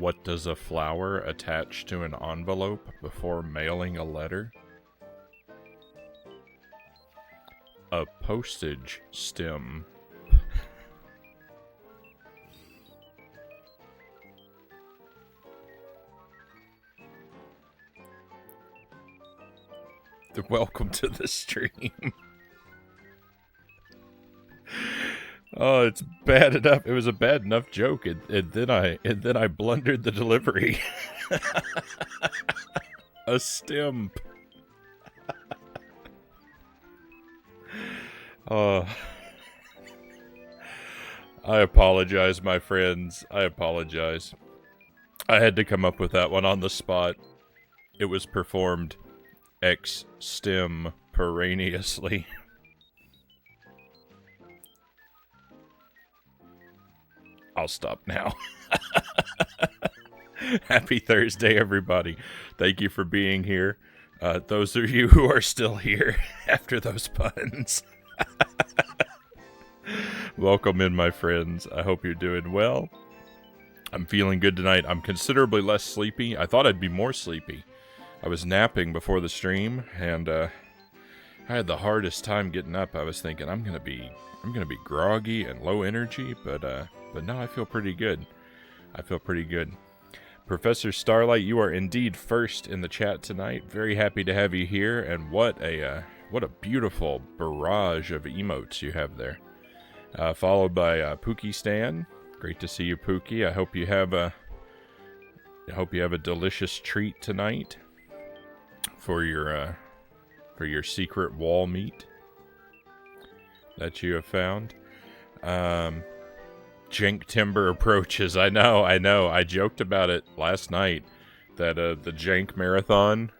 What does a flower attach to an envelope before mailing a letter? A postage stem. Welcome to the stream. Oh, it's bad enough. It was a bad enough joke, and then I blundered the delivery. A stem. Oh, I apologize, my friends. I apologize. I had to come up with that one on the spot. It was performed extemporaneously. I'll stop now. Happy Thursday, everybody. Thank you for being here. Those of you who are still here after those puns. Welcome in, my friends. I hope you're doing well. I'm feeling good tonight. I'm considerably less sleepy. I thought I'd be more sleepy. I was napping before the stream, and I had the hardest time getting up. I was thinking I'm gonna be groggy and low energy, but no, I feel pretty good. I feel pretty good. Professor Starlight, you are indeed first in the chat tonight. Very happy to have you here, and what a beautiful barrage of emotes you have there. Followed by Pookie Stan. Great to see you, Pookie. I hope you have a delicious treat tonight for your secret wall meat that you have found. Jank Timber approaches. I know. I joked about it last night that the Jank Marathon.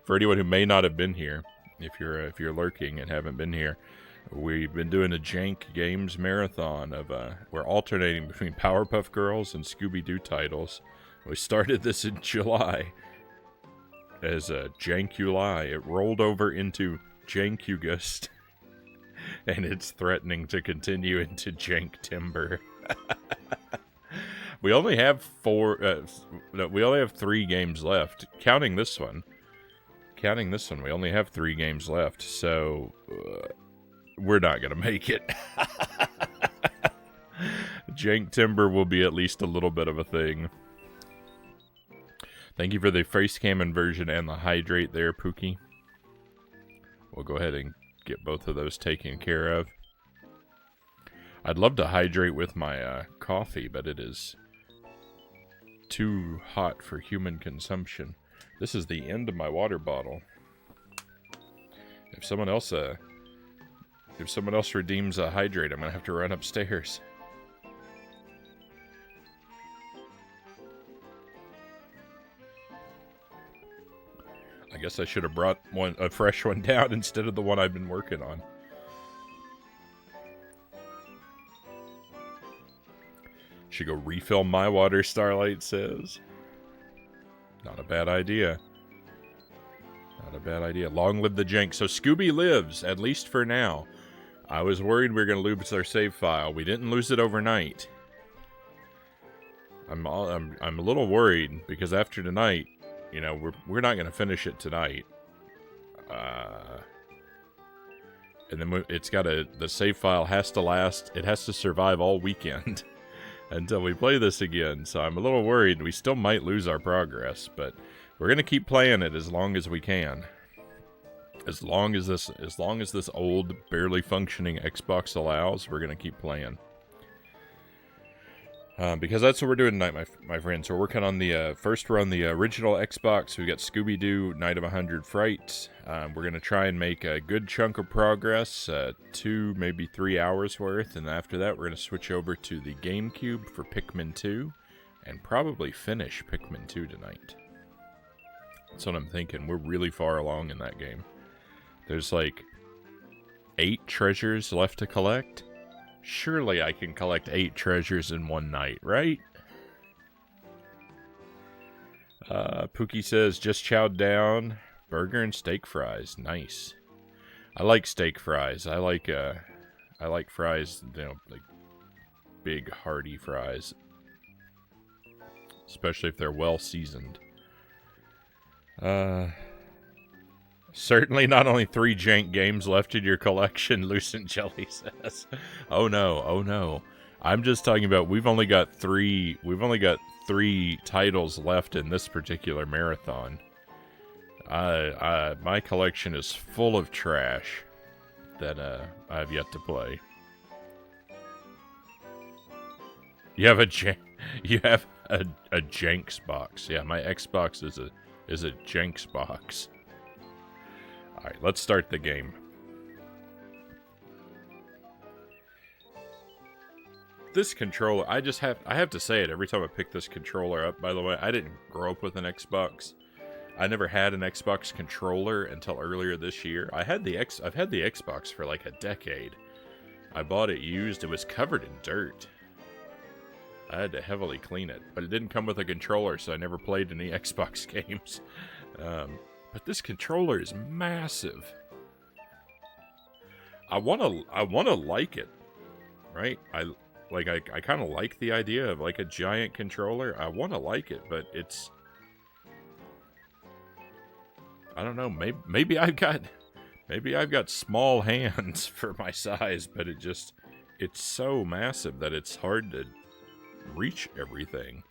For anyone who may not have been here, if you're lurking and haven't been here, we've been doing a Jank Games Marathon of we're alternating between Powerpuff Girls and Scooby-Doo titles. We started this in July as Jankuli. It rolled over into Jankugust, and it's threatening to continue into Jank Timber. We only have we only have 3 games left, counting this one. We only have 3 games left, so we're not gonna make it. Jank Timber will be at least a little bit of a thing. Thank you for the face cam inversion and the hydrate there, Pookie. We'll go ahead and get both of those taken care of. I'd love to hydrate with my coffee, but it is too hot for human consumption. This is the end of my water bottle. If someone else redeems a hydrate, I'm gonna have to run upstairs. I guess I should have brought a fresh one down instead of the one I've been working on. Should go refill my water, Starlight says. Not a bad idea. Not a bad idea. Long live the Jank. So Scooby lives, at least for now. I was worried we were going to lose our save file. We didn't lose it overnight. I'm a little worried because after tonight, you know, we're not going to finish it tonight. And then the save file has to last. It has to survive all weekend until we play this again. So I'm a little worried. We still might lose our progress, but we're going to keep playing it as long as we can. As long as this old, barely functioning Xbox allows, we're going to keep playing. Because that's what we're doing tonight, my friends. We're working on first we're on the original Xbox. We got Scooby-Doo, Night of 100 Frights. We're going to try and make a good chunk of progress, 2, maybe 3 hours worth. And after that, we're going to switch over to the GameCube for Pikmin 2. And probably finish Pikmin 2 tonight. That's what I'm thinking. We're really far along in that game. There's like 8 treasures left to collect. Surely I can collect 8 treasures in one night, right? Pookie says, just chowed down. Burger and steak fries. Nice. I like steak fries. I like fries, you know, like big hearty fries. especially if they're well seasoned. Certainly not only 3 jank games left in your collection, Lucent Jelly says. Oh no, oh no. I'm just talking about we've only got 3 titles left in this particular marathon. My collection is full of trash that I've yet to play. You have a Janks box. Yeah, my Xbox is a Janks box. All right, let's start the game. This controller, I have to say it every time I pick this controller up. By the way, I didn't grow up with an Xbox. I never had an Xbox controller until earlier this year. I've had the Xbox for like a decade. I bought it used. It was covered in dirt. I had to heavily clean it, but it didn't come with a controller, so I never played any Xbox games. But this controller is massive. I wanna like it, right? I kind of like the idea of like a giant controller. I want to like it, but it's, I don't know. Maybe I've got small hands for my size, but it's so massive that it's hard to reach everything.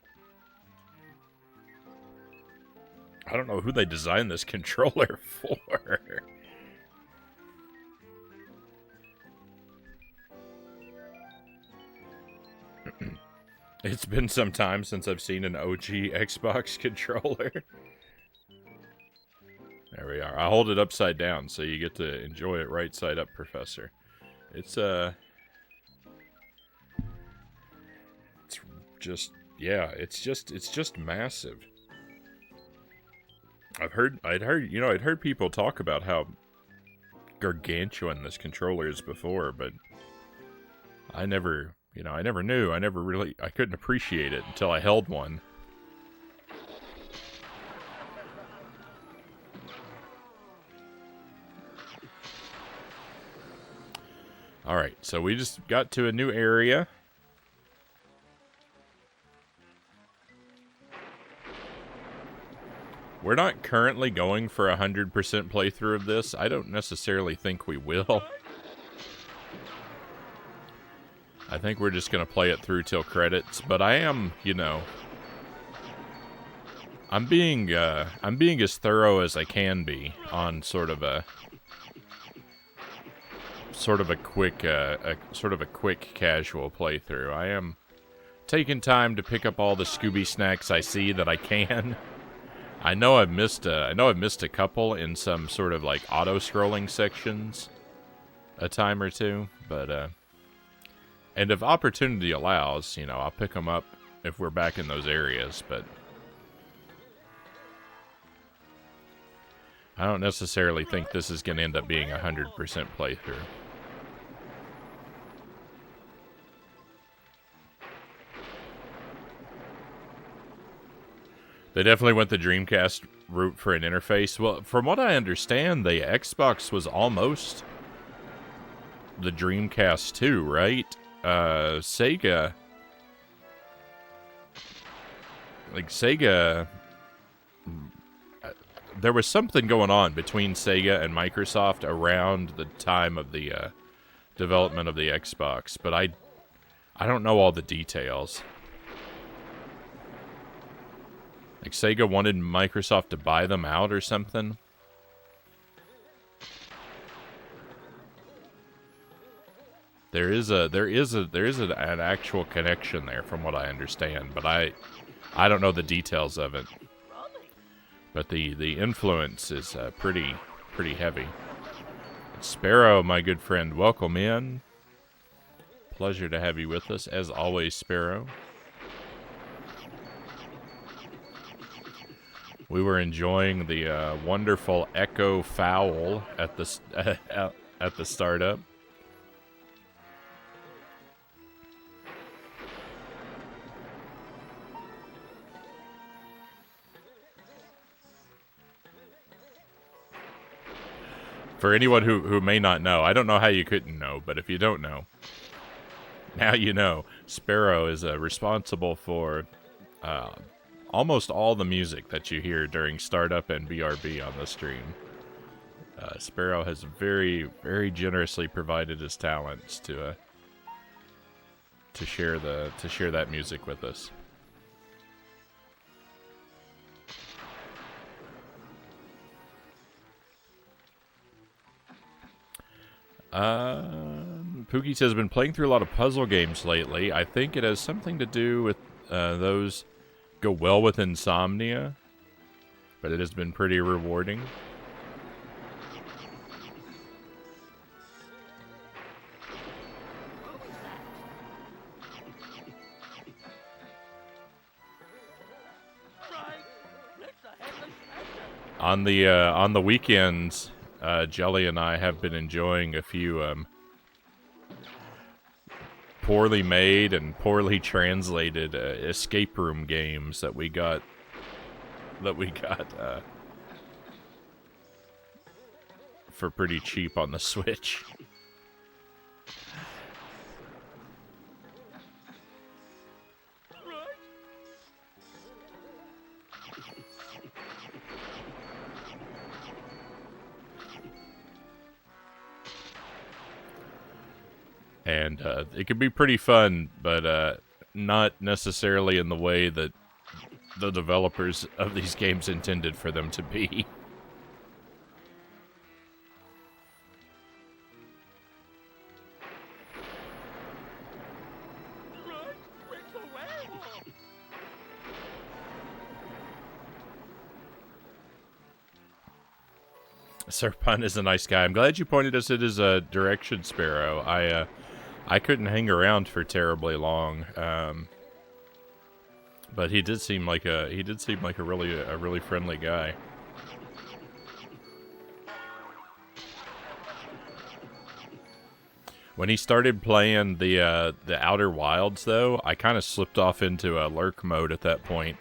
I don't know who they designed this controller for. It's been some time since I've seen an OG Xbox controller. There we are. I hold it upside down so you get to enjoy it right side up, Professor. It's just massive. I'd heard people talk about how gargantuan this controller is before, but I never knew. I couldn't appreciate it until I held one. Alright, so we just got to a new area. We're not currently going for 100% playthrough of this. I don't necessarily think we will. I think we're just going to play it through till credits, but I am, I'm being as thorough as I can be on sort of a quick casual playthrough. I am taking time to pick up all the Scooby snacks I see that I can. I know I've missed a couple in some sort of like auto-scrolling sections a time or two, but and if opportunity allows, I'll pick them up if we're back in those areas, but I don't necessarily think this is going to end up being 100% playthrough. They definitely went the Dreamcast route for an interface. Well, from what I understand, the Xbox was almost the Dreamcast too, right? Sega, there was something going on between Sega and Microsoft around the time of the development of the Xbox, but I don't know all the details. Like Sega wanted Microsoft to buy them out or something. There is an actual connection there, from what I understand, but I don't know the details of it. But the influence is pretty heavy. Sparrow, my good friend, welcome in. Pleasure to have you with us, as always, Sparrow. We were enjoying the wonderful echo foul at the startup. For anyone who may not know, I don't know how you couldn't know, but if you don't know, now you know. Sparrow is responsible for almost all the music that you hear during startup and BRB on the stream. Sparrow has very, very generously provided his talents to share that music with us. Pookie says, been playing through a lot of puzzle games lately. I think it has something to do with those go well with insomnia, but it has been pretty rewarding. On the weekends, Jelly and I have been enjoying a few poorly made and poorly translated escape room games that we got for pretty cheap on the Switch. And it could be pretty fun, but not necessarily in the way that the developers of these games intended for them to be. Serpun is a nice guy. I'm glad you pointed us at his direction, Sparrow. I couldn't hang around for terribly long, but he did seem like a really friendly guy. When he started playing the Outer Wilds, though, I kind of slipped off into a lurk mode at that point,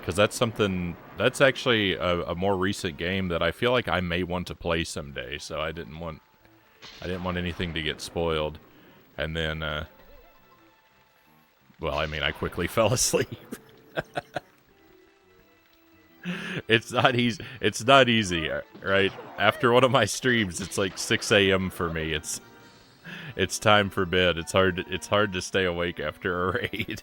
because that's actually a more recent game that I feel like I may want to play someday. So I didn't want anything to get spoiled. And then, well, I mean, I quickly fell asleep. It's not easy, right? After one of my streams, it's like 6 a.m. for me. It's time for bed. It's hard to stay awake after a raid.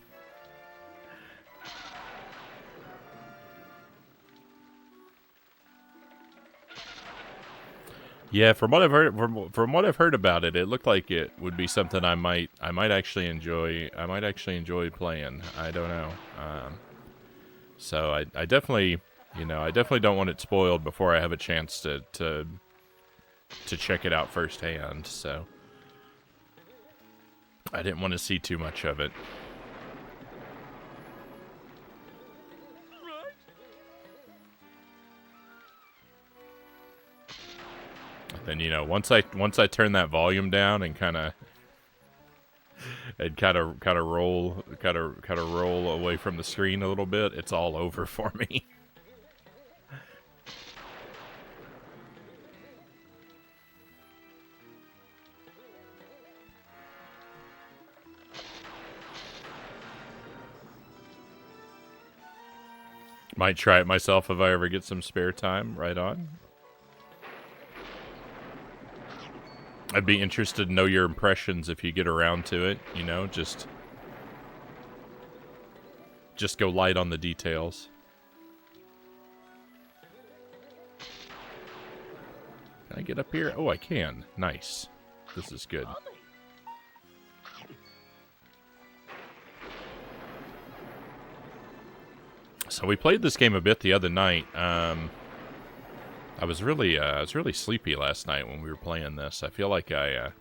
Yeah, from what I've heard about it, it looked like it would be something I might actually enjoy. I might actually enjoy playing. I don't know. So I definitely, I definitely don't want it spoiled before I have a chance to check it out firsthand. So I didn't want to see too much of it. Then once I turn that volume down and kind of roll away from the screen a little bit, it's all over for me. Might try it myself if I ever get some spare time. Right on. I'd be interested to know your impressions if you get around to it, just go light on the details. Can I get up here? Oh, I can. Nice. This is good. So we played this game a bit the other night. I was really sleepy last night when we were playing this. I feel like I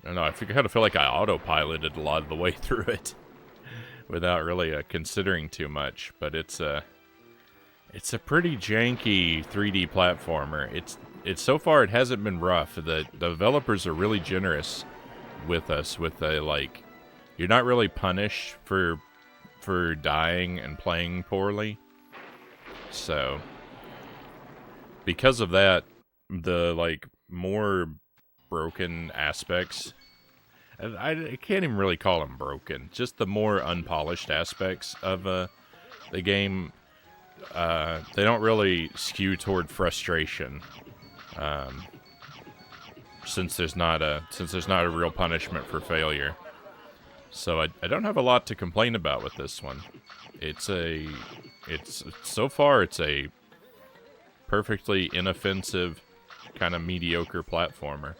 don't know. I kind of feel like I autopiloted a lot of the way through it without really considering too much. But it's a pretty janky 3D platformer. It's so far it hasn't been rough. The developers are really generous with us. You're not really punished for dying and playing poorly. So because of that, the more broken aspects And I can't even really call them broken. Just the more unpolished aspects of the game, they don't really skew toward frustration. Since there's not a real punishment for failure. So I don't have a lot to complain about with this one. So far it's a perfectly inoffensive, kind of mediocre platformer.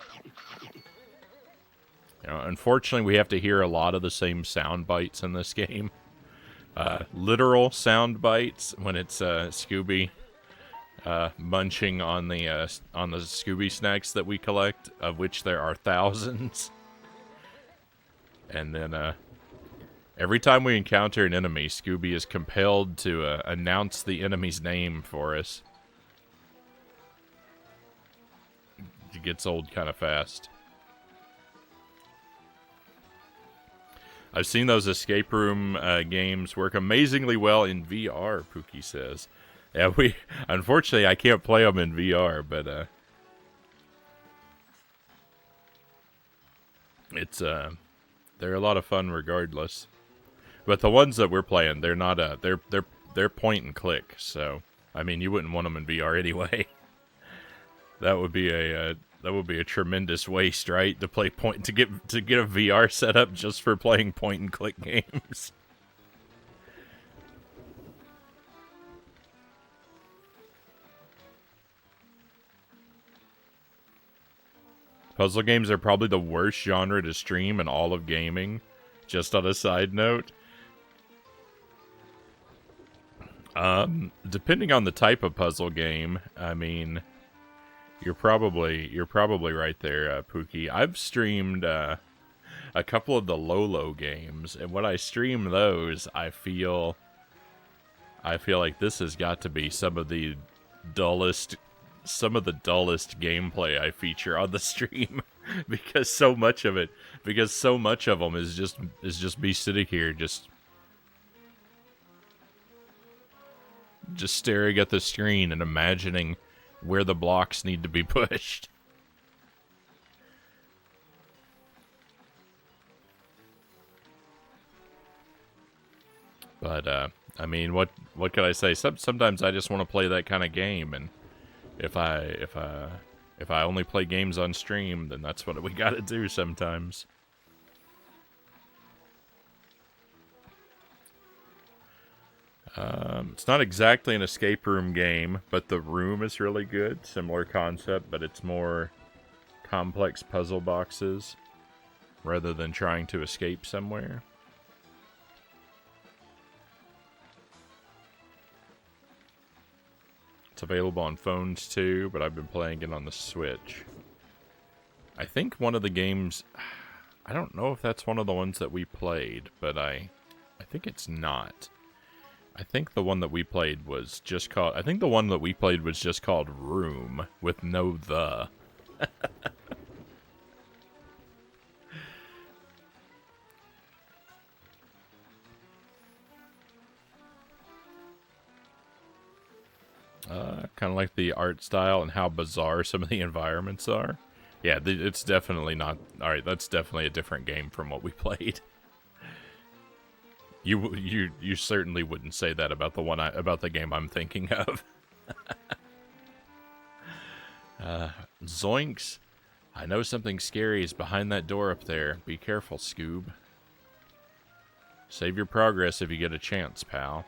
You know, unfortunately, we have to hear a lot of the same sound bites in this game. Literal sound bites when it's Scooby munching on the Scooby snacks that we collect, of which there are thousands. And then every time we encounter an enemy, Scooby is compelled to announce the enemy's name for us. It gets old kind of fast. I've seen those escape room games work amazingly well in VR, Pookie says. Yeah, unfortunately, I can't play them in VR, but they're a lot of fun regardless. But the ones that we're playing, they're not they're point and click. So I mean, you wouldn't want them in VR anyway. That would be a tremendous waste, right? To play to get a VR setup just for playing point and click games. Puzzle games are probably the worst genre to stream in all of gaming. Just on a side note. Depending on the type of puzzle game, I mean, you're probably right there, Pookie. I've streamed a couple of the Lolo games, and when I stream those, I feel like this has got to be some of the dullest gameplay I feature on the stream because so much of them is just me sitting here just staring at the screen and imagining where the blocks need to be pushed. But I mean, what can I say? Sometimes I just want to play that kind of game, and if I only play games on stream, then that's what we gotta do sometimes. It's not exactly an escape room game, but The Room is really good. Similar concept, but it's more complex puzzle boxes rather than trying to escape somewhere. It's available on phones too, but I've been playing it on the Switch. I think one of the games... I don't know if that's one of the ones that we played, but I think it's not. I think the one that we played was just called... I think the one that we played was just called Room, with no the. Kind of like the art style and how bizarre some of the environments are. Yeah, it's definitely not... Alright, that's definitely a different game from what we played. You certainly wouldn't say that about about the game I'm thinking of. Zoinks! I know something scary is behind that door up there. Be careful, Scoob. Save your progress if you get a chance, pal.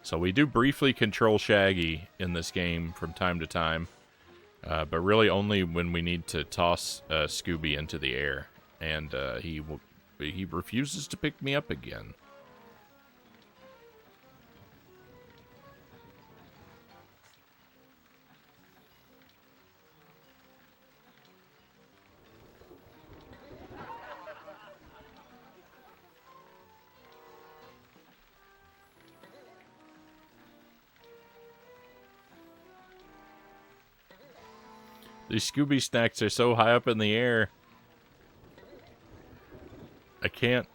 So we do briefly control Shaggy in this game from time to time, but really only when we need to toss Scooby into the air, and he refuses to pick me up again. These Scooby snacks are so high up in the air. I can't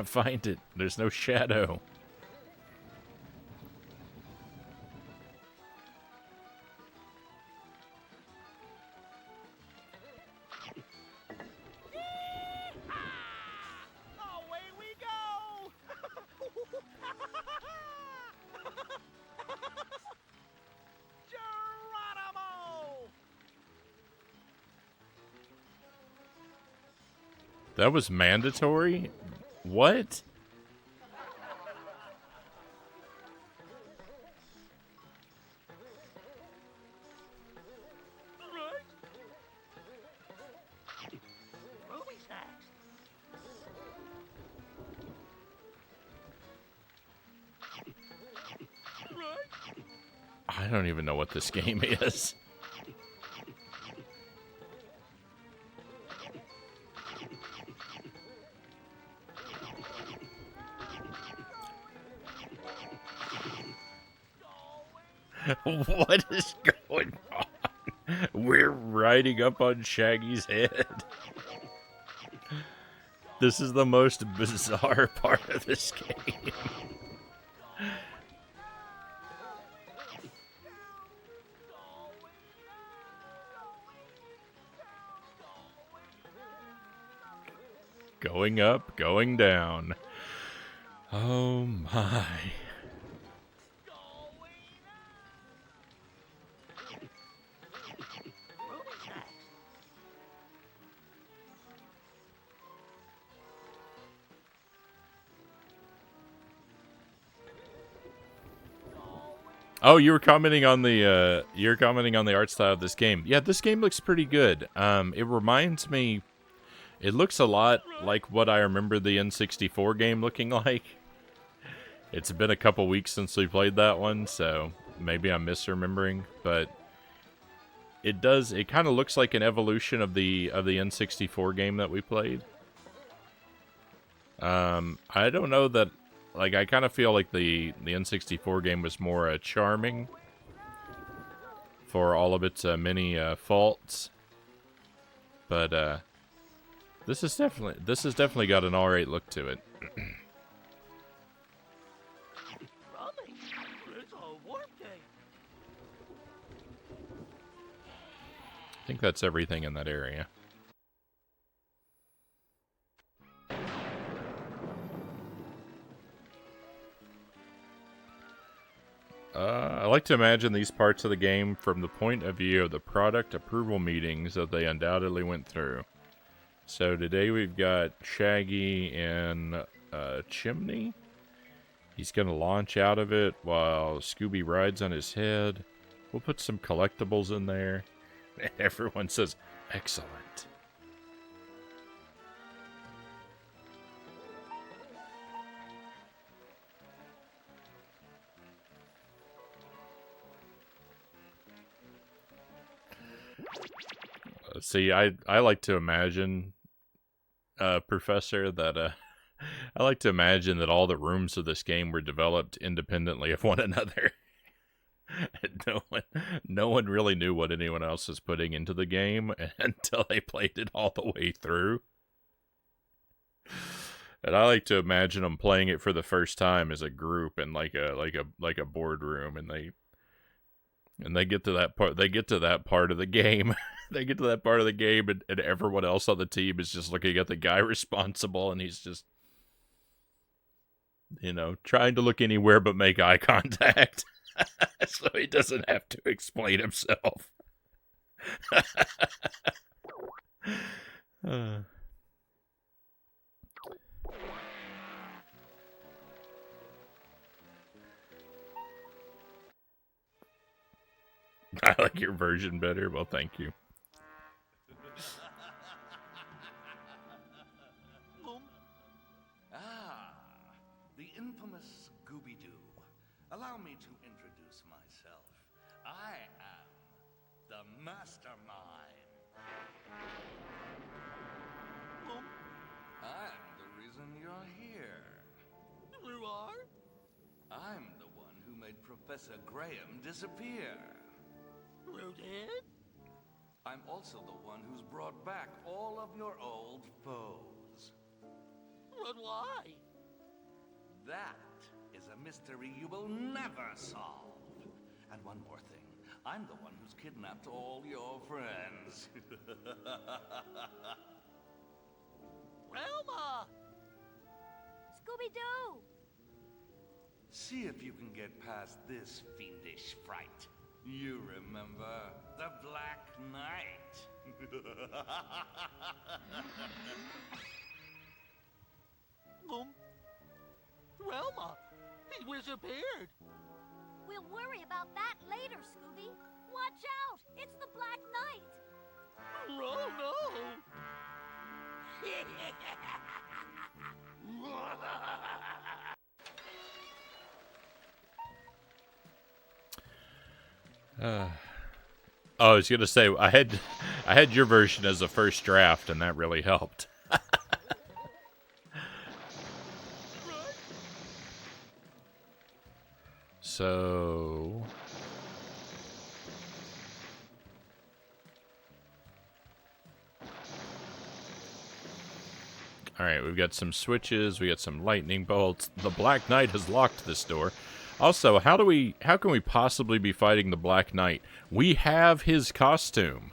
find it. There's no shadow. That was mandatory? What? I don't even know what this game is. What is going on? We're riding up on Shaggy's head. This is the most bizarre part of this game. Going up, going down. Oh my. Oh, you were commenting on the art style of this game. Yeah, this game looks pretty good. It reminds me, it looks a lot like what I remember the N64 game looking like. It's been a couple weeks since we played that one, so maybe I'm misremembering, but it kind of looks like an evolution of the N64 game that we played. I don't know that, like, I kind of feel like the N64 game was more charming for all of its many faults, but this has definitely got an alright look to it. I think that's everything in that area. I like to imagine these parts of the game from the point of view of the product approval meetings that they undoubtedly went through. So today we've got Shaggy in a chimney. He's going to launch out of it while Scooby rides on his head. We'll put some collectibles in there. And everyone says, excellent. See, I like to imagine, Professor, that I like to imagine that all the rooms of this game were developed independently of one another. No one really knew what anyone else was putting into the game until they played it all the way through. And I like to imagine them playing it for the first time as a group in like a boardroom, and they get to that part. They get to that part of the game. They get to that part of the game, and everyone else on the team is just looking at the guy responsible, and he's just, trying to look anywhere but make eye contact. So he doesn't have to explain himself. I like your version better. Well, thank you. The infamous Scooby-Doo. Allow me to introduce myself. I am the mastermind. I'm the reason you're here. You are? I'm the one who made Professor Graham disappear. You did? I'm also the one who's brought back all of your old foes. But why? That is a mystery you will never solve. And one more thing. I'm the one who's kidnapped all your friends. Elma! Scooby-Doo! See if you can get past this fiendish fright. You remember the Black Knight. Velma, he disappeared. We'll worry about that later, Scooby. Watch out! It's the Black Knight! Oh, no! I was gonna say I had your version as a first draft, and that really helped. So, all right, we've got some switches, we got some lightning bolts. The Black Knight has locked this door. Also, how can we possibly be fighting the Black Knight? We have his costume.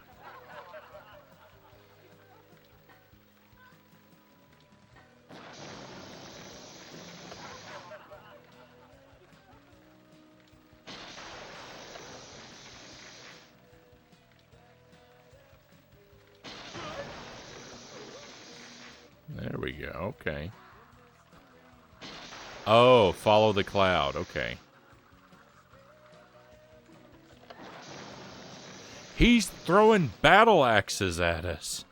There we go, okay. Oh, follow the cloud, okay. He's throwing battle axes at us.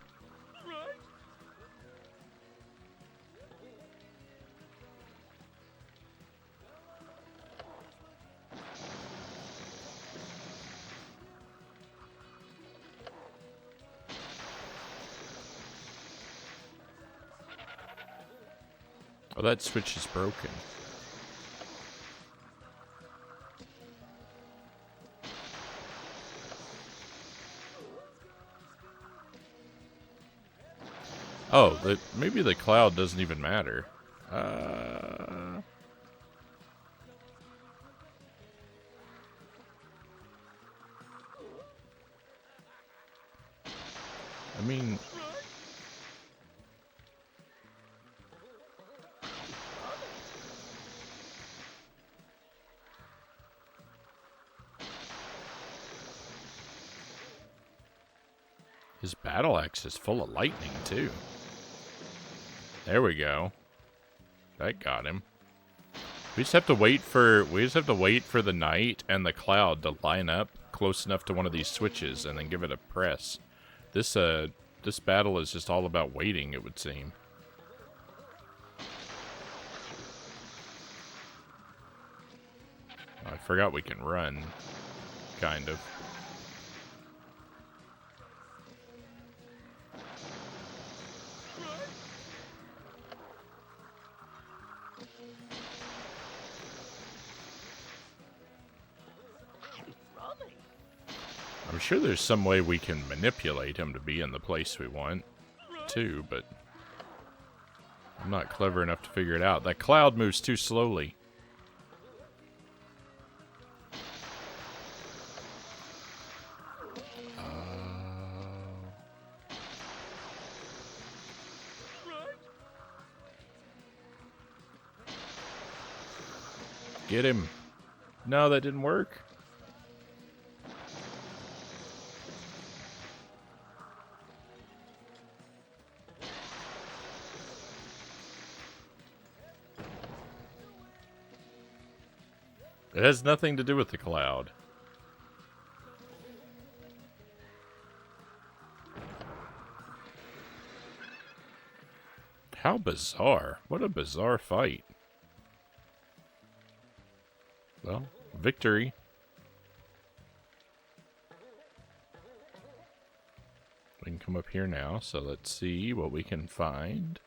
Oh, that switch is broken. Oh, maybe the cloud doesn't even matter. I mean... His battle axe is full of lightning, too. There we go. That got him. We just have to wait for the knight and the cloud to line up close enough to one of these switches and then give it a press. This battle is just all about waiting, it would seem. I forgot we can run. Kind of. I'm sure there's some way we can manipulate him to be in the place we want, too, but I'm not clever enough to figure it out. That cloud moves too slowly. Get him. No, that didn't work. It has nothing to do with the cloud. How bizarre. What a bizarre fight. Well, victory. We can come up here now, so let's see what we can find.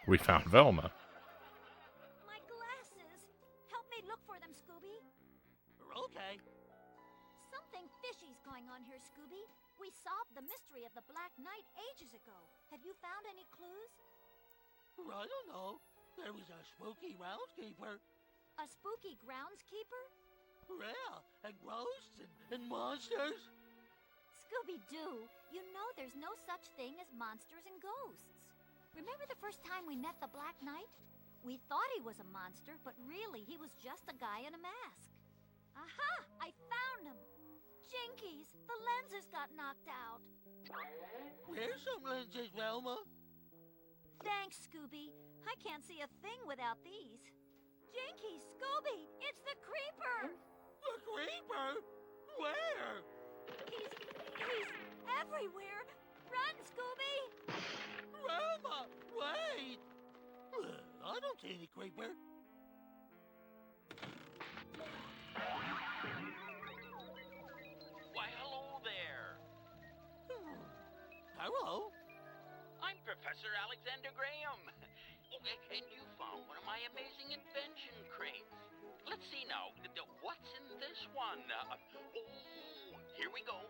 We found Velma. My glasses! Help me look for them, Scooby. Okay. Something fishy's going on here, Scooby. We solved the mystery of the Black Knight ages ago. Have you found any clues? I don't know. There was a spooky groundskeeper. A spooky groundskeeper? Yeah, and ghosts and monsters. Scooby-Doo, you know there's no such thing as monsters and ghosts. Remember the first time we met the Black Knight? We thought he was a monster, but really he was just a guy in a mask. Aha! I found him! Jinkies, the lenses got knocked out. Here's some lenses, Velma. Thanks, Scooby. I can't see a thing without these. Jinkies, Scooby, it's the creeper! The creeper? Where? He's everywhere. Run, Scooby! Velma, wait! I don't see any creeper. Why, hello there. Hello? I'm Professor Alexander Graham. Oh, and you found one of my amazing invention crates. Let's see now. What's in this one? Here we go.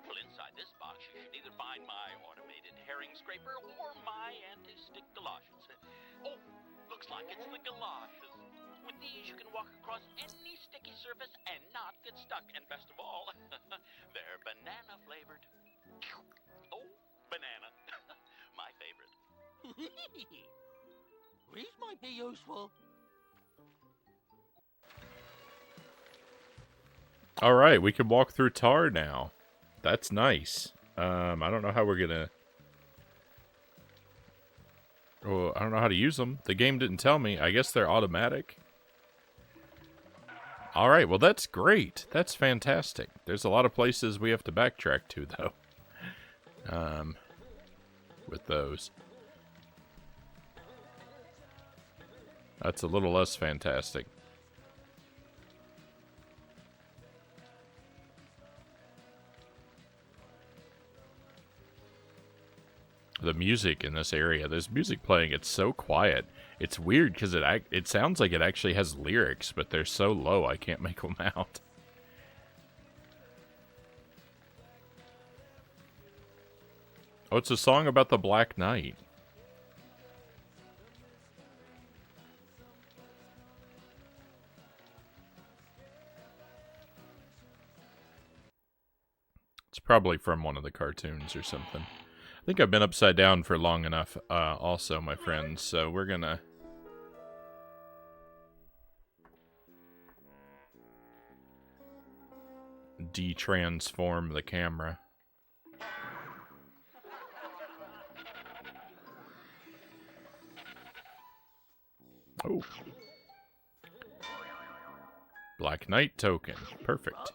Well, inside this box, you should either find my automated herring scraper or my anti-stick galoshes. Oh, looks like it's the galoshes. With these, you can walk across any sticky surface and not get stuck. And best of all, they're banana flavored. Oh, banana. My favorite. These might be useful. All right, we can walk through tar now. That's nice. I don't know how we're gonna... Oh, I don't know how to use them. The game didn't tell me. I guess they're automatic. All right, well, that's great. That's fantastic. There's a lot of places we have to backtrack to, though. With those. That's a little less fantastic. The music in this area, there's music playing, it's so quiet. It's weird because it sounds like it actually has lyrics, but they're so low I can't make them out. Oh, it's a song about the Black Knight. It's probably from one of the cartoons or something. I think I've been upside down for long enough, also, my friends, so we're gonna... de-transform the camera. Oh. Black Knight token. Perfect.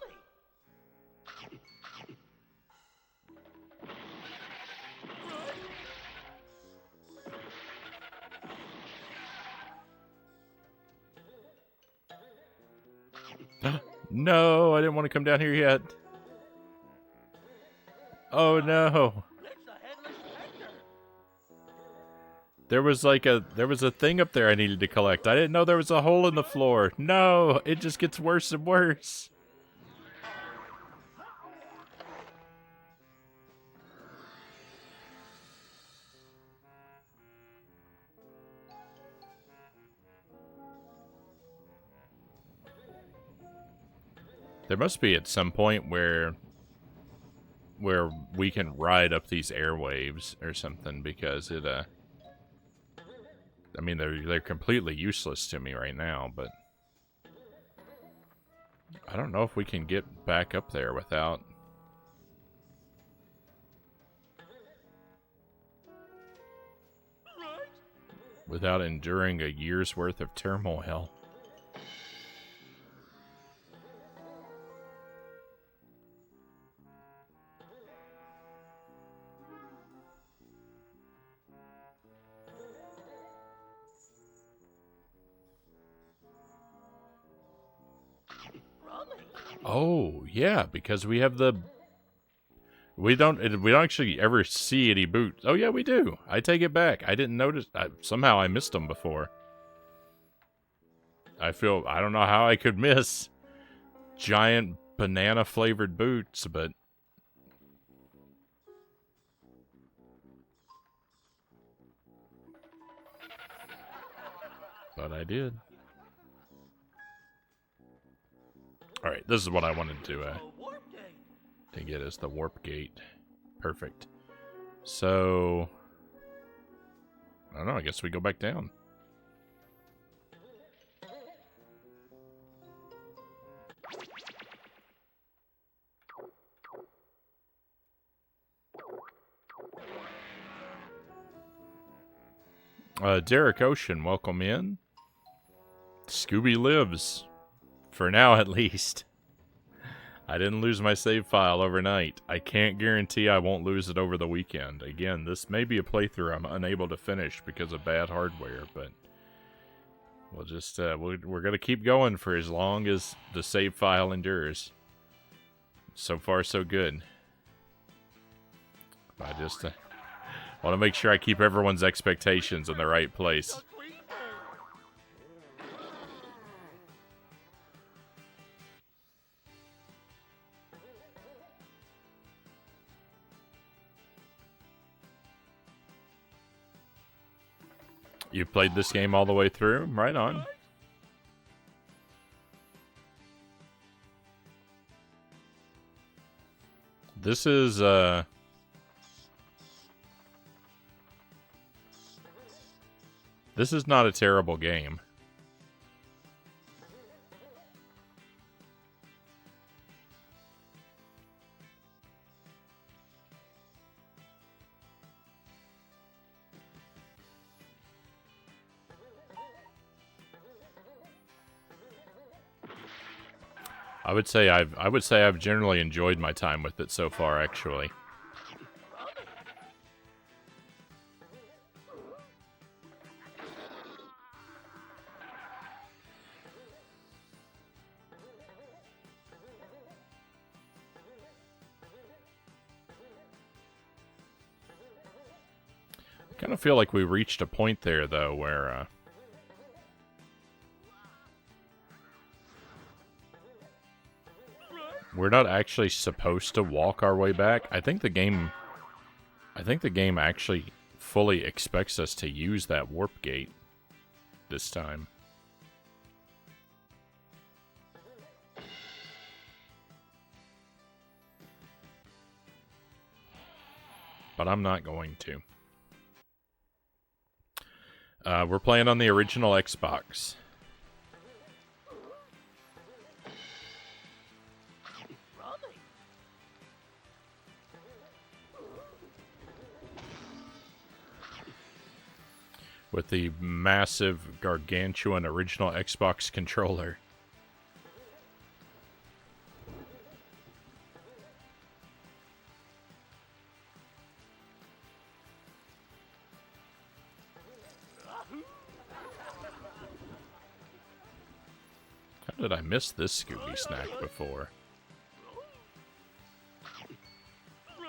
No, I didn't want to come down here yet. Oh no. There was a thing up there I needed to collect. I didn't know there was a hole in the floor. No, it just gets worse and worse. There must be at some point where we can ride up these airwaves or something, because it I mean, they're completely useless to me right now, but I don't know if we can get back up there without enduring a year's worth of turmoil. Oh, yeah, because we have the... We don't actually ever see any boots. Oh, yeah, we do. I take it back. I didn't notice. Somehow I missed them before. I don't know how I could miss giant banana-flavored boots, but... But I did. Alright, this is what I wanted to get as the warp gate. Perfect. So... I don't know, I guess we go back down. Derek Ocean, welcome in. Scooby lives. For now, at least. I didn't lose my save file overnight. I can't guarantee I won't lose it over the weekend. Again, this may be a playthrough I'm unable to finish because of bad hardware, but we'll just, we're going to keep going for as long as the save file endures. So far, so good. I just want to make sure I keep everyone's expectations in the right place. You played this game all the way through? Right on. This is, this is not a terrible game. I would say I've generally enjoyed my time with it so far, actually. I kind of feel like we reached a point there, though, where we're not actually supposed to walk our way back. I think the game actually fully expects us to use that warp gate this time. But I'm not going to. We're playing on the original Xbox. With the massive, gargantuan original Xbox controller. How did I miss this Scooby snack before?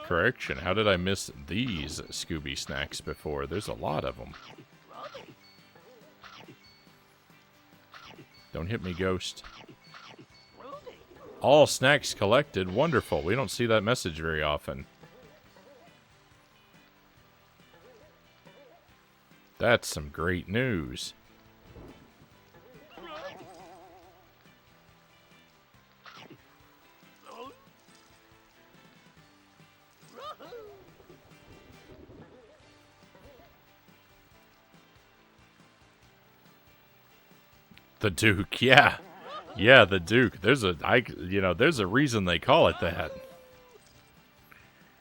Correction, how did I miss these Scooby snacks before? There's a lot of them. Don't hit me, ghost. All snacks collected. Wonderful. We don't see that message very often. That's some great news. The Duke, yeah. Yeah, the Duke. There's a reason they call it that.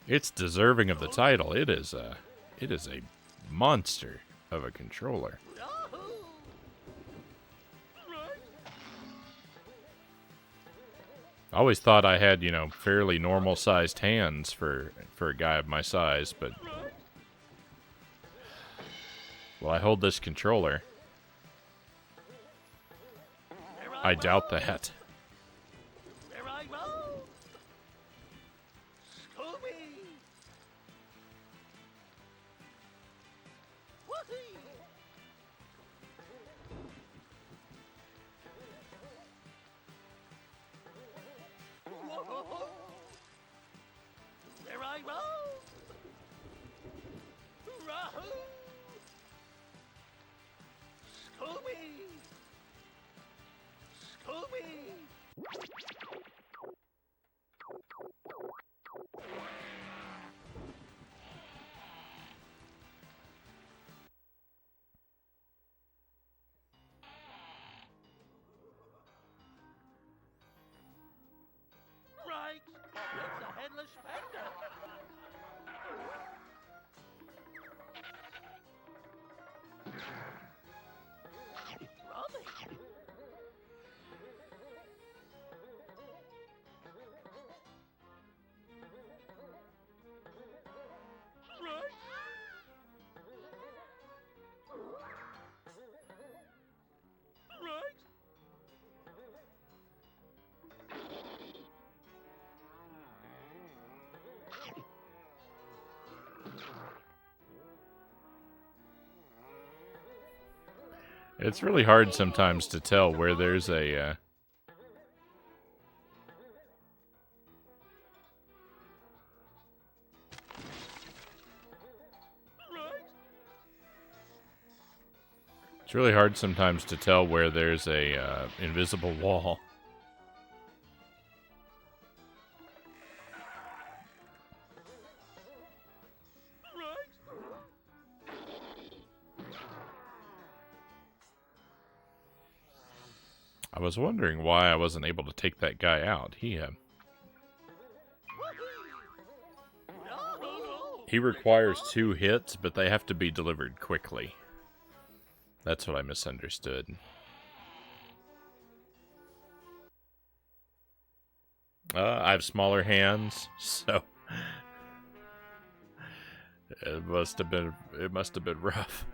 It's deserving of the title. It is a monster of a controller. I always thought I had, fairly normal-sized hands for a guy of my size, but... Well, I hold this controller. I doubt that. There I go! Scooby! Whoopee! Whoa! There I go! Rahoo! Scooby! Right! It's a headless specter! It's really hard sometimes to tell where there's a... It's really hard sometimes to tell where there's a invisible wall. I was wondering why I wasn't able to take that guy out. He requires 2 hits, but they have to be delivered quickly. That's what I misunderstood. I have smaller hands, so it must have been rough.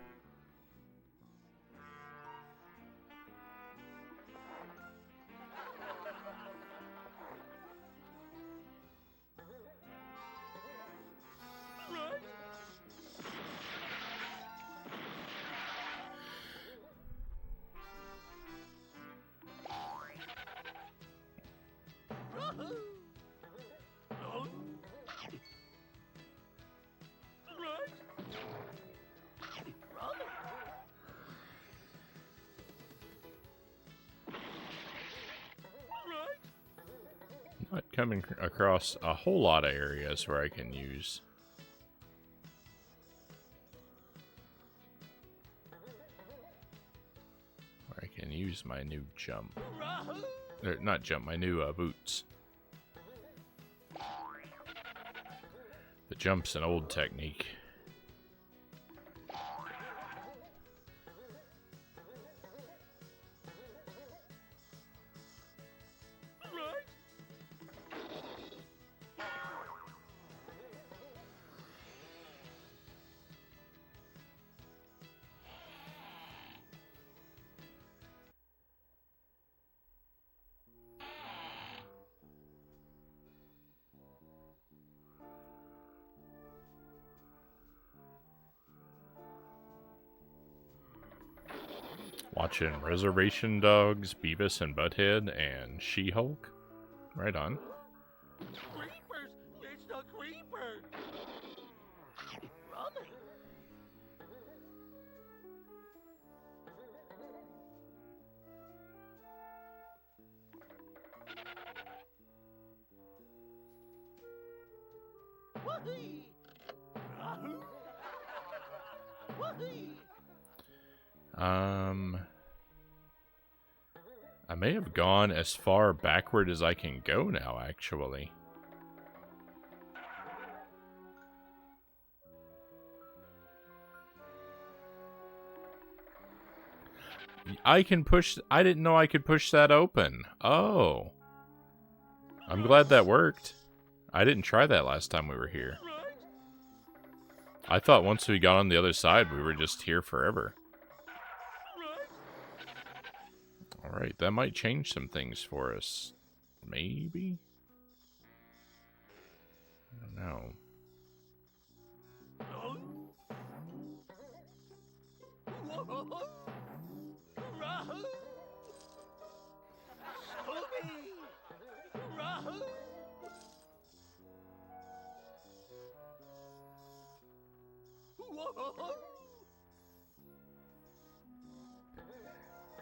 Not coming across a whole lot of areas where I can use. Where I can use my new jump. Or, not jump, my new boots. The jump's an old technique. Watching Reservation Dogs, Beavis and Butthead, and She-Hulk. Right on. Creepers! It's the creeper! Running! Whoopee! Whoopee! I may have gone as far backward as I can go now, actually. I can push... I didn't know I could push that open. Oh. I'm glad that worked. I didn't try that last time we were here. I thought once we got on the other side, we were just here forever. Alright, that might change some things for us. Maybe? I don't know.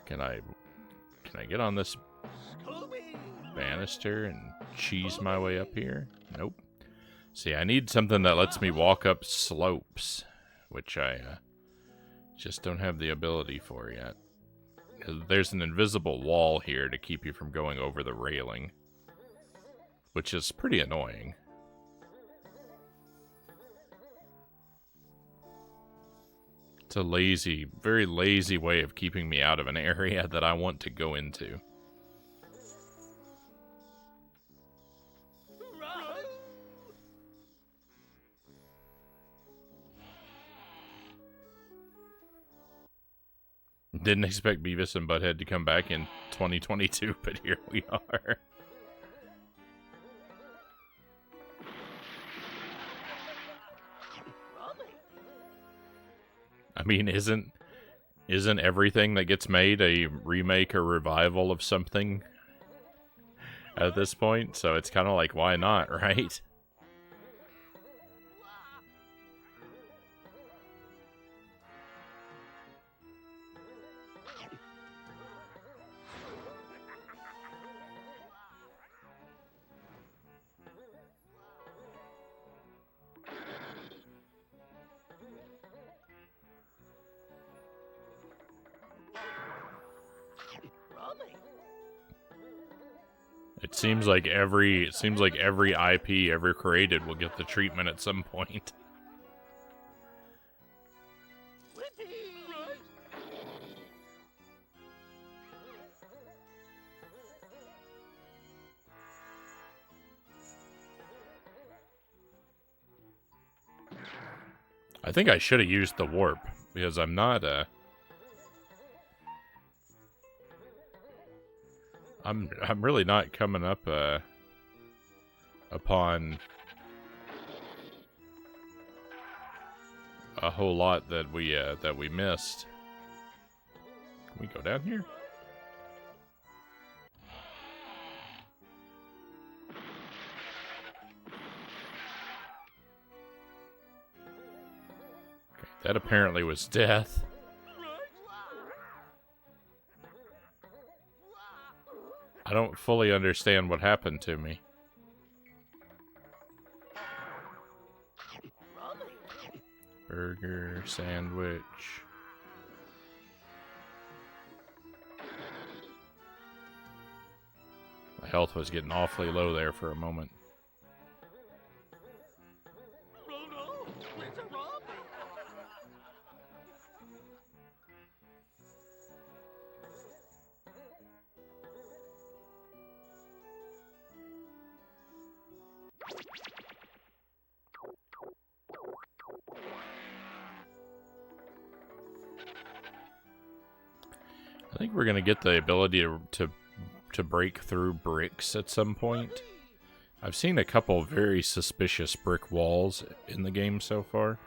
Can I get on this banister and cheese my way up here? Nope. See, I need something that lets me walk up slopes, which I just don't have the ability for yet. There's an invisible wall here to keep you from going over the railing, which is pretty annoying. It's a lazy, very lazy way of keeping me out of an area that I want to go into. Didn't expect Beavis and Butthead to come back in 2022, but here we are. I mean, isn't isn't everything that gets made a remake or revival of something at this point? So it's kind of like, why not, right? It seems like every IP ever created will get the treatment at some point. I think I should have used the warp because I'm not I'm really not coming up upon a whole lot that we missed. Can we go down here? Okay, that apparently was death. I don't fully understand what happened to me. Burger, sandwich. My health was getting awfully low there for a moment. I think we're gonna get the ability to break through bricks at some point. I've seen a couple very suspicious brick walls in the game so far.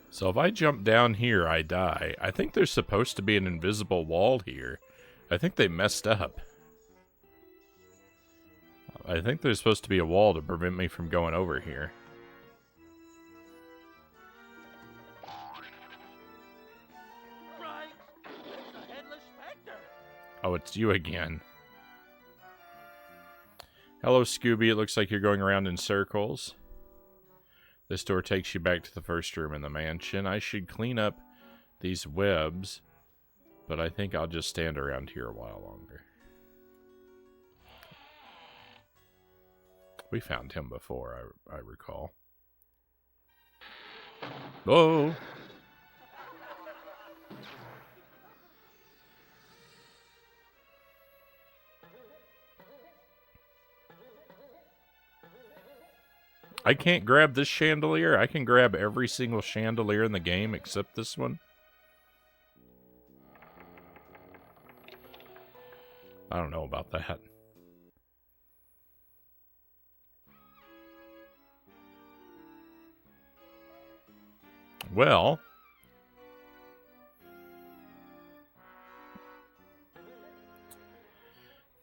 So if I jump down here, I die. I think there's supposed to be an invisible wall here. I think they messed up. I think there's supposed to be a wall to prevent me from going over here. Oh, it's you again. Hello, Scooby. It looks like you're going around in circles. This door takes you back to the first room in the mansion. I should clean up these webs, but I think I'll just stand around here a while longer. We found him before, I recall. Whoa! I can't grab this chandelier. I can grab every single chandelier in the game except this one. I don't know about that. Well,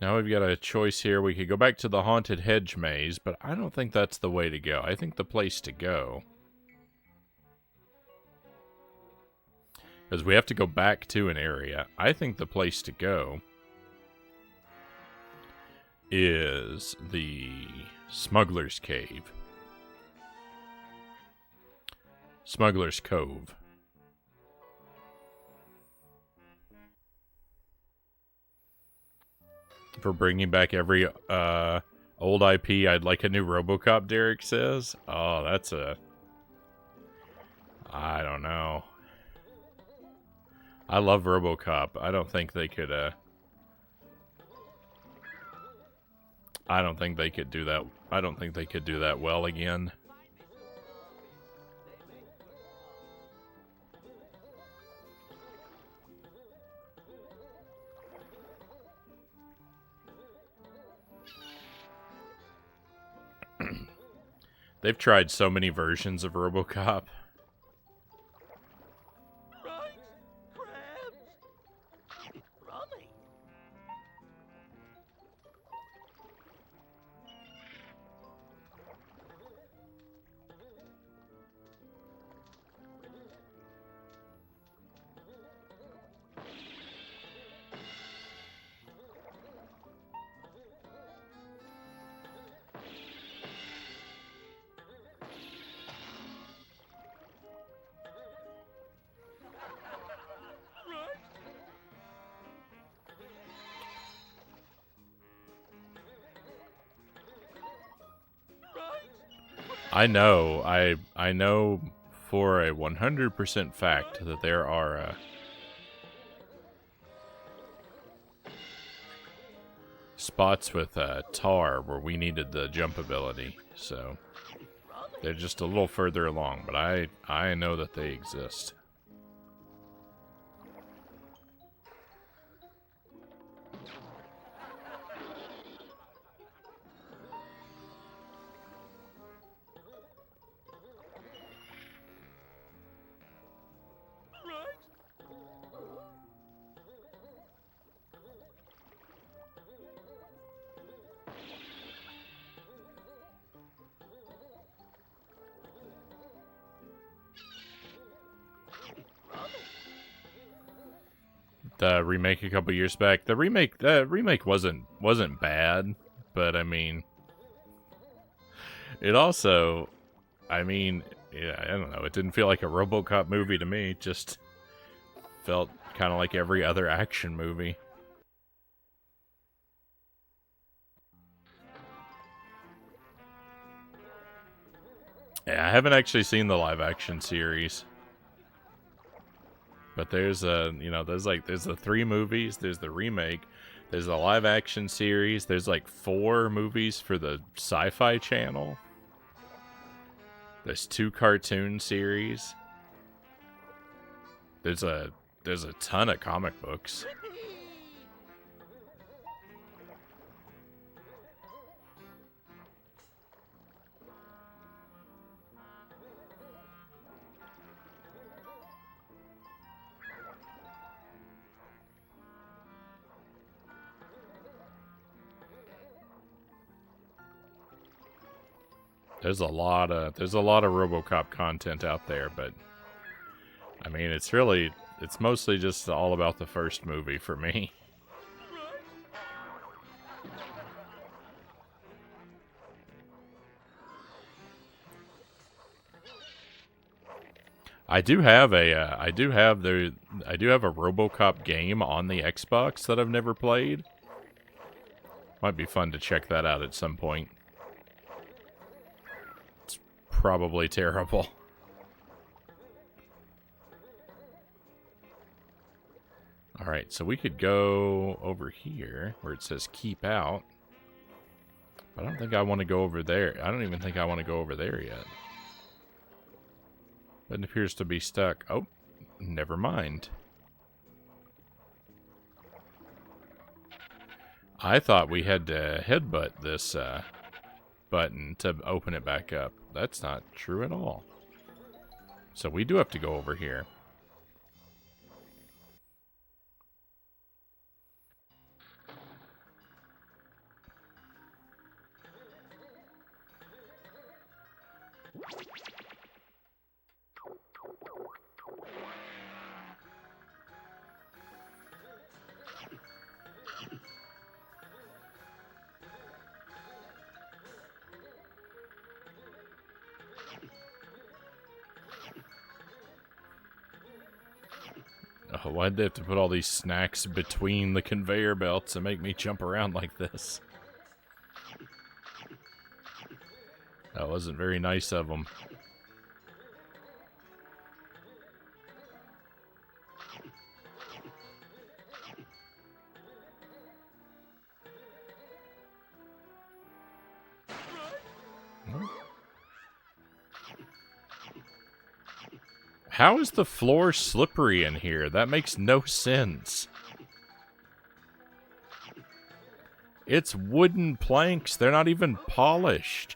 now we've got a choice here. We could go back to the haunted hedge maze, but I don't think that's the way to go. I think the place to go, because we have to go back to an area. I think the place to go is the Smuggler's Cave. Smuggler's Cove. For bringing back every old IP, I'd like a new RoboCop, Derek says. Oh, that's a... I don't know. I love RoboCop. I don't think they could, I don't think they could do that. I don't think they could do that well again. They've tried so many versions of RoboCop. Right, crabs. Frownie. I know for a 100% fact that there are spots with tar where we needed the jump ability, so they're just a little further along, but I know that they exist. The remake a couple years back. The remake wasn't bad, but I mean, it also, I mean, yeah, I don't know. It didn't feel like a RoboCop movie to me. It just felt kind of like every other action movie. Yeah, I haven't actually seen the live action series. But there's there's the 3 movies, there's the remake, there's the live action series, there's like 4 movies for the Sci-Fi Channel. There's 2 cartoon series. There's a ton of comic books. There's a lot of RoboCop content out there, but I mean, it's mostly just all about the first movie for me. I do have a RoboCop game on the Xbox that I've never played. Might be fun to check that out at some point. Probably terrible. Alright, so we could go over here where it says keep out. But I don't think I want to go over there. I don't even think I want to go over there yet. It appears to be stuck. Oh, never mind. I thought we had to headbutt this button to open it back up. That's not true at all. So we do have to go over here. Oh, why'd they have to put all these snacks between the conveyor belts and make me jump around like this? That wasn't very nice of them. How is the floor slippery in here? That makes no sense. It's wooden planks. They're not even polished.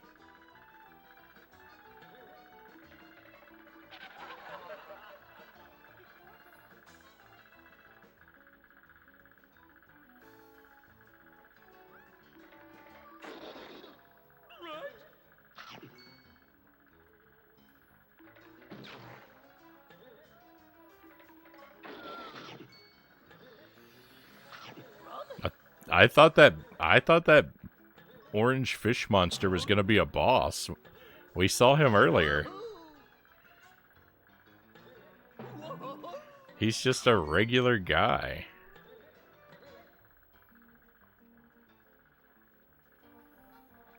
I thought that orange fish monster was gonna be a boss. We saw him earlier. He's just a regular guy.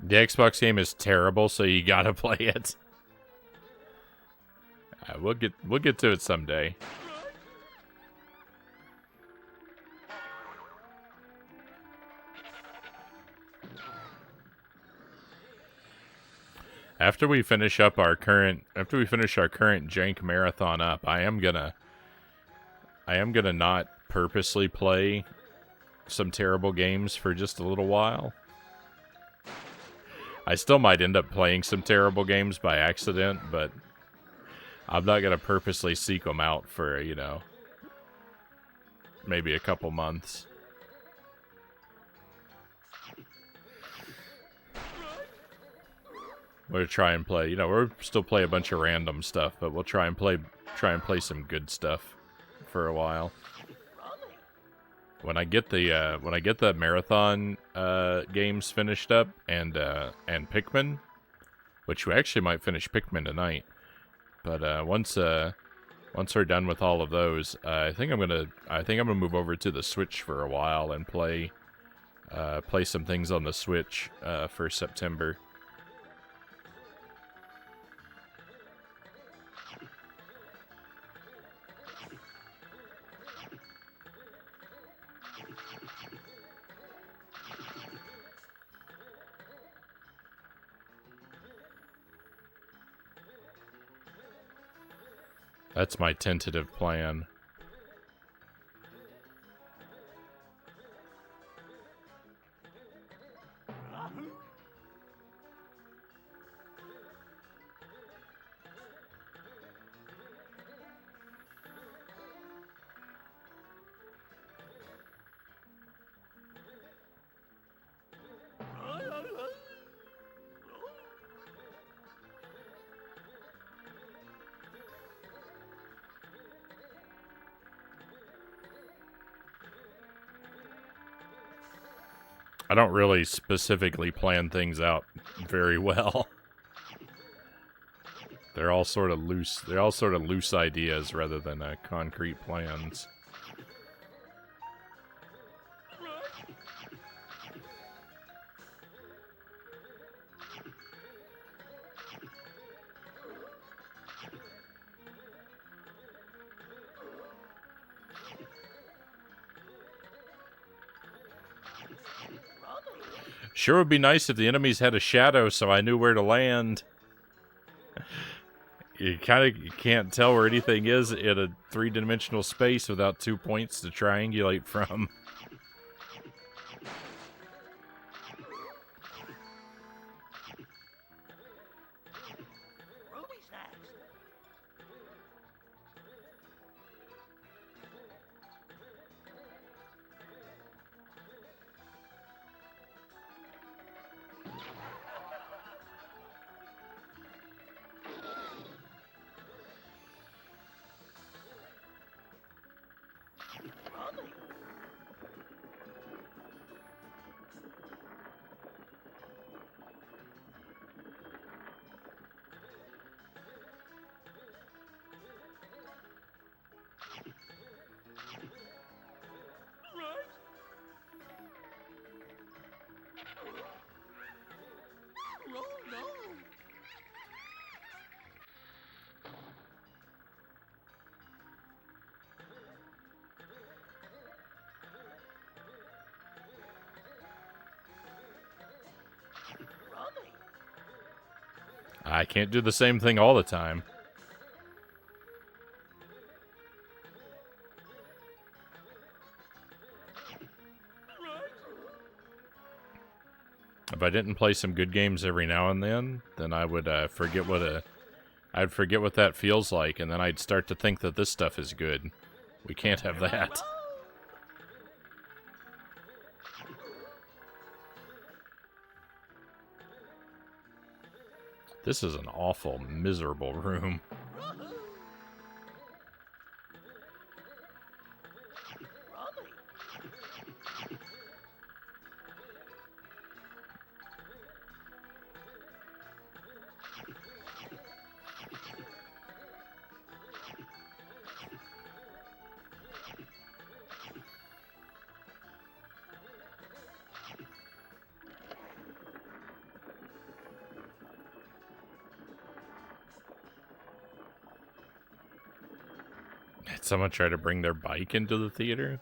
The Xbox game is terrible, so you gotta play it. We'll get to it someday. After we finish our current jank marathon up, I am gonna not purposely play some terrible games for just a little while. I still might end up playing some terrible games by accident, but I'm not gonna purposely seek them out for, you know, maybe a couple months. We'll try and play, you know, we'll still play a bunch of random stuff, but we'll try and play some good stuff for a while. When I get the marathon games finished up and Pikmin, which we actually might finish Pikmin tonight, but once we're done with all of those, I think I'm gonna move over to the Switch for a while and play some things on the Switch for September. That's my tentative plan. I don't really specifically plan things out very well. They're all sort of loose ideas rather than concrete plans. Sure would be nice if the enemies had a shadow so I knew where to land. You can't tell where anything is in a three-dimensional space without 2 points to triangulate from. I can't do the same thing all the time. If I didn't play some good games every now and then I would forget what that feels like, and then I'd start to think that this stuff is good. We can't have that. This is an awful, miserable room. Did someone try to bring their bike into the theater?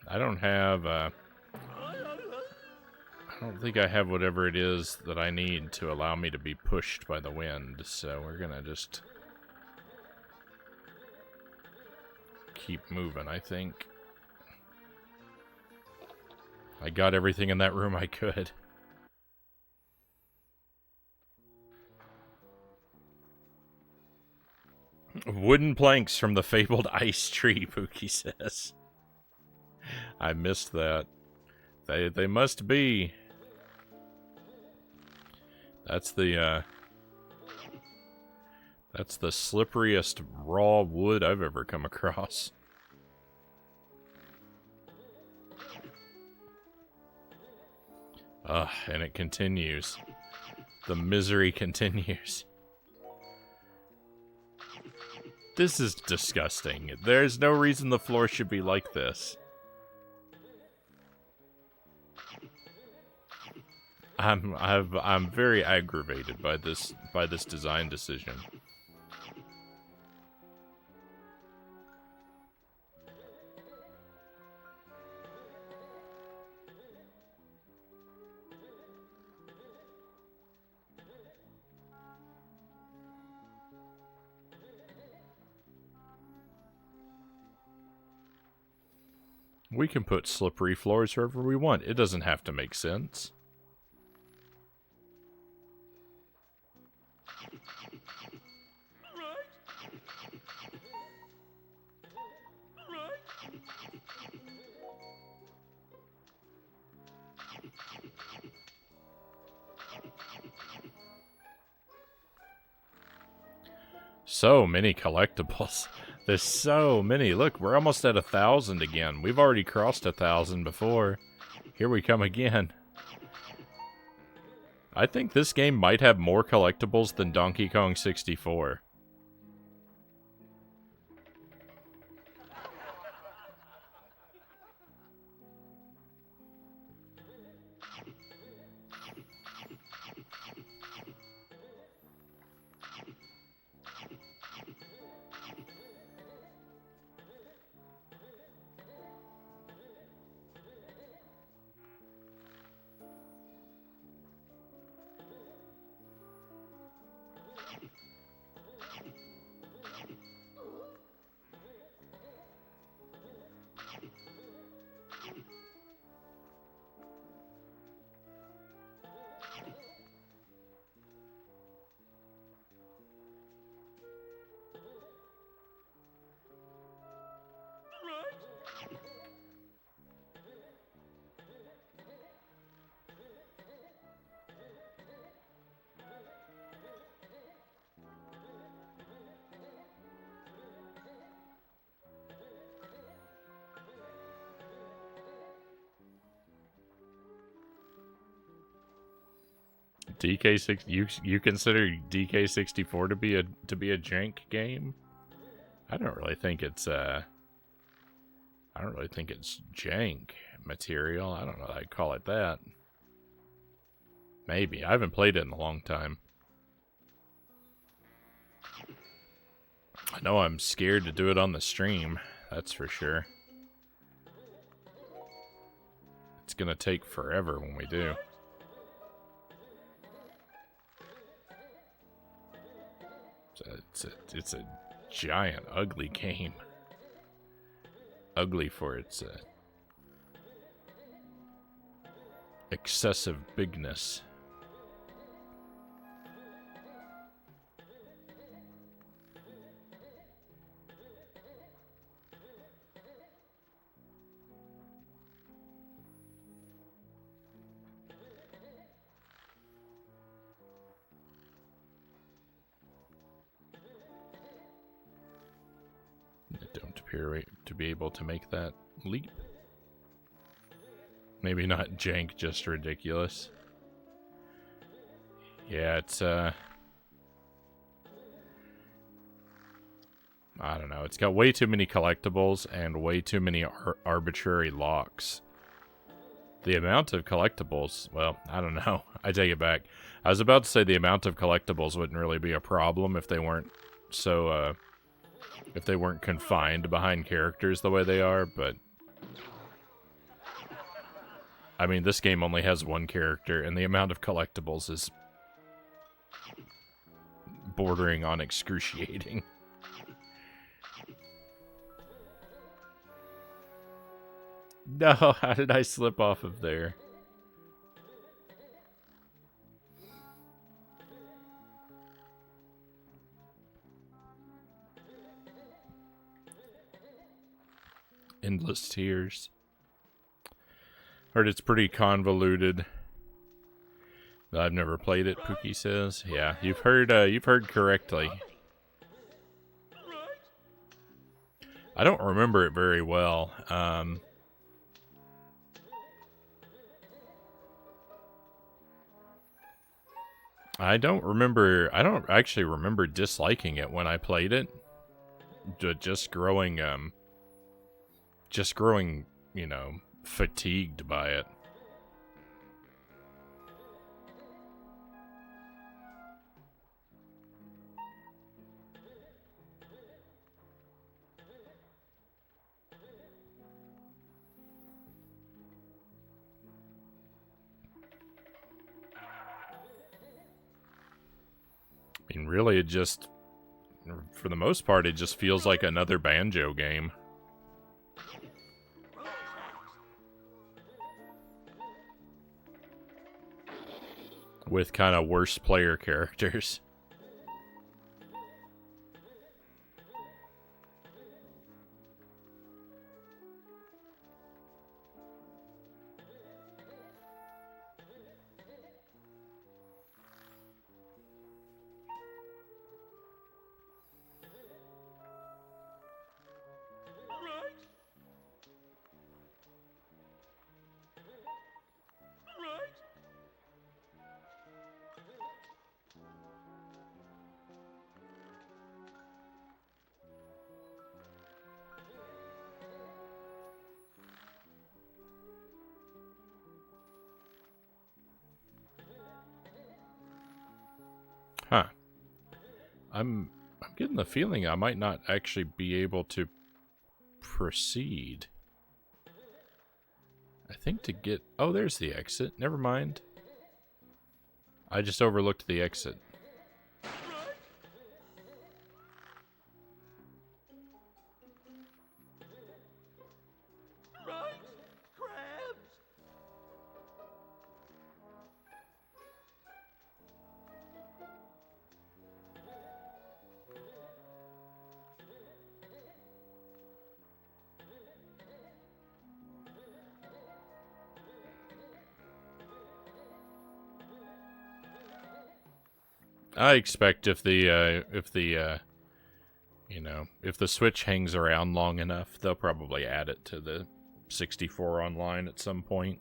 I don't have, I don't think I have whatever it is that I need to allow me to be pushed by the wind, so we're gonna just keep moving, I think. I got everything in that room I could. Wooden planks from the fabled ice tree, Pookie says. I missed that. They must be. That's the slipperiest raw wood I've ever come across. And it continues. The misery continues. This is disgusting. There's no reason the floor should be like this. I'm very aggravated by this design decision. We can put slippery floors wherever we want. It doesn't have to make sense. So many collectibles. There's so many. Look, we're almost at 1,000 again. We've already crossed 1,000 before. Here we come again. I think this game might have more collectibles than Donkey Kong 64. DK6, you consider DK64 to be a jank game? I don't really think it's jank material. I don't know that I'd call it that. Maybe. I haven't played it in a long time. I know I'm scared to do it on the stream, that's for sure. It's gonna take forever when we do. It's a giant, ugly game. Ugly for its excessive bigness. Don't appear to be able to make that leap. Maybe not jank, just ridiculous. Yeah, I don't know. It's got way too many collectibles and way too many arbitrary locks. The amount of collectibles, well, I don't know. I take it back. I was about to say the amount of collectibles wouldn't really be a problem if they weren't so, if they weren't confined behind characters the way they are, but... I mean, this game only has one character, and the amount of collectibles is bordering on excruciating. No, how did I slip off of there? Endless tears. Heard it's pretty convoluted. I've never played it, Pookie says. Yeah, you've heard correctly. I don't remember it very well. I don't actually remember disliking it when I played it. Just growing, you know, fatigued by it. I mean, really, it just, for the most part, it just feels like another Banjo game. With kind of worse player characters. Huh. I'm getting the feeling I might not actually be able to proceed. I think to get... Oh, there's the exit. Never mind. I just overlooked the exit. I expect if the you know, if the Switch hangs around long enough, they'll probably add it to the 64 online at some point.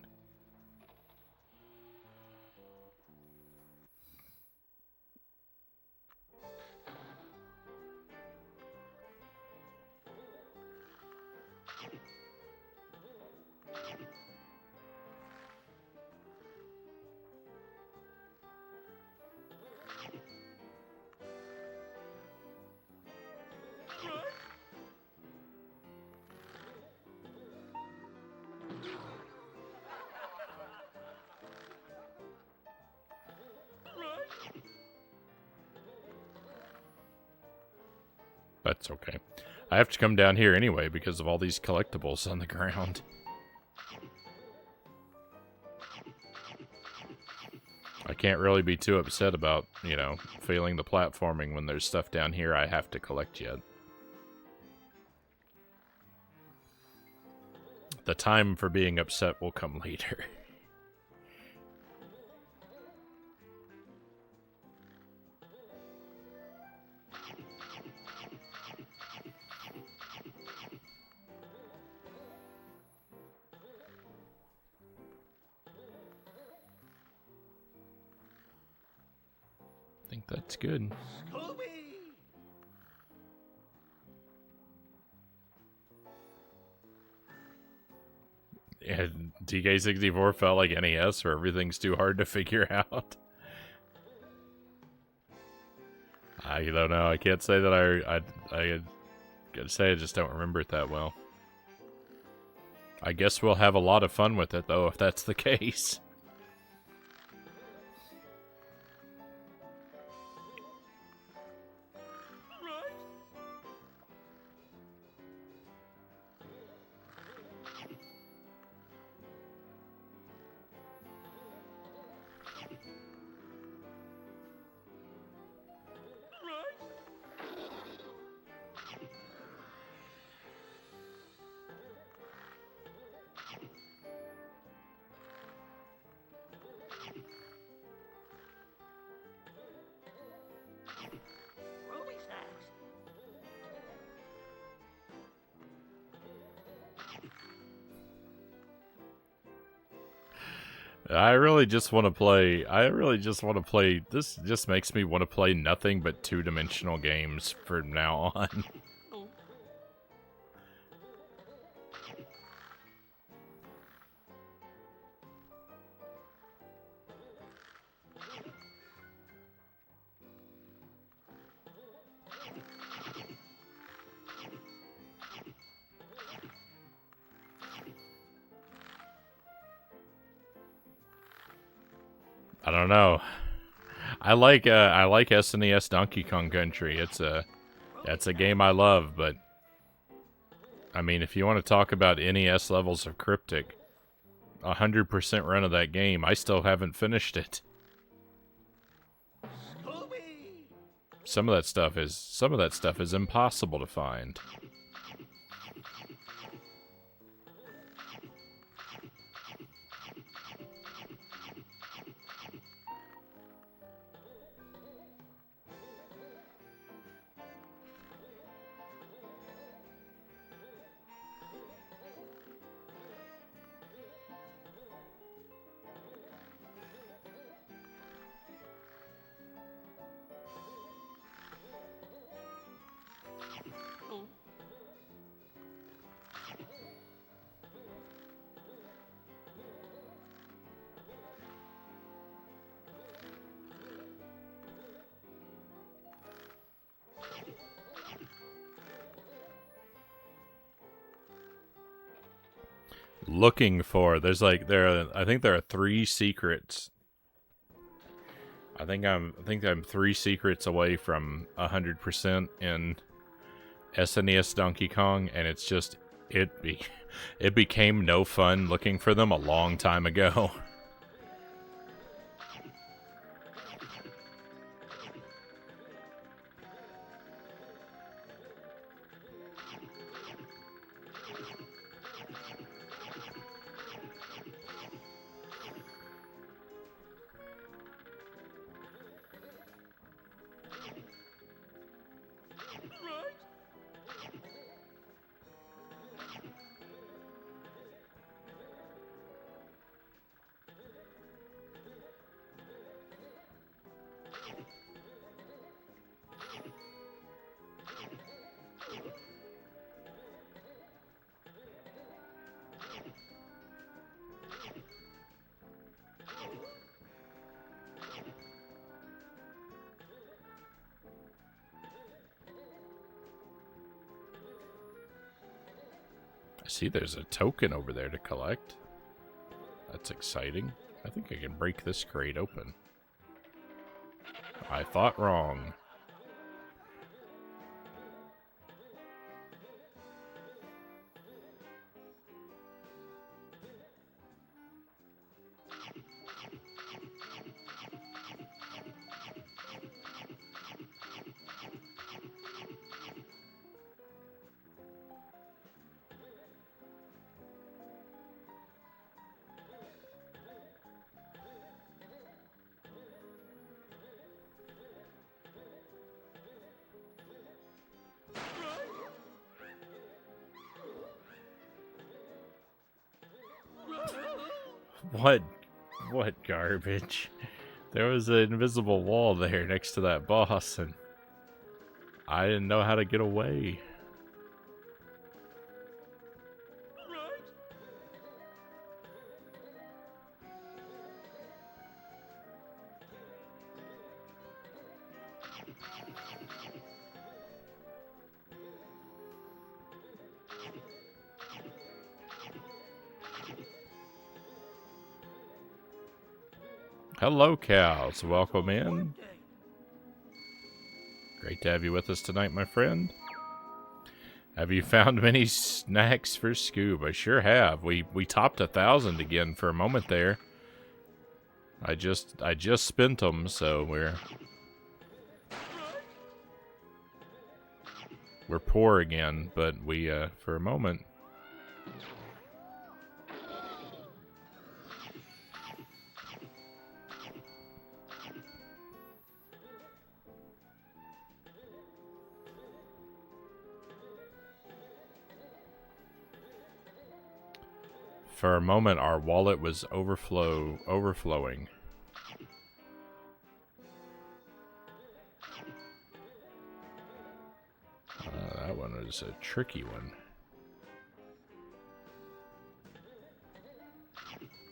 That's okay. I have to come down here anyway because of all these collectibles on the ground. I can't really be too upset about, you know, failing the platforming when there's stuff down here I have to collect yet. The time for being upset will come later. I think that's good. Scooby! And TK64 felt like NES, where everything's too hard to figure out. I don't know. I can't say that I gotta say I just don't remember it that well. I guess we'll have a lot of fun with it, though, if that's the case. Ruby snacks. I really just want to play. This just makes me want to play nothing but two-dimensional games from now on. Oh, I don't know. I like SNES Donkey Kong Country. That's a game I love, but I mean, if you want to talk about NES levels of cryptic, 100% run of that game, I still haven't finished it. Scooby! Some of that stuff is impossible to find. Oh, Looking for I think there are 3 secrets. I think I'm 3 secrets away from 100% in SNES Donkey Kong, and it's just it became no fun looking for them a long time ago. I see there's a token over there to collect. That's exciting. I think I can break this crate open. I thought wrong. What garbage? There was an invisible wall there next to that boss, and I didn't know how to get away. Hello, cows. Welcome in. Great to have you with us tonight, my friend. Have you found many snacks for Scoob? I sure have. We topped 1,000 again for a moment there. I just spent them, so we're poor again. But we for a moment. For a moment, our wallet was overflowing. That one was a tricky one.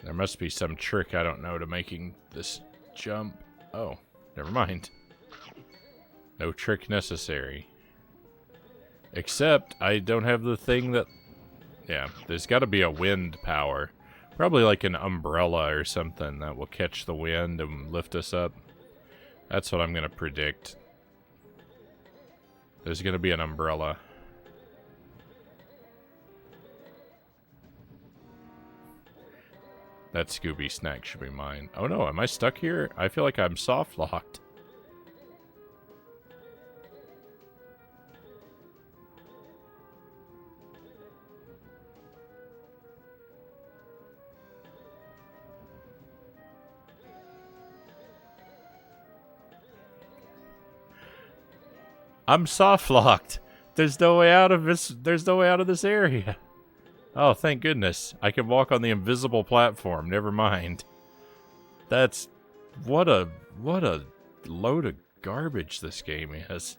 There must be some trick I don't know to making this jump. Oh, never mind. No trick necessary. Except I don't have the thing that... Yeah, there's got to be a wind power. Probably like an umbrella or something that will catch the wind and lift us up. That's what I'm going to predict. There's going to be an umbrella. That Scooby snack should be mine. Oh no, am I stuck here? I feel like I'm soft locked. I'm soft locked. There's no way out of this. There's no way out of this area. Oh, thank goodness. I can walk on the invisible platform. Never mind. That's what a load of garbage this game is.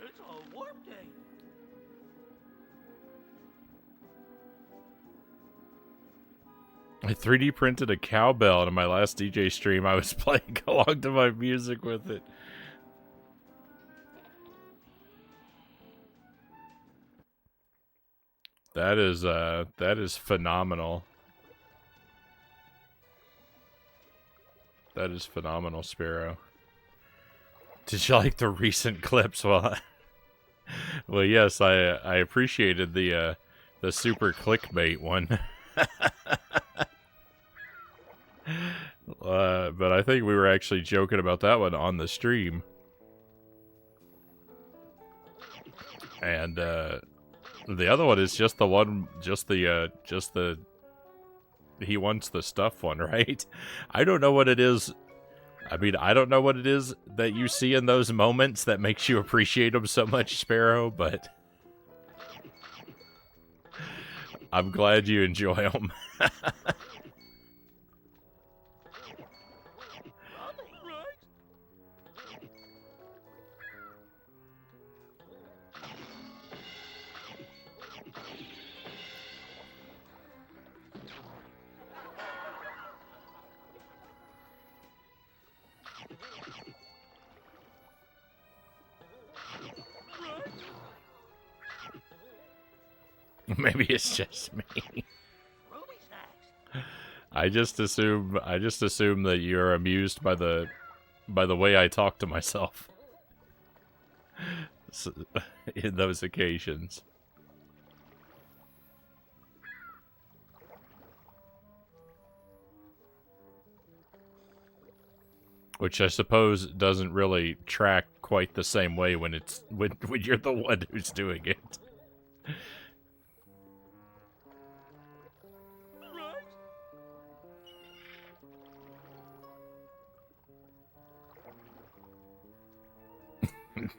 It's a warp day. I 3D printed a cowbell, and in my last DJ stream, I was playing along to my music with it. That is phenomenal. That is phenomenal, Sparrow. Did you like the recent clips? Well, well, yes, I appreciated the super clickbait one. But I think we were actually joking about that one on the stream. And the other one is just the one, just the he wants the stuff one, right? I don't know what it is. I mean, I don't know what it is that you see in those moments that makes you appreciate them so much, Sparrow, but I'm glad you enjoy them. Maybe it's just me. Ruby snacks. I just assume that you're amused by the way I talk to myself in those occasions. Which I suppose doesn't really track quite the same way when it's when you're the one who's doing it.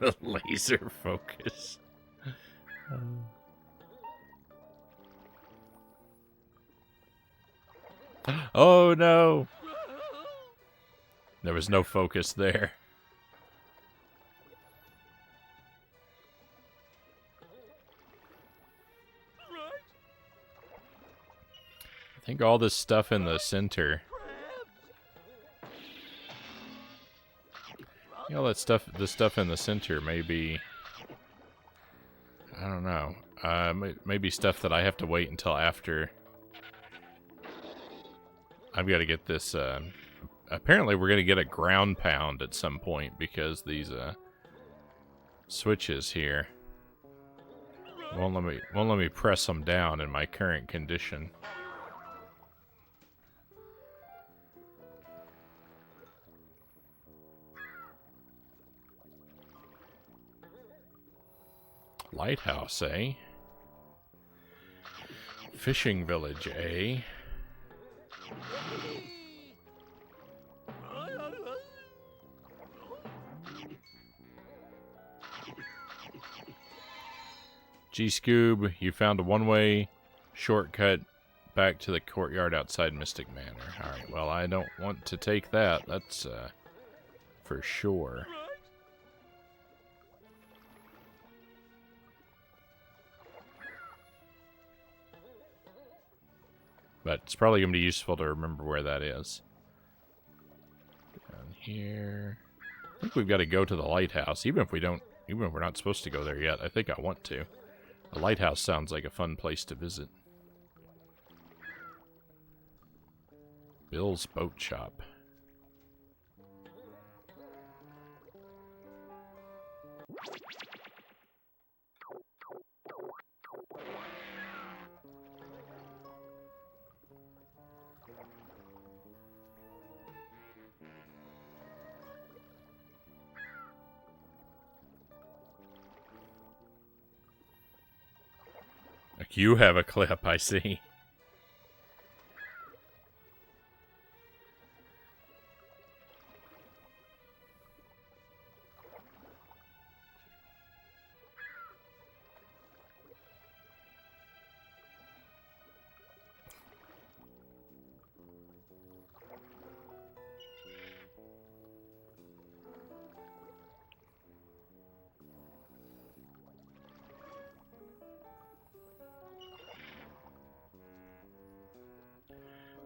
The laser focus. Oh no! There was no focus there. I think all this stuff in the center. You know, that stuff, the stuff in the center may be... I don't know. Maybe stuff that I have to wait until after. I've got to get this. Apparently, we're going to get a ground pound at some point because these switches here won't let me press them down in my current condition. Lighthouse, eh? Fishing village, eh? Gee, Scoob, you found a one-way shortcut back to the courtyard outside Mystic Manor. Alright, well, I don't want to take that. That's, for sure. But it's probably going to be useful to remember where that is. Down here. I think we've got to go to the lighthouse, even if we're not supposed to go there yet. I think I want to. The lighthouse sounds like a fun place to visit. Bill's Boat Shop. You have a clip, I see.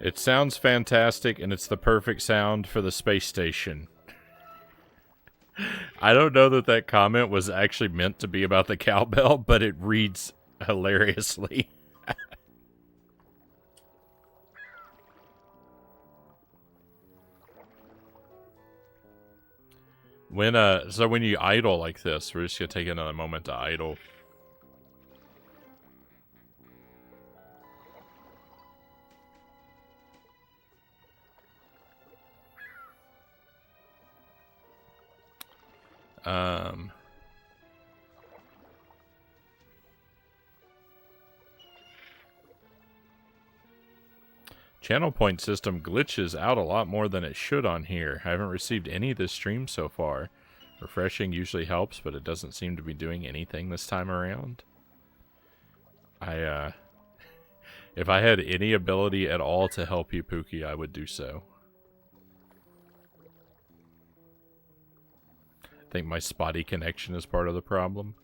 It sounds fantastic, and it's the perfect sound for the space station. I don't know that that comment was actually meant to be about the cowbell, but it reads hilariously. So when you idle like this, we're just gonna take another moment to idle. Channel point system glitches out a lot more than it should on here. I haven't received any this stream so far. Refreshing usually helps, but it doesn't seem to be doing anything this time around. If I had any ability at all to help you, Pookie, I would do so. I think my spotty connection is part of the problem.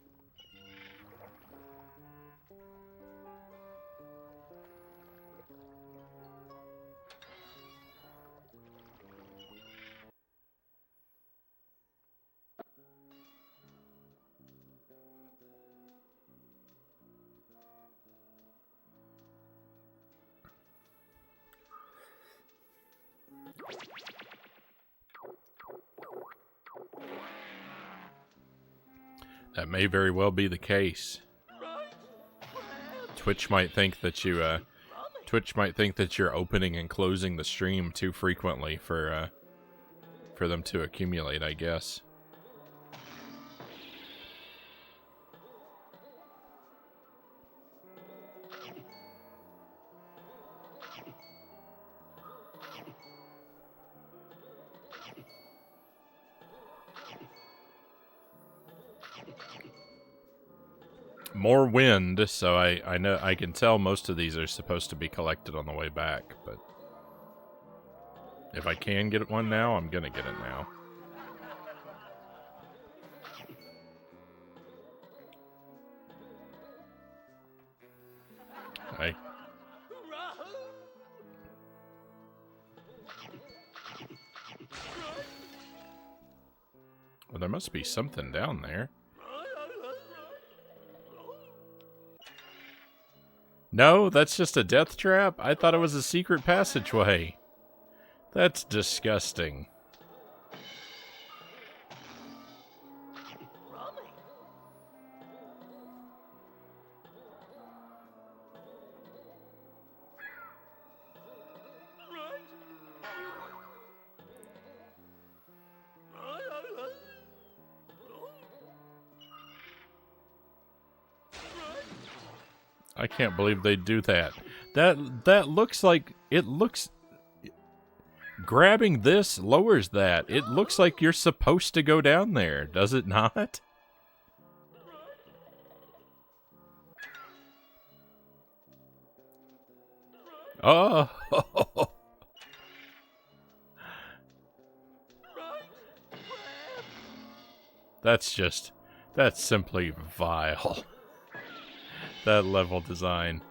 That may very well be the case. Twitch might think that you're opening and closing the stream too frequently for them to accumulate, I guess. More wind, so I know I can tell most of these are supposed to be collected on the way back, but if I can get one now, I'm gonna get it now. Hi. Well, there must be something down there. No, that's just a death trap? I thought it was a secret passageway. That's disgusting. Frownie. I can't believe they do that. That looks like it looks. Grabbing this lowers that. It looks like you're supposed to go down there, does it not? Oh. That's simply vile. That level design.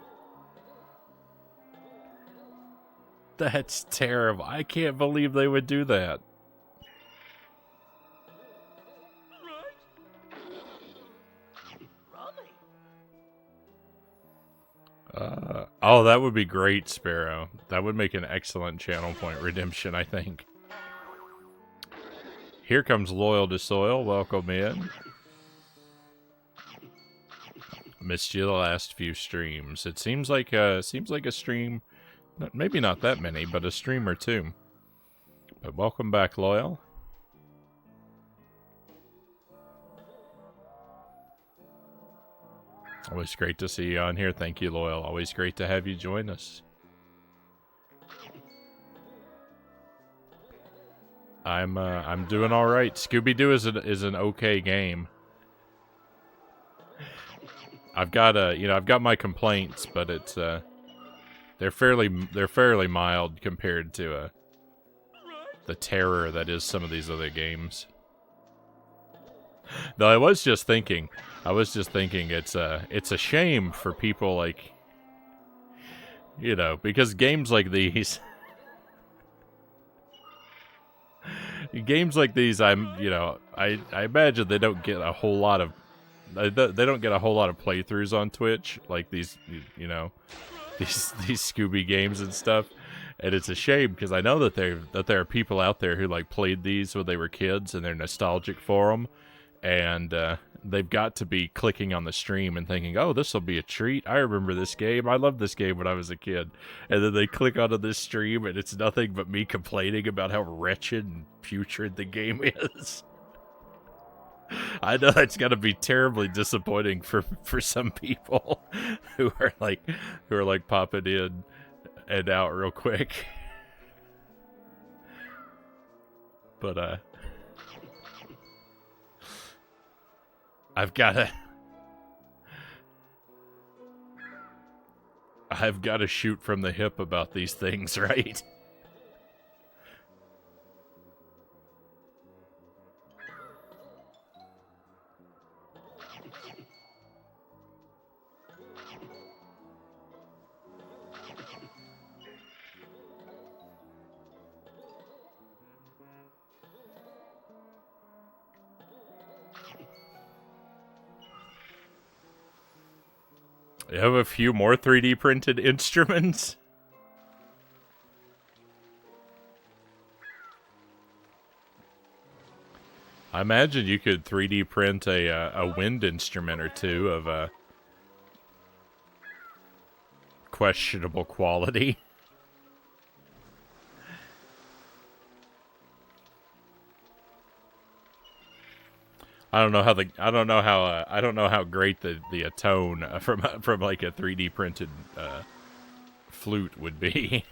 That's terrible. I can't believe they would do that. Oh, that would be great, Sparrow. That would make an excellent channel point redemption, I think. Here comes Loyal to Soil. Welcome in. Missed you the last few streams. It seems like a stream. Maybe not that many, but a stream or two. But welcome back, Loyal. Always great to see you on here. Thank you, Loyal. Always great to have you join us. I'm doing all right. Scooby-Doo is an okay game. I've got my complaints, but it's they're fairly mild compared to the terror that is some of these other games. Though I was just thinking it's a shame for people like, because games like these I imagine they don't get a whole lot of playthroughs on Twitch like these these Scooby games and stuff. And it's a shame because I know that there are people out there who like played these when they were kids and they're nostalgic for them. And they've got to be clicking on the stream and thinking, oh, this will be a treat. I remember this game. I loved this game when I was a kid. And then they click onto this stream, and it's nothing but me complaining about how wretched and putrid the game is. I know that's got to be terribly disappointing for some people who are like popping in and out real quick. But I've got to shoot from the hip about these things, right? You have a few more 3D printed instruments? I imagine you could 3D print a wind instrument or two of questionable quality. I don't know how great the tone from like a 3D printed flute would be.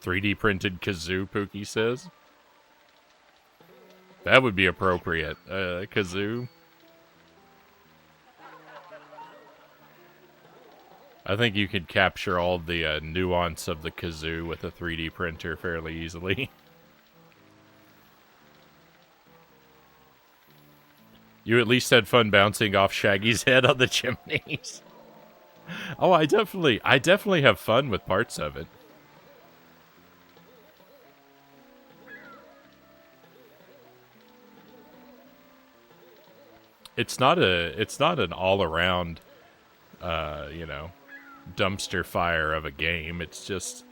"3D printed kazoo," Pookie says. That would be appropriate. Kazoo. I think you could capture all the nuance of the kazoo with a 3D printer fairly easily. You at least had fun bouncing off Shaggy's head on the chimneys. Oh, I definitely have fun with parts of it. it's not an all around, dumpster fire of a game. It's just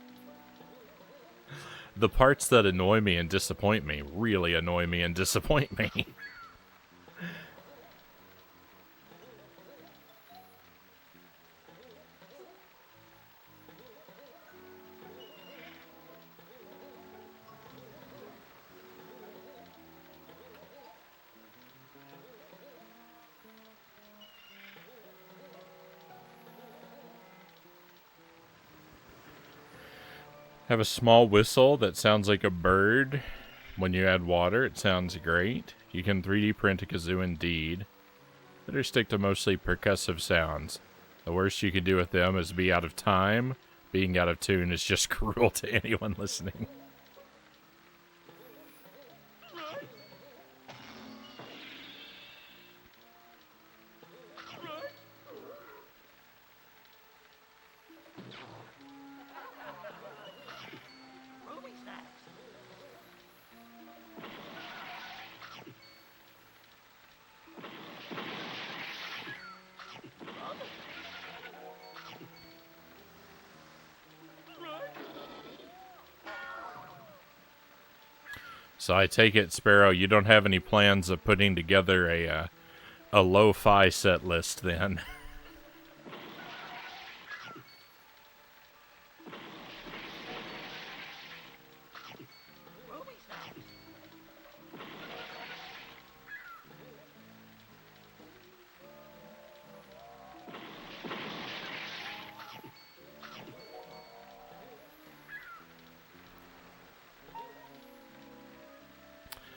the parts that annoy me and disappoint me really annoy me and disappoint me. Have a small whistle that sounds like a bird. When you add water, it sounds great. You can 3D print a kazoo indeed. Better stick to mostly percussive sounds. The worst you can do with them is be out of time. Being out of tune is just cruel to anyone listening. So I take it, Sparrow, you don't have any plans of putting together a lo-fi set list then?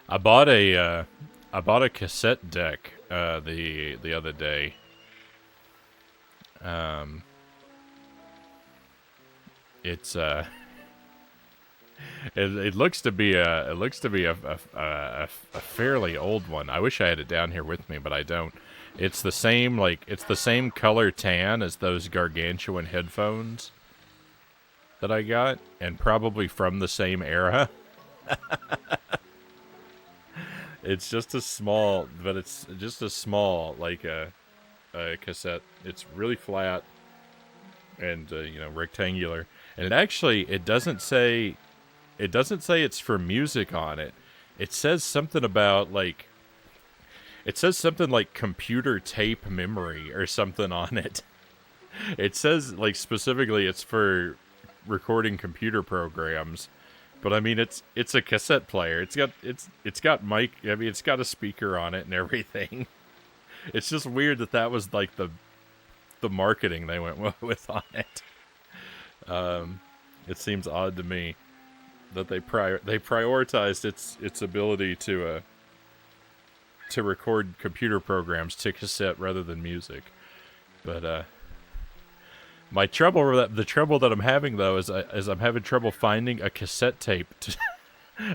I bought a cassette deck the other day. It's it looks to be a fairly old one. I wish I had it down here with me, but I don't. It's the same color tan as those gargantuan headphones that I got, and probably from the same era. It's just a small, like a cassette. It's really flat and rectangular. And it doesn't say it's for music on it. It says something about like computer tape memory or something on it. It says like specifically it's for recording computer programs. But I mean, it's a cassette player. It's got mic. I mean, it's got a speaker on it and everything. It's just weird that was like the marketing they went with on it. It seems odd to me that they prioritized its ability to record computer programs to cassette rather than music. But the trouble that I'm having though is I'm having trouble finding a cassette tape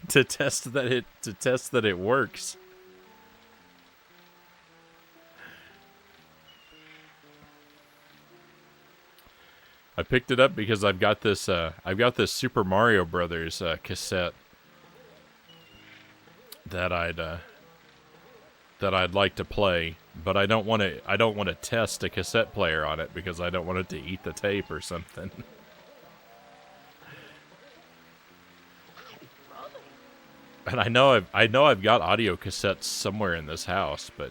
to test that it works. I picked it up because I've got this Super Mario Brothers cassette that I'd like to play, but I don't want to test a cassette player on it because I don't want it to eat the tape or something. And I know I've got audio cassettes somewhere in this house, but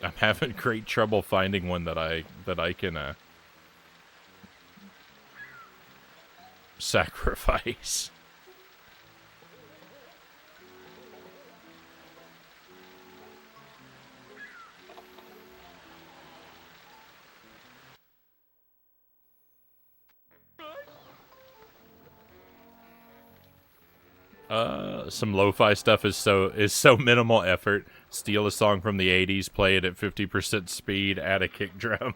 I'm having great trouble finding one that I can sacrifice. Some lo-fi stuff is so minimal effort. Steal a song from the 80s, play it at 50% speed, add a kick drum.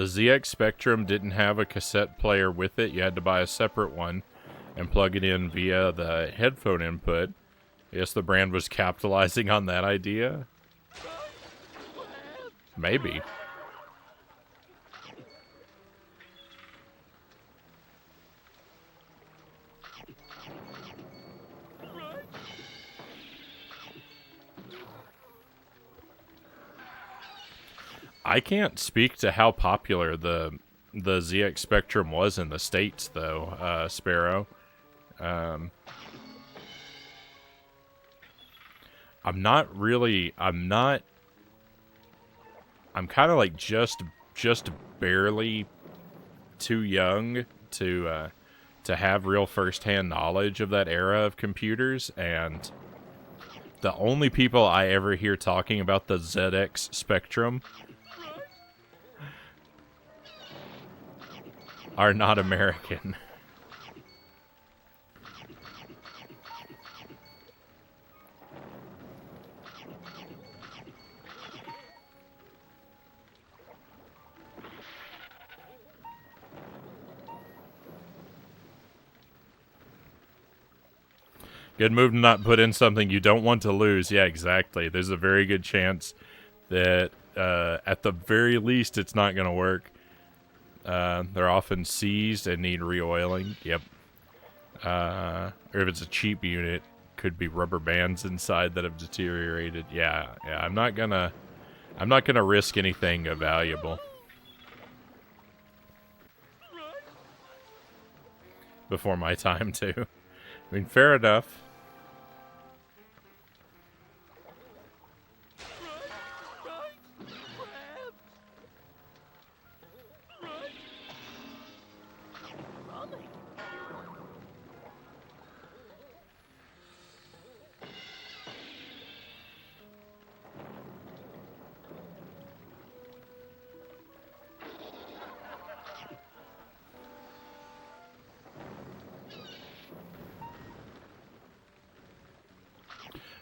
The ZX Spectrum didn't have a cassette player with it. You had to buy a separate one and plug it in via the headphone input. I guess the brand was capitalizing on that idea. Maybe. I can't speak to how popular the ZX Spectrum was in the States, though, Sparrow. I'm kind of like just barely too young to have real first-hand knowledge of that era of computers, and the only people I ever hear talking about the ZX Spectrum are not American. Good move to not put in something you don't want to lose. Yeah, exactly. There's a very good chance that, at the very least, it's not going to work. They're often seized and need re-oiling. Yep. Or if it's a cheap unit, could be rubber bands inside that have deteriorated. Yeah. I'm not gonna risk anything valuable. Before my time, too. I mean, fair enough.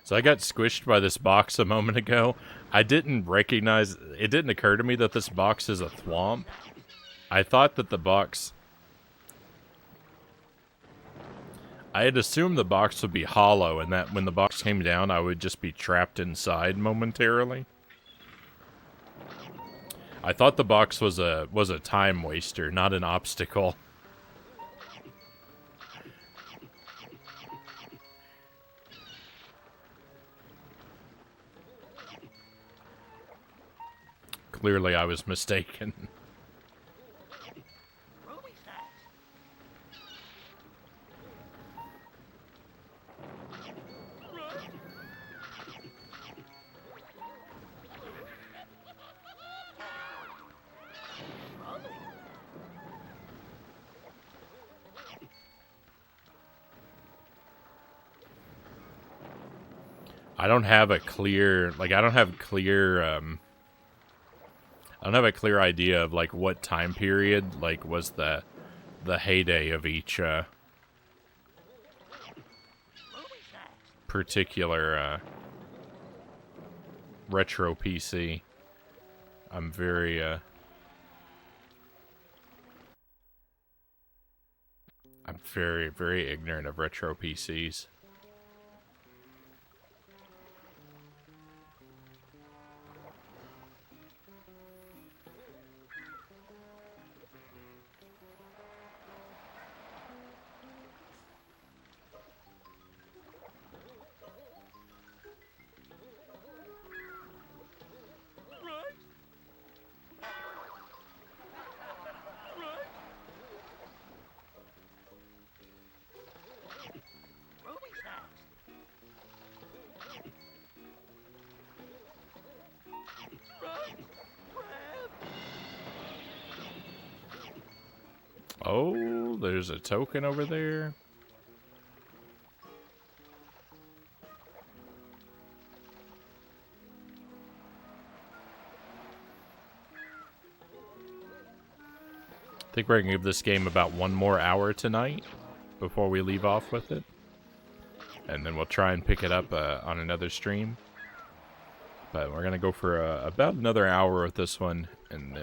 So I got squished by this box a moment ago. I didn't recognize... It didn't occur to me that this box is a thwomp. I thought that the box... I had assumed the box would be hollow, and that when the box came down, I would just be trapped inside momentarily. I thought the box was a time waster, not an obstacle. Clearly, I was mistaken. I don't have a clear idea of like what time period like was the heyday of each particular retro PC. I'm very very ignorant of retro PCs. Oh, there's a token over there. I think we're going to give this game about one more hour tonight before we leave off with it. And then we'll try and pick it up on another stream. But we're going to go for about another hour with this one. And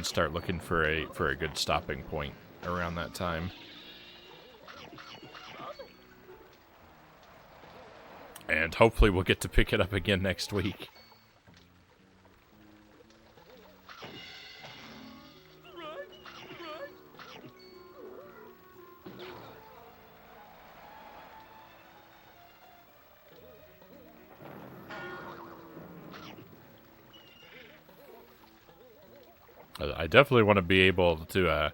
start looking for a good stopping point around that time. And hopefully we'll get to pick it up again next week. I definitely want to be able to.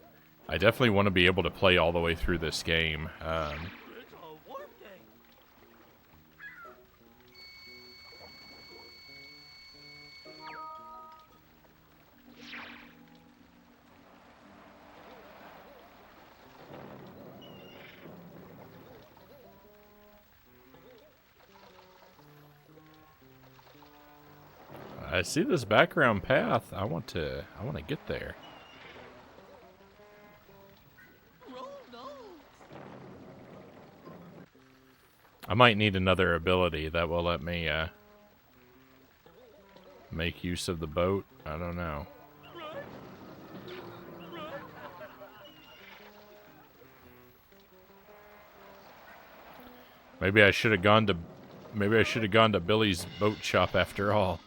I definitely want to be able to play all the way through this game. It's a warp day. I see this background path. I want to get there. Roll those. I might need another ability that will let me make use of the boat. I don't know. Maybe I should have gone to Billy's boat shop after all.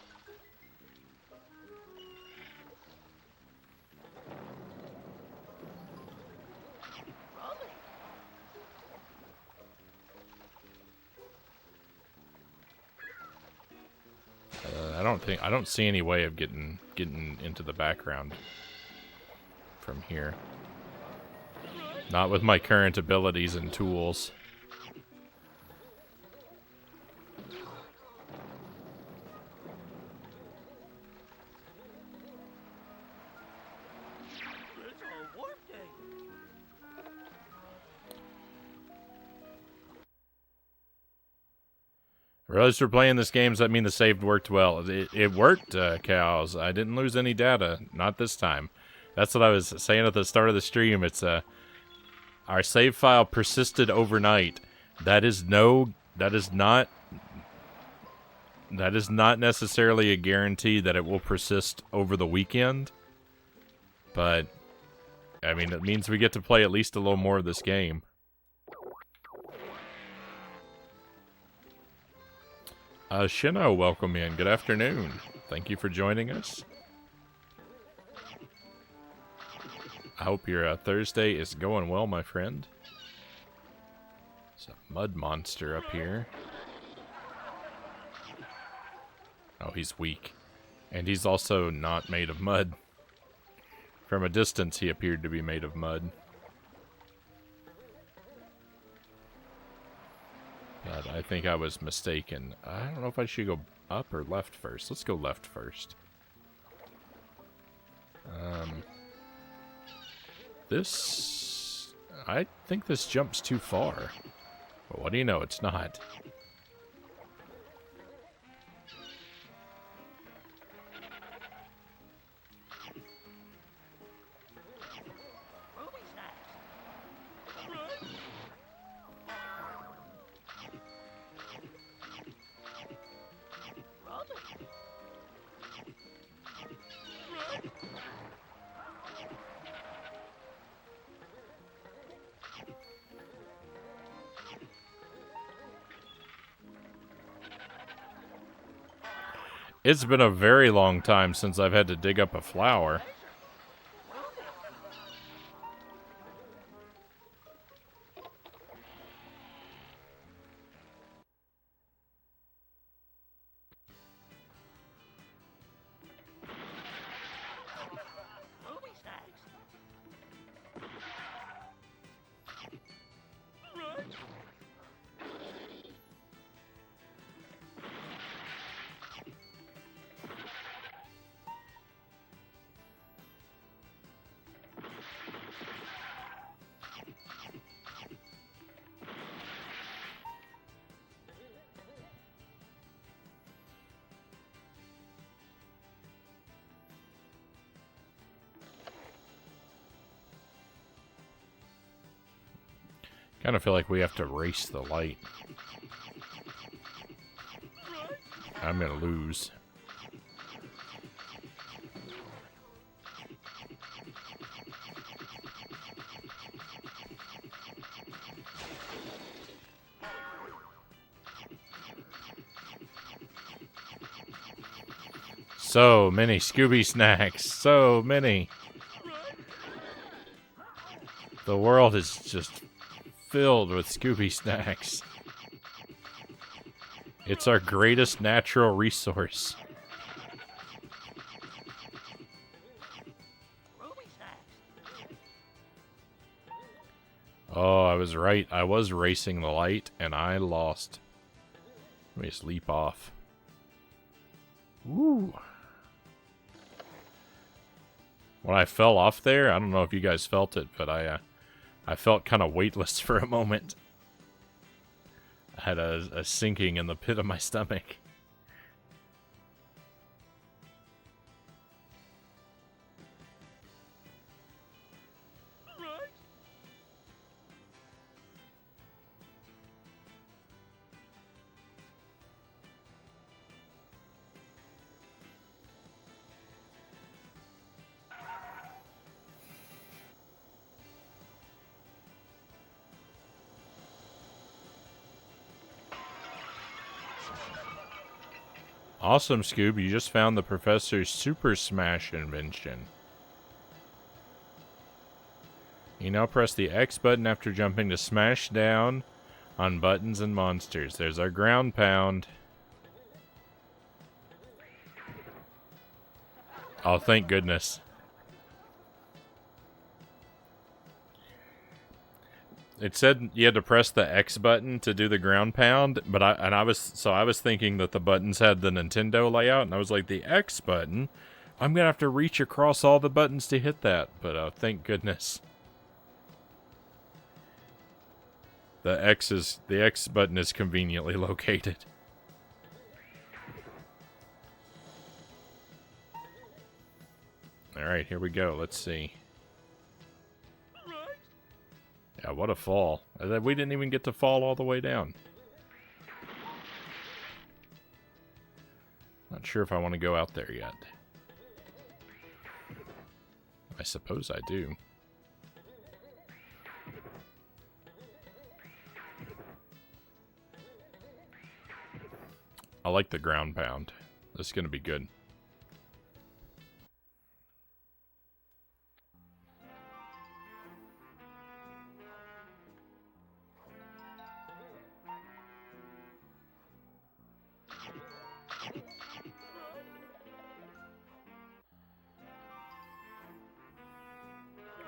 I don't see any way of getting into the background from here. Not with my current abilities and tools. It's a warp day. I realized we're playing this game, so that means the save worked well. It worked, cows. I didn't lose any data. Not this time. That's what I was saying at the start of the stream. It's our save file persisted overnight. That is not necessarily a guarantee that it will persist over the weekend. But I mean, it means we get to play at least a little more of this game. Shino, welcome in. Good afternoon. Thank you for joining us. I hope your Thursday is going well, my friend. There's a mud monster up here. Oh, he's weak. And he's also not made of mud. From a distance, he appeared to be made of mud. But I think I was mistaken. I don't know if I should go up or left first. Let's go left first. I think this jumps too far. But what do you know? It's not. Ruby snacks. Ruby. It's been a very long time since I've had to dig up a flower. Ruby snacks. Kind of feel like we have to race the light. I'm gonna lose. So many Scooby snacks. So many. The world is just filled with Scooby snacks. It's our greatest natural resource. Oh, I was right. I was racing the light, and I lost. Let me just leap off. Woo. When I fell off there, I don't know if you guys felt it, but I felt kind of weightless for a moment. I had a sinking in the pit of my stomach. Awesome, Scoob. You just found the professor's Super Smash invention. You now press the X button after jumping to smash down on buttons and monsters. There's our ground pound. Oh, thank goodness. It said you had to press the X button to do the ground pound, but I was thinking that the buttons had the Nintendo layout, and I was like, the X button? I'm gonna have to reach across all the buttons to hit that, but thank goodness. The X button is conveniently located. Alright, here we go. Let's see. Yeah, what a fall. We didn't even get to fall all the way down. Not sure if I want to go out there yet. I suppose I do. I like the ground pound. This is going to be good.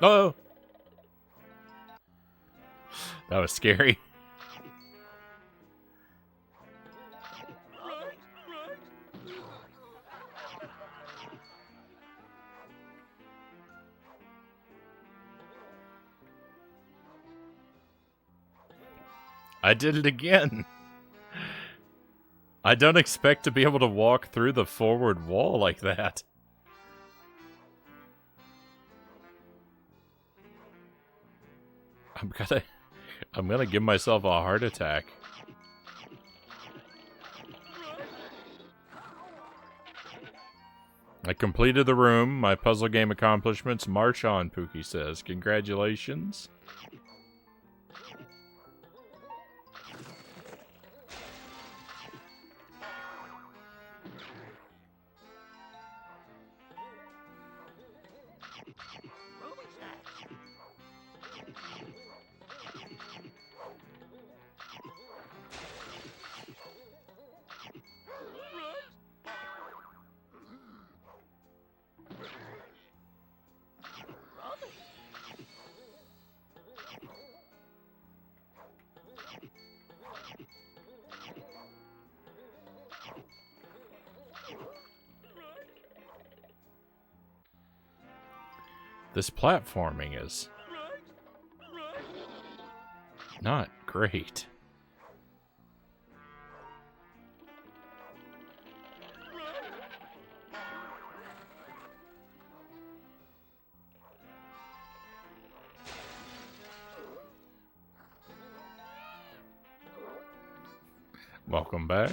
Oh! That was scary. I did it again. I don't expect to be able to walk through the forward wall like that. I'm gonna give myself a heart attack. I completed the room. My puzzle game accomplishments march on, Pookie says. Congratulations. This platforming is not great. Welcome back.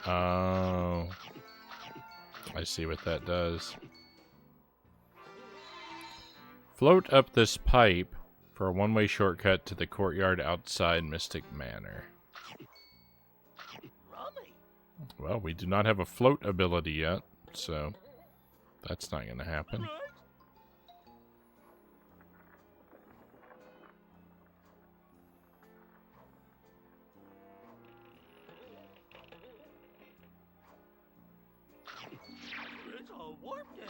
Oh. I see what that does. Float up this pipe for a one-way shortcut to the courtyard outside Mystic Manor. Rummy. Well, we do not have a float ability yet, so that's not going to happen. Right? It's a warp day.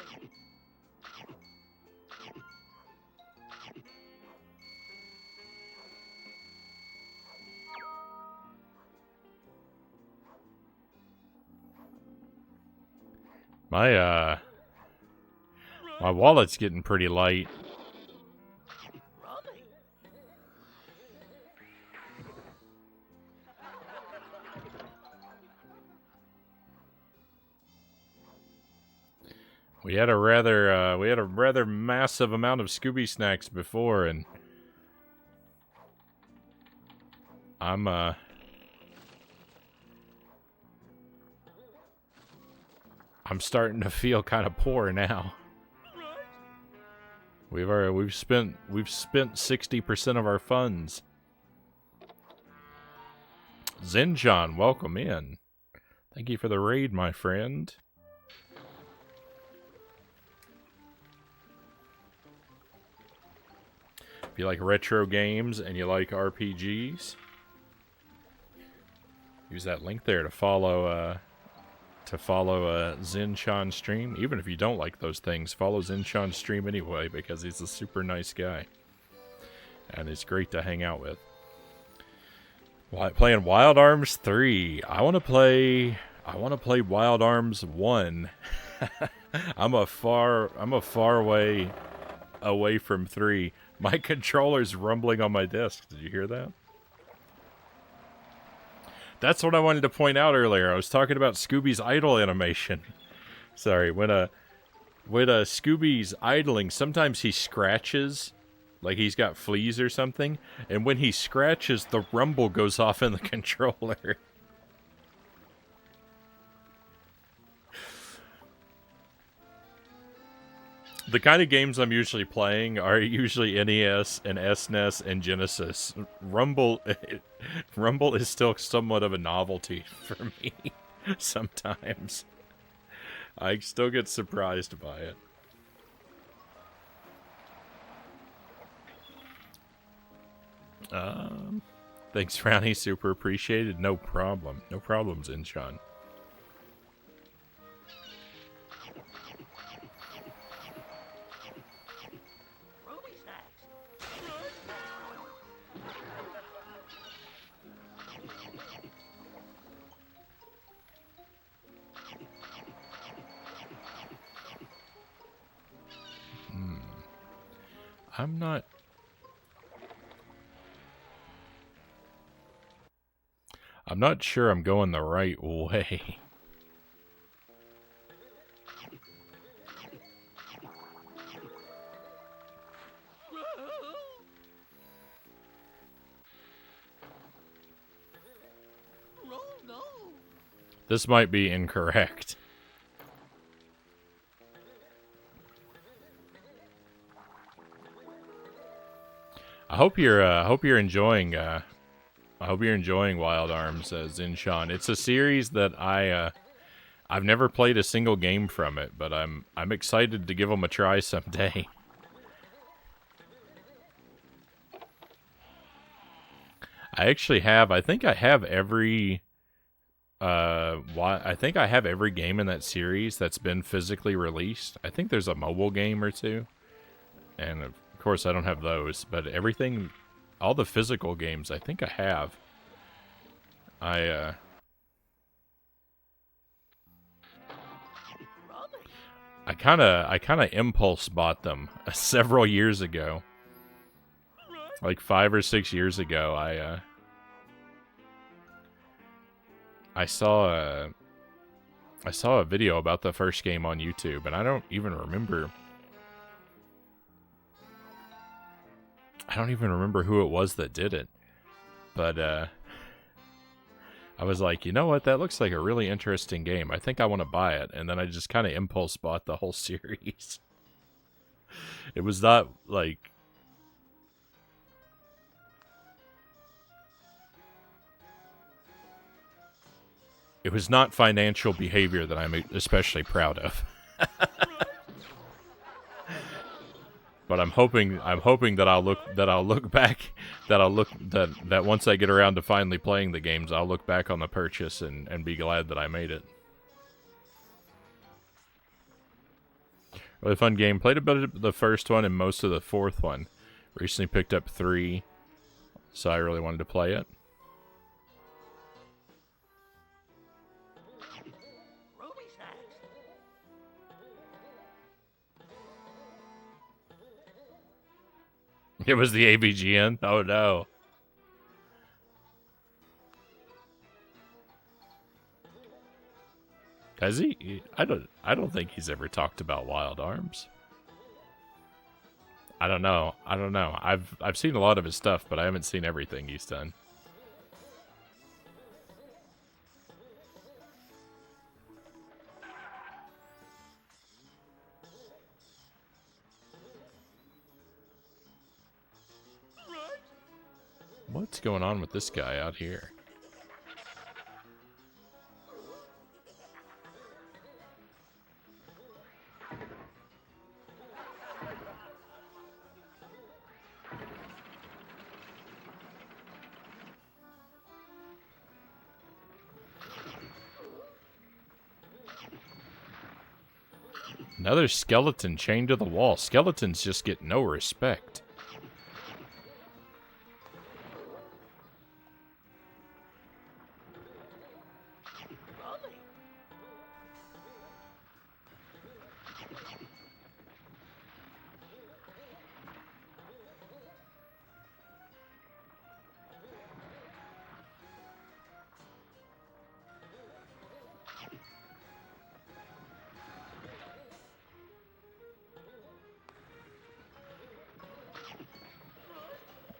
My wallet's getting pretty light. Rummy. We had a rather massive amount of Scooby snacks before, and I'm starting to feel kind of poor now. We've spent 60% of our funds. Zinjan, welcome in. Thank you for the raid, my friend. If you like retro games and you like RPGs, use that link there to follow Zinchan's stream. Even if you don't like those things, follow Zinchan's stream anyway, because he's a super nice guy. And he's great to hang out with. Playing Wild Arms 3. I want to play Wild Arms 1. I'm a far way away from 3. My controller's rumbling on my desk. Did you hear that? That's what I wanted to point out earlier. I was talking about Scooby's idle animation. Sorry, when Scooby's idling, sometimes he scratches, like he's got fleas or something, and when he scratches, the rumble goes off in the controller. The kind of games I'm usually playing are usually NES and SNES and Genesis. Rumble is still somewhat of a novelty for me sometimes. I still get surprised by it. Thanks, Frownie. Super appreciated. No problem. No problems, Inchan. I'm not sure I'm going the right way. This might be incorrect. I hope you're enjoying Wild Arms, Zinchan. It's a series that I've never played a single game from it, but I'm excited to give them a try someday. I think I have every game in that series that's been physically released. I think there's a mobile game or two. And of course I don't have those, but everything, all the physical games, I think I have. I kind of impulse bought them several years ago. Like 5 or 6 years ago, I saw a video about the first game on YouTube, and I don't even remember who it was that did it. But I was like, you know what? That looks like a really interesting game. I think I want to buy it. And then I just kind of impulse bought the whole series. It was not like... It was not financial behavior that I'm especially proud of. But I'm hoping that I'll look back that once I get around to finally playing the games, I'll look back on the purchase and be glad that I made it. Really fun game. Played a bit of the first one and most of the fourth one. Recently picked up 3, so I really wanted to play it. It was the AVGN? Oh no. Has he? I don't think he's ever talked about Wild Arms. I don't know. I've seen a lot of his stuff, but I haven't seen everything he's done. What's going on with this guy out here? Another skeleton chained to the wall. Skeletons just get no respect.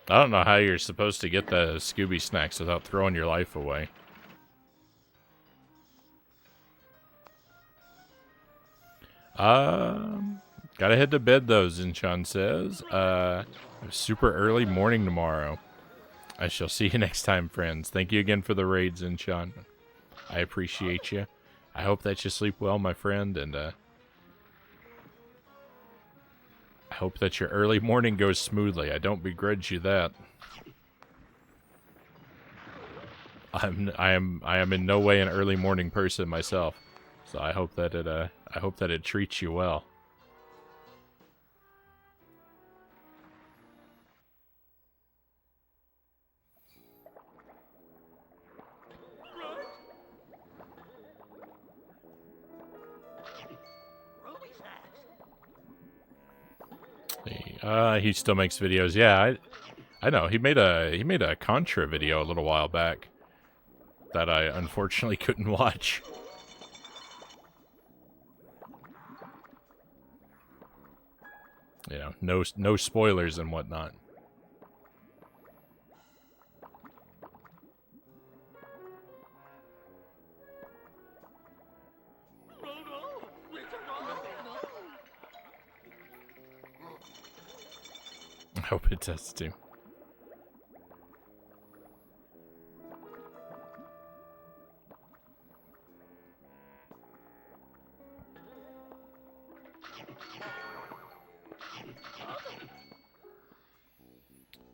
I don't know how you're supposed to get the Scooby snacks without throwing your life away. Gotta head to bed though, Zinchan says. Super early morning tomorrow. I shall see you next time, friends. Thank you again for the raid, Zinchan. I appreciate you. I hope that you sleep well, my friend, and I hope that your early morning goes smoothly. I don't begrudge you that. I am in no way an early morning person myself, so I hope that it treats you well. He still makes videos. Yeah, I know. He made a Contra video a little while back that I unfortunately couldn't watch. You know, no spoilers and whatnot. I hope it does too.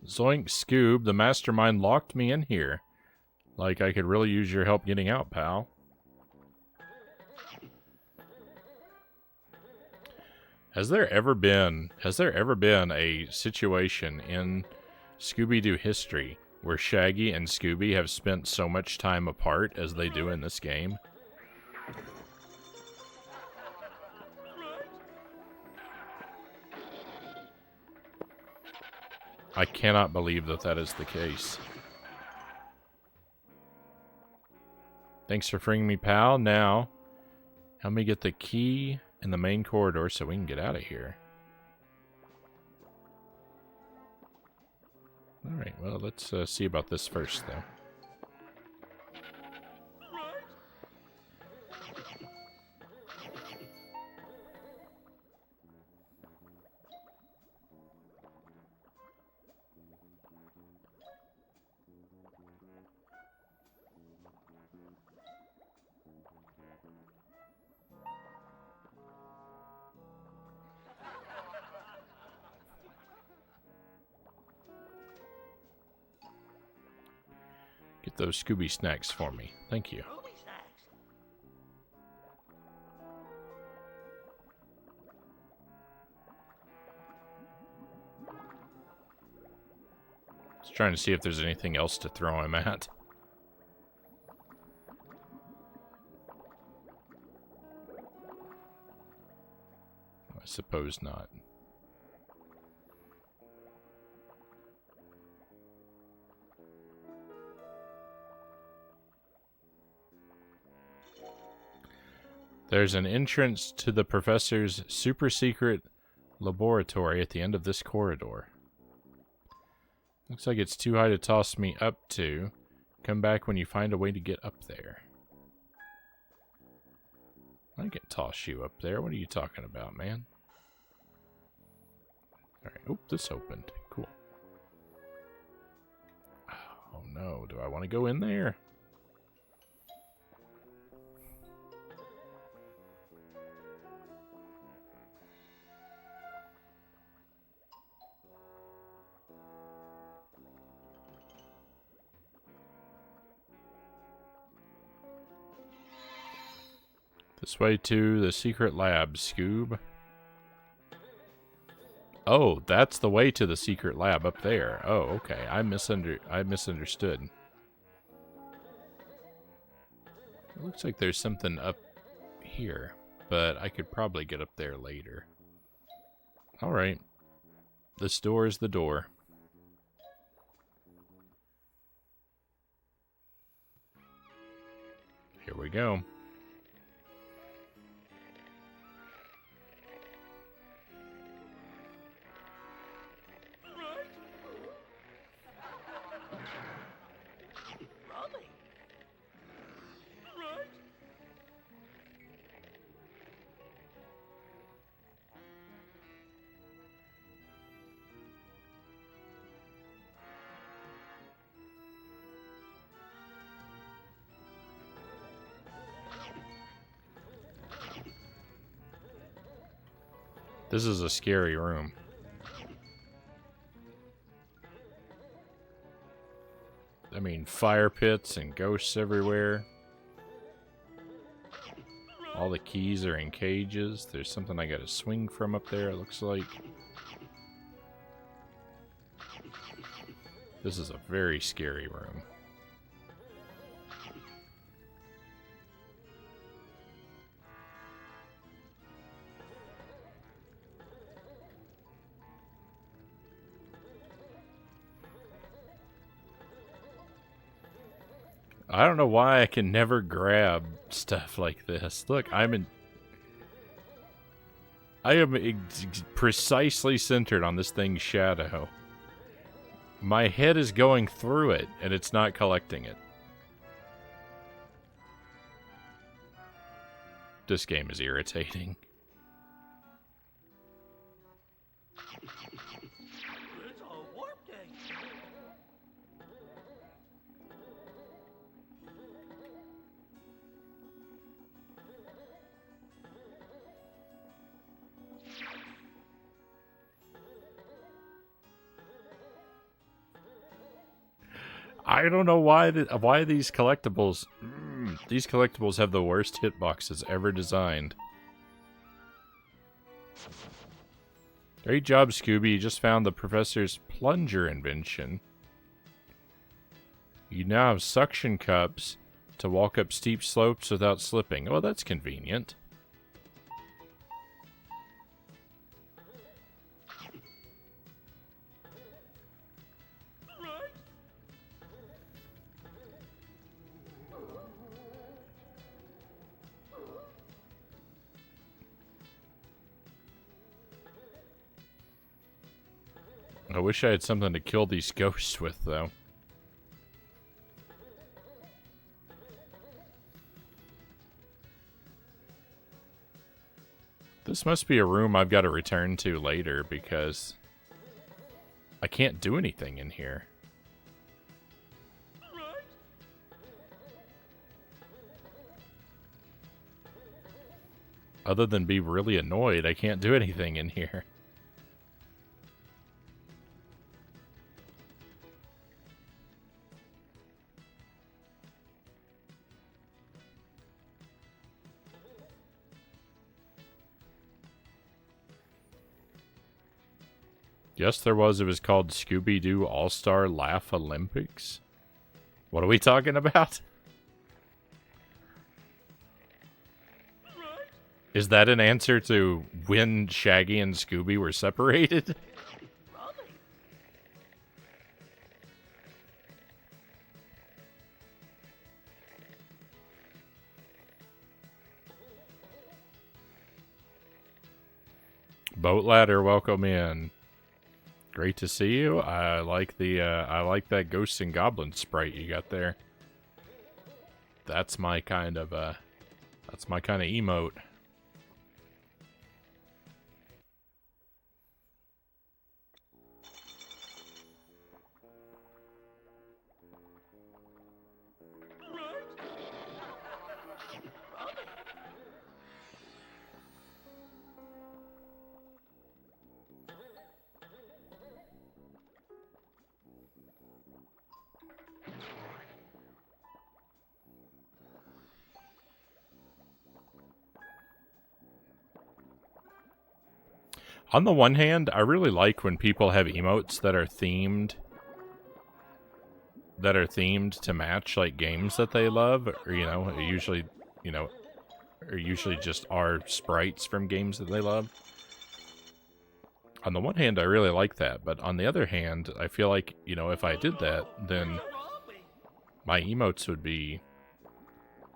Zoink, Scoob, the mastermind locked me in here. Like I could really use your help getting out, pal. Has there ever been a situation in Scooby-Doo history where Shaggy and Scooby have spent so much time apart as they do in this game? I cannot believe that that is the case. Thanks for freeing me, pal. Now, help me get the key in the main corridor so we can get out of here. Alright, well, let's see about this first, though. those Scooby snacks for me. Thank you. Ruby snacks. Just trying to see if there's anything else to throw him at. I suppose not. There's an entrance to the professor's super secret laboratory at the end of this corridor. Looks like it's too high to toss me up to. Come back when you find a way to get up there. I can toss you up there. What are you talking about, man? Alright, oh, this opened. Cool. Oh no, do I want to go in there? This way to the secret lab, Scoob. Oh, that's the way to the secret lab up there. Oh, okay. I misunderstood. It looks like there's something up here, but I could probably get up there later. Alright. This door is the door. Here we go. This is a scary room. I mean, fire pits and ghosts everywhere. All the keys are in cages. There's something I gotta swing from up there, it looks like. This is a very scary room. I don't know why I can never grab stuff like this. Look, I am precisely centered on this thing's shadow. My head is going through it, and it's not collecting it. This game is irritating. It's a warp gate. I don't know why these collectibles. These collectibles have the worst hitboxes ever designed. Great job, Scooby. You just found the professor's plunger invention. You now have suction cups to walk up steep slopes without slipping. Oh, that's convenient. I wish I had something to kill these ghosts with, though. This must be a room I've got to return to later, because I can't do anything in here. Other than be really annoyed, I can't do anything in here. Yes, there was. It was called Scooby-Doo All-Star Laugh Olympics. What are we talking about? Is that an answer to when Shaggy and Scooby were separated? Probably. Boat Ladder, welcome in. Great to see you. I like that Ghosts and Goblins sprite you got there. That's my kind of emote. On the one hand, I really like when people have emotes that are themed to match like games that they love, or usually just are sprites from games that they love. On the one hand, I really like that, but on the other hand, I feel like, if I did that, then my emotes would be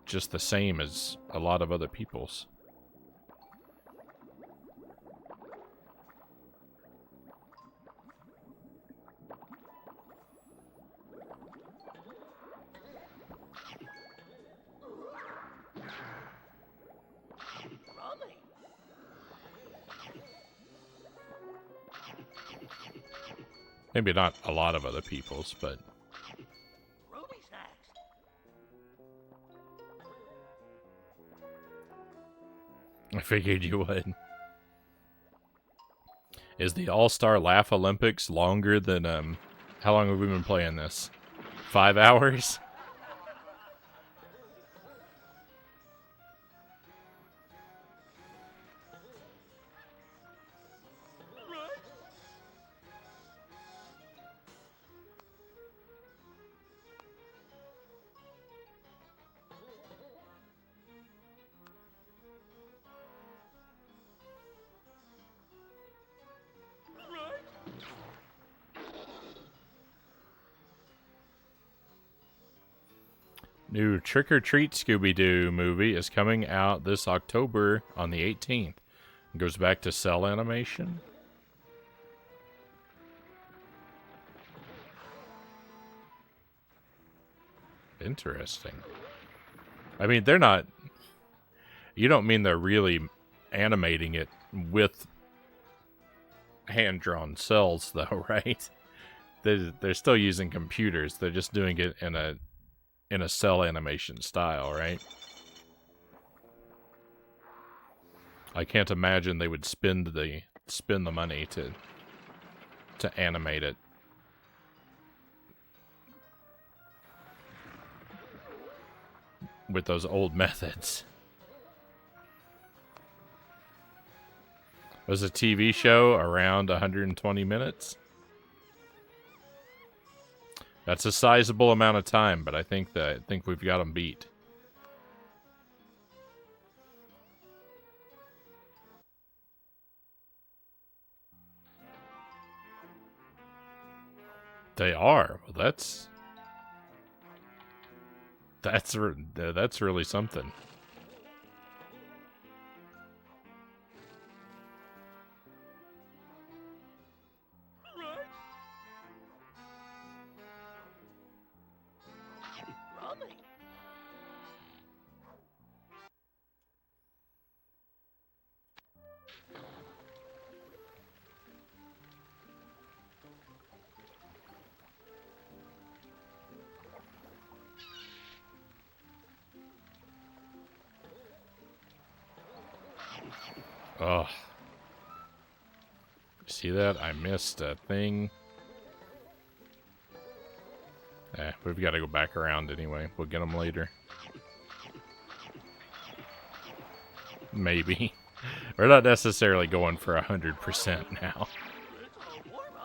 just the same as a lot of other people's. Maybe not a lot of other people's, but... Ruby's next. I figured you would. Is the All-Star Laugh Olympics longer than, how long have we been playing this? 5 hours? New Trick or Treat Scooby-Doo movie is coming out this October on the 18th. It goes back to cell animation. Interesting. I mean, they're not... You don't mean they're really animating it with hand-drawn cells, though, right? They're still using computers. They're just doing it in a cell animation style, right? I can't imagine they would spend the money to animate it. With those old methods. Was a TV show around 120 minutes? That's a sizable amount of time, but I think we've got them beat. They are. Well, that's really something. Oh. See that? I missed a thing. We've got to go back around anyway. We'll get them later. Maybe. We're not necessarily going for 100% now. It's all warm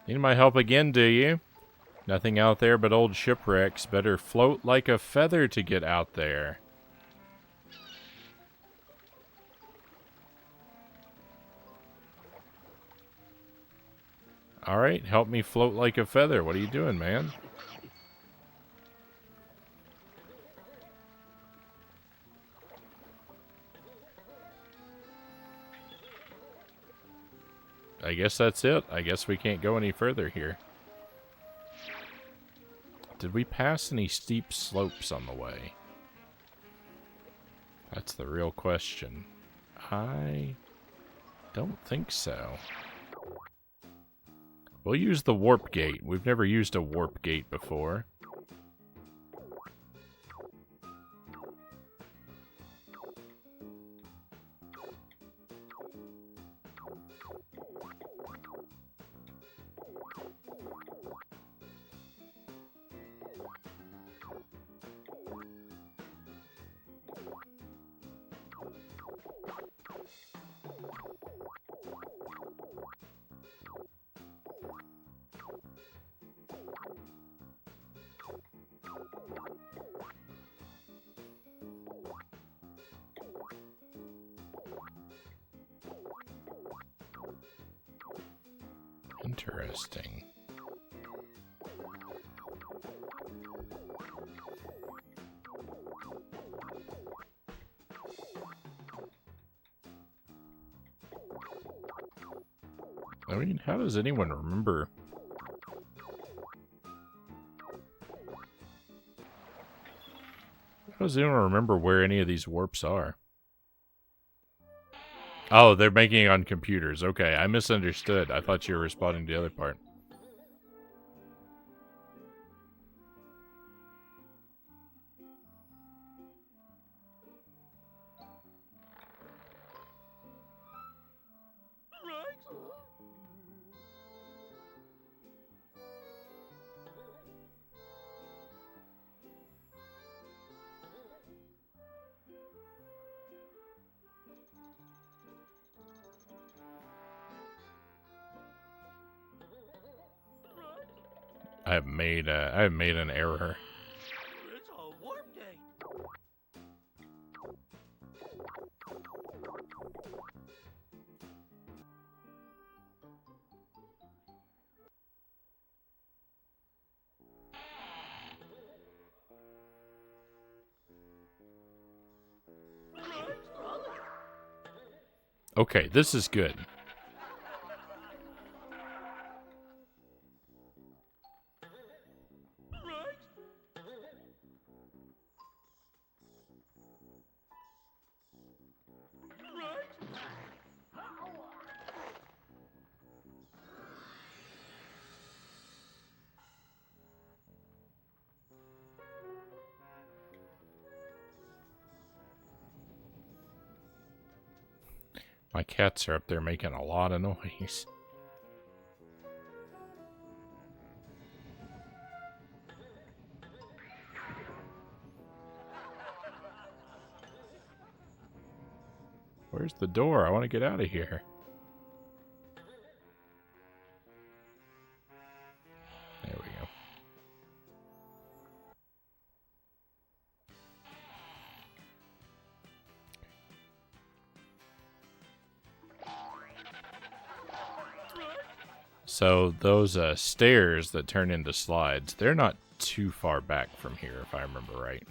Need my help again, do you? Nothing out there but old shipwrecks. Better float like a feather to get out there. Alright, help me float like a feather. What are you doing, man? I guess that's it. I guess we can't go any further here. Did we pass any steep slopes on the way? That's the real question. I don't think so. We'll use the warp gate. We've never used a warp gate before. Interesting. I mean, how does anyone remember? How does anyone remember where any of these warps are? Oh, they're making it on computers. Okay, I misunderstood. I thought you were responding to the other part. I have made an error. It's a warp gate. Okay, this is good. My cats are up there making a lot of noise. Where's the door? I want to get out of here. There we go. So those stairs that turn into slides, they're not too far back from here, if I remember right.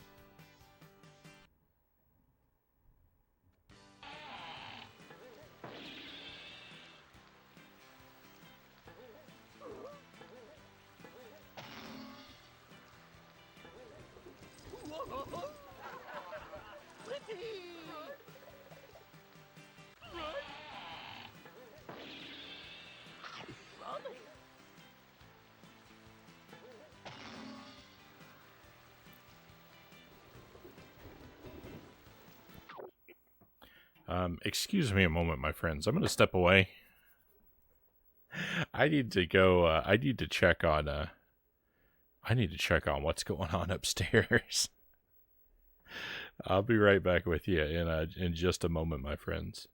Excuse me a moment, my friends. I'm going to step away. I need to go, I need to check on what's going on upstairs. I'll be right back with you in just a moment, my friends.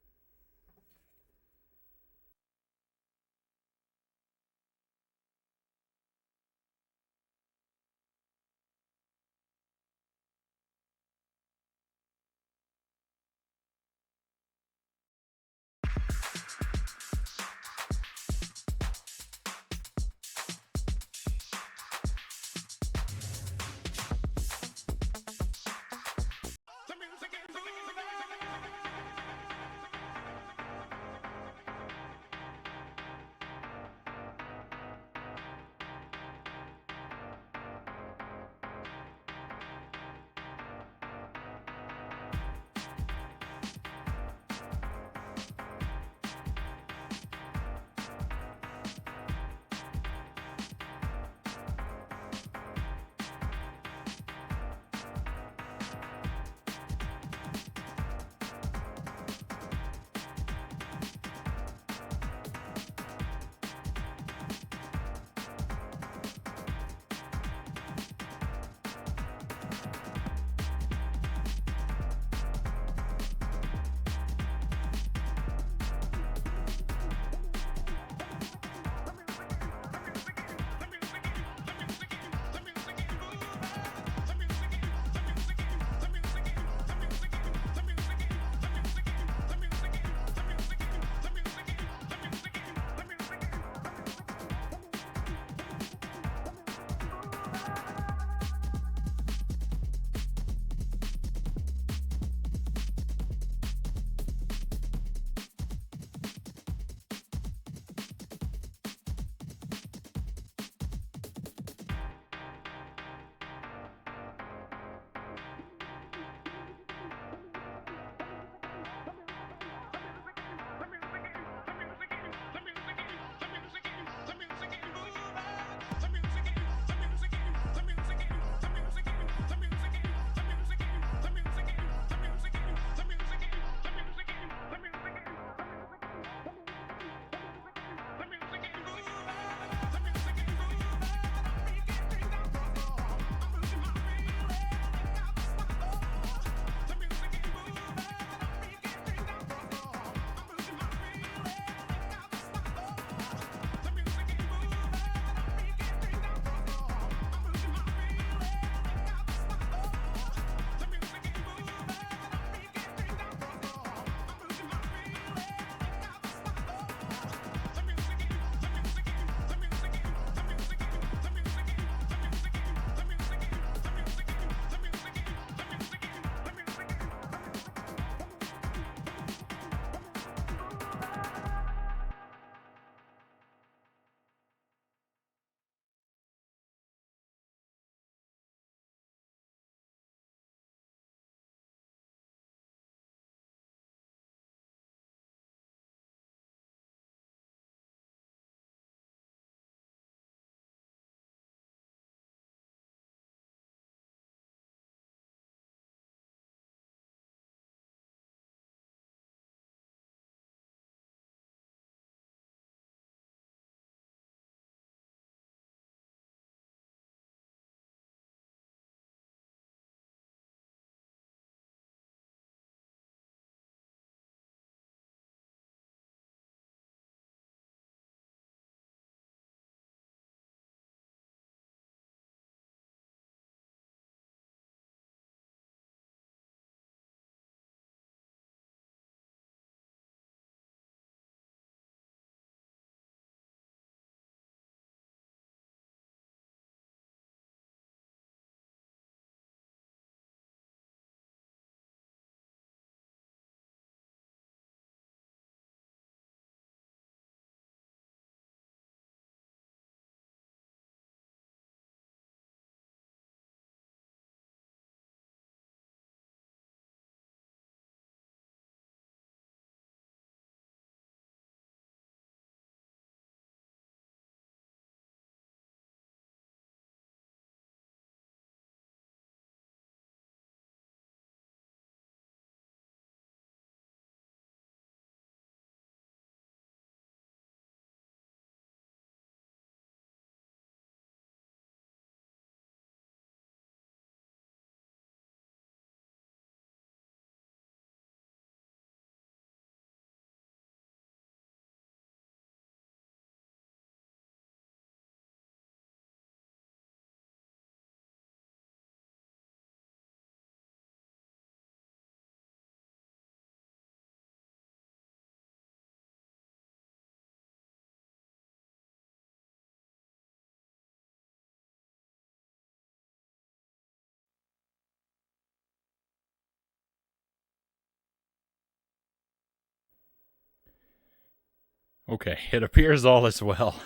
Okay, it appears all is well.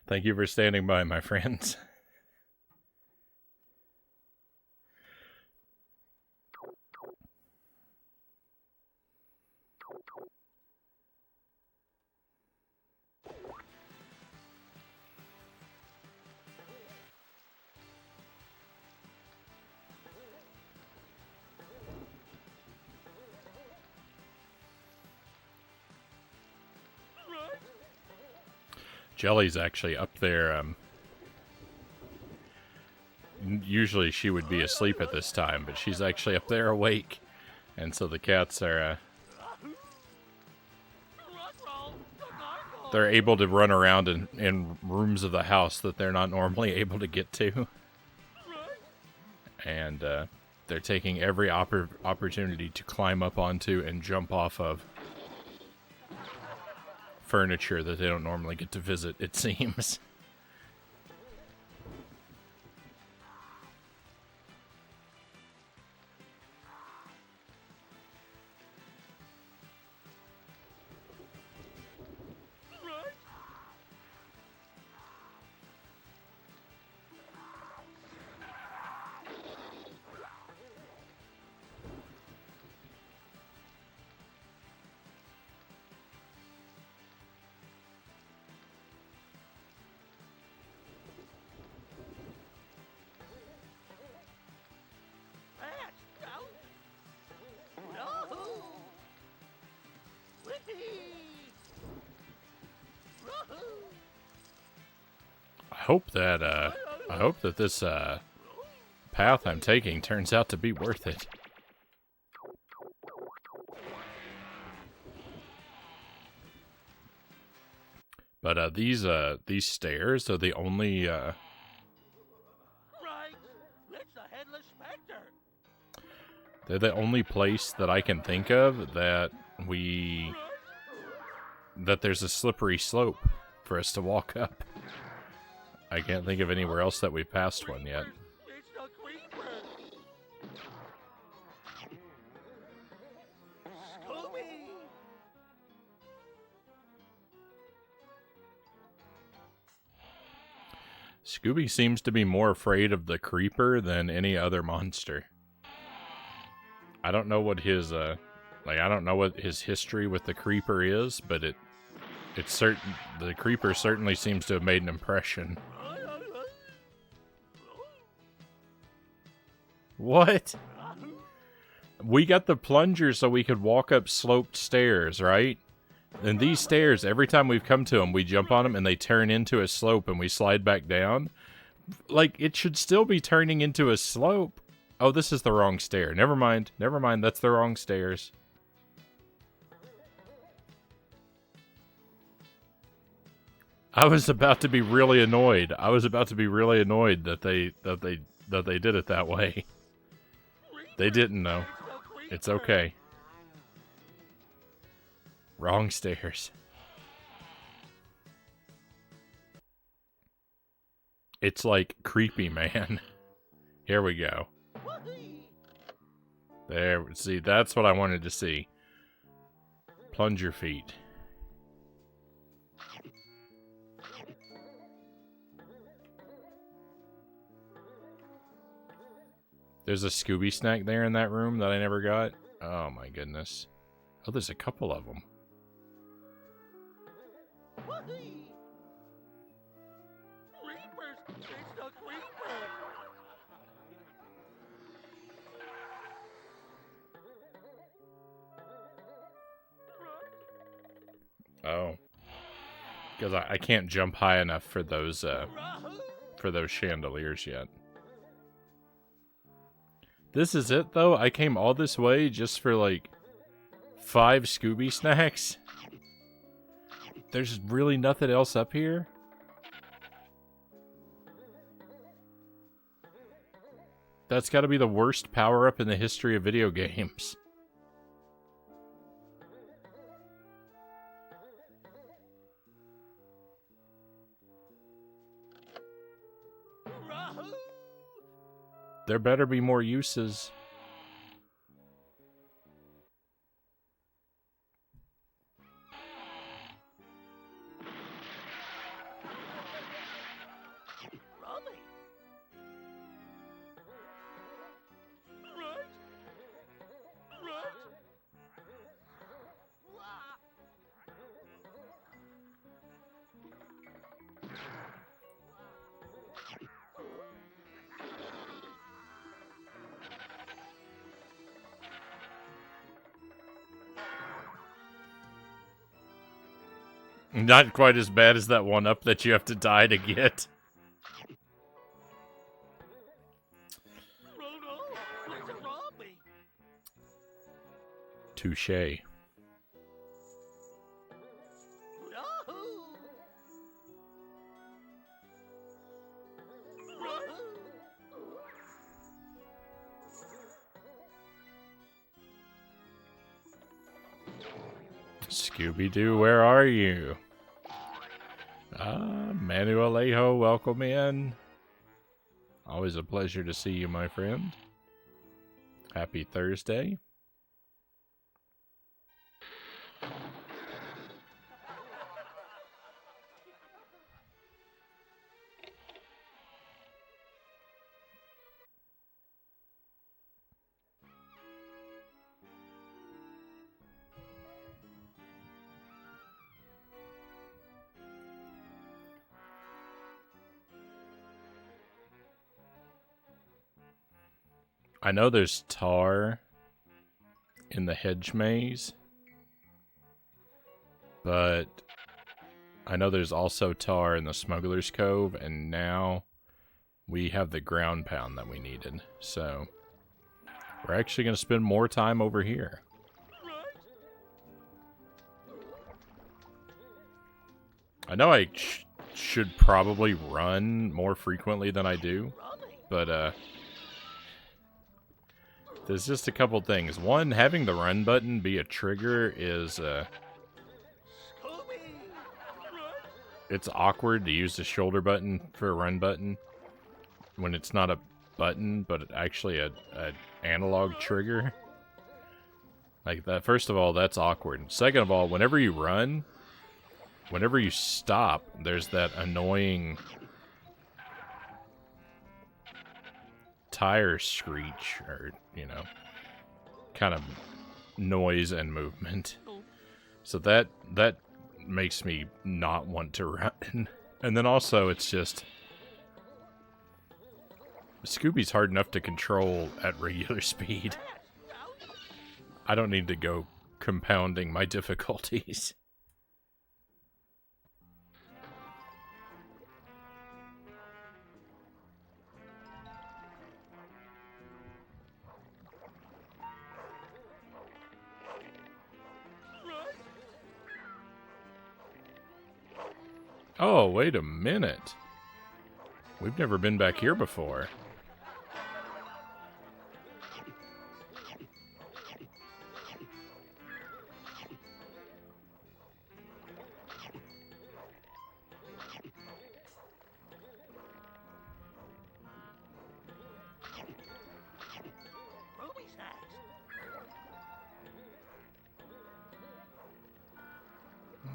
Thank you for standing by, my friends. Jelly's actually up there. Usually she would be asleep at this time, but she's actually up there awake. And so the cats are, they're able to run around in rooms of the house that they're not normally able to get to. And they're taking every opportunity to climb up onto and jump off of furniture that they don't normally get to visit, it seems. I hope that this path I'm taking turns out to be worth it. But these stairs are the only Right. It's the headless specter. they're the only place that I can think of that there's a slippery slope for us to walk up. I can't think of anywhere else that we've passed one yet. It's the creeper. Scooby. Scooby seems to be more afraid of the creeper than any other monster. I don't know what his I don't know what his history with the creeper is, but the creeper certainly seems to have made an impression. What? We got the plunger so we could walk up sloped stairs, right? And these stairs, every time we've come to them, we jump on them and they turn into a slope and we slide back down. Like, it should still be turning into a slope. Oh, this is the wrong stair. Never mind, that's the wrong stairs. I was about to be really annoyed. That they did it that way. They didn't, though. It's okay. Wrong stairs. It's like Creepy Man. Here we go. There, see, that's what I wanted to see. Plunger feet. There's a Scooby snack there in that room that I never got. Oh my goodness. Oh, there's a couple of them. Creepers. It's the creeper. Oh. Because I can't jump high enough for those chandeliers yet. This is it, though? I came all this way just for, like, 5 Scooby snacks? There's really nothing else up here? That's gotta be the worst power-up in the history of video games. There better be more uses. Not quite as bad as that one up that you have to die to get. Frodo, there's a zombie. Touche. Yahoo! Yahoo! Scooby-Doo, where are you? Manuel Alejo, welcome in. Always a pleasure to see you, my friend. Happy Thursday. I know there's tar in the hedge maze, but I know there's also tar in the Smuggler's Cove, and now we have the ground pound that we needed. So we're actually going to spend more time over here. I know I should probably run more frequently than I do, but there's just a couple things. One, having the run button be a trigger is, it's awkward to use the shoulder button for a run button when it's not a button, but actually a analog trigger. Like that. First of all, that's awkward. Second of all, whenever you run, whenever you stop, there's that annoying tire screech, or, you know, kind of noise and movement. So that makes me not want to run. And then also, it's just, Scooby's hard enough to control at regular speed. I don't need to go compounding my difficulties. Oh, wait a minute. We've never been back here before.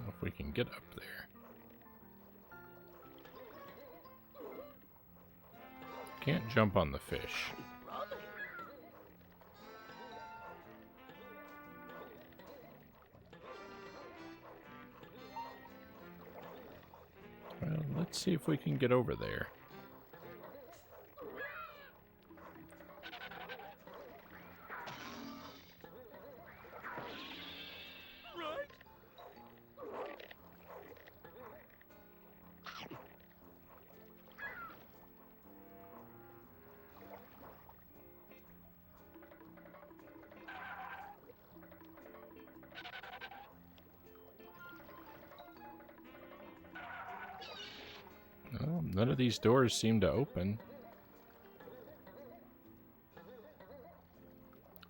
If we can get up there. Can't jump on the fish. Well, let's see if we can get over there. Well, none of these doors seem to open.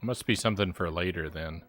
Must be something for later, then.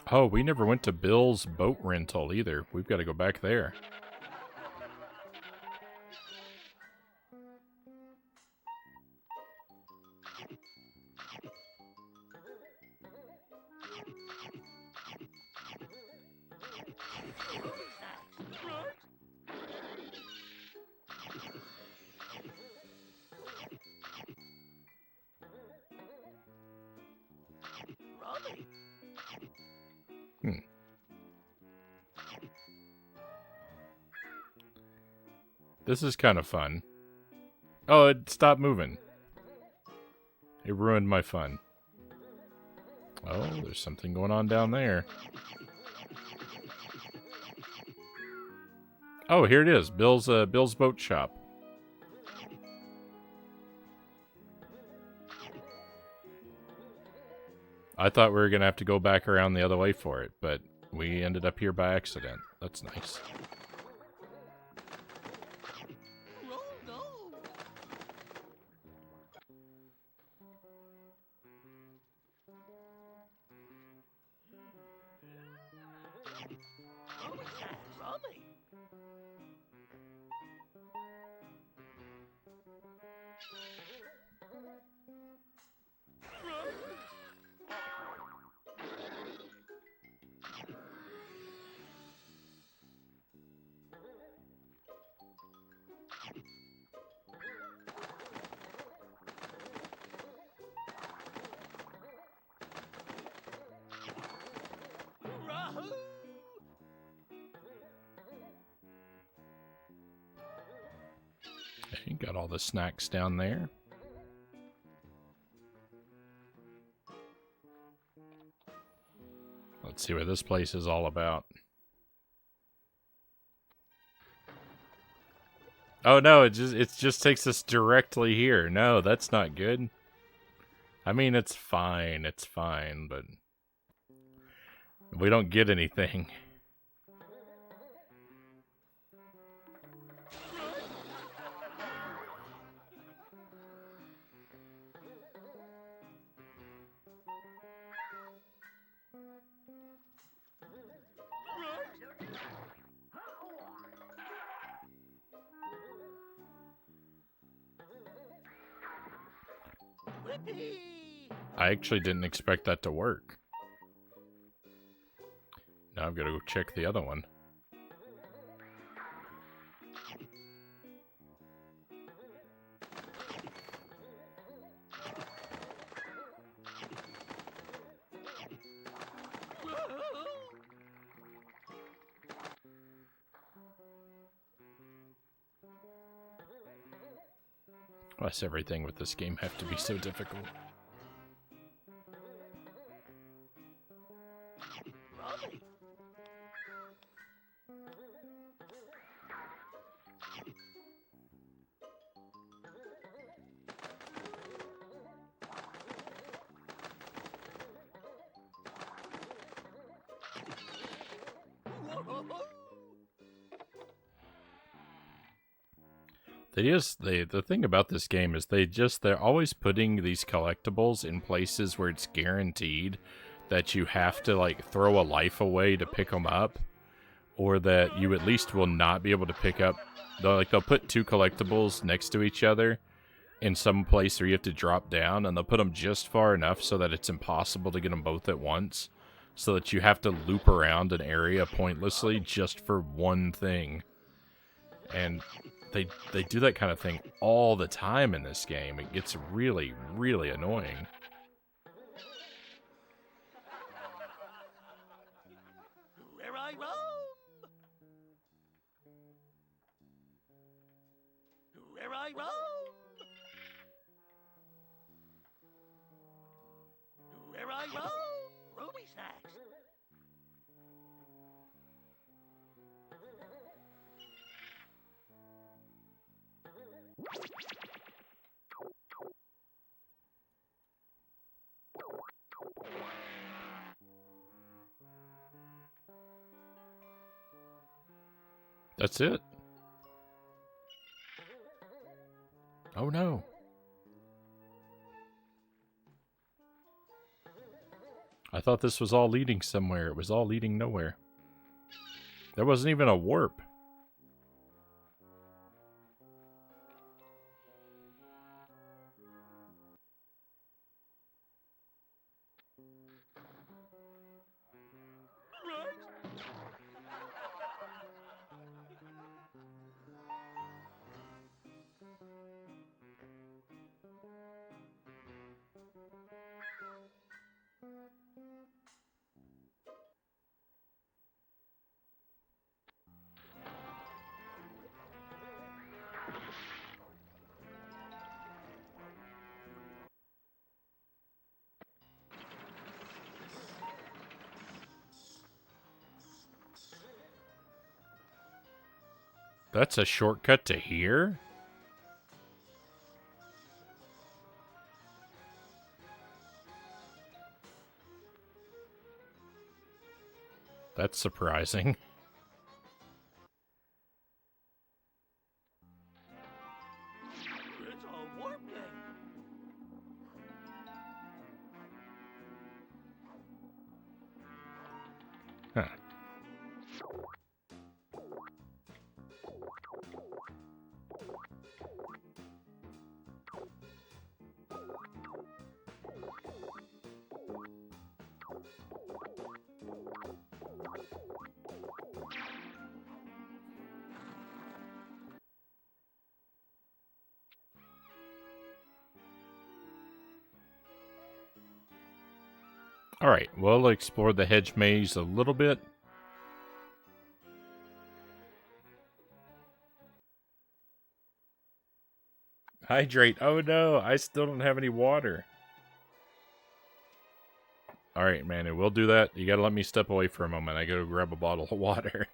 Oh, we never went to Bill's boat rental either. We've got to go back there. This is kind of fun. Oh, it stopped moving. It ruined my fun. Oh, there's something going on down there. Oh, here it is. Bill's boat shop. I thought we were going to have to go back around the other way for it, but we ended up here by accident. That's nice. You got all the snacks down there. Let's see what this place is all about. Oh no, it just takes us directly here. No, that's not good. I mean, it's fine, but we don't get anything. I actually didn't expect that to work. Now I've got to go check the other one. Why does everything with this game have to be so difficult? The thing about this game is they're always putting these collectibles in places where it's guaranteed that you have to like throw a life away to pick them up, or that you at least will not be able to pick up. They'll put two collectibles next to each other in some place where you have to drop down, and they'll put them just far enough so that it's impossible to get them both at once, so that you have to loop around an area pointlessly just for one thing. And they do that kind of thing all the time in this game. It gets really, really annoying. Where I roam! Where I roam! Where I roam! Ruby snacks! That's it. Oh no. I thought this was all leading somewhere. It was all leading nowhere. There wasn't even a warp. That's a shortcut to here? That's surprising. It's a warp gate. Huh. Alright, we'll explore the hedge maze a little bit. Hydrate. Oh no, I still don't have any water. Alright, Manu, we'll do that. You gotta let me step away for a moment. I gotta grab a bottle of water.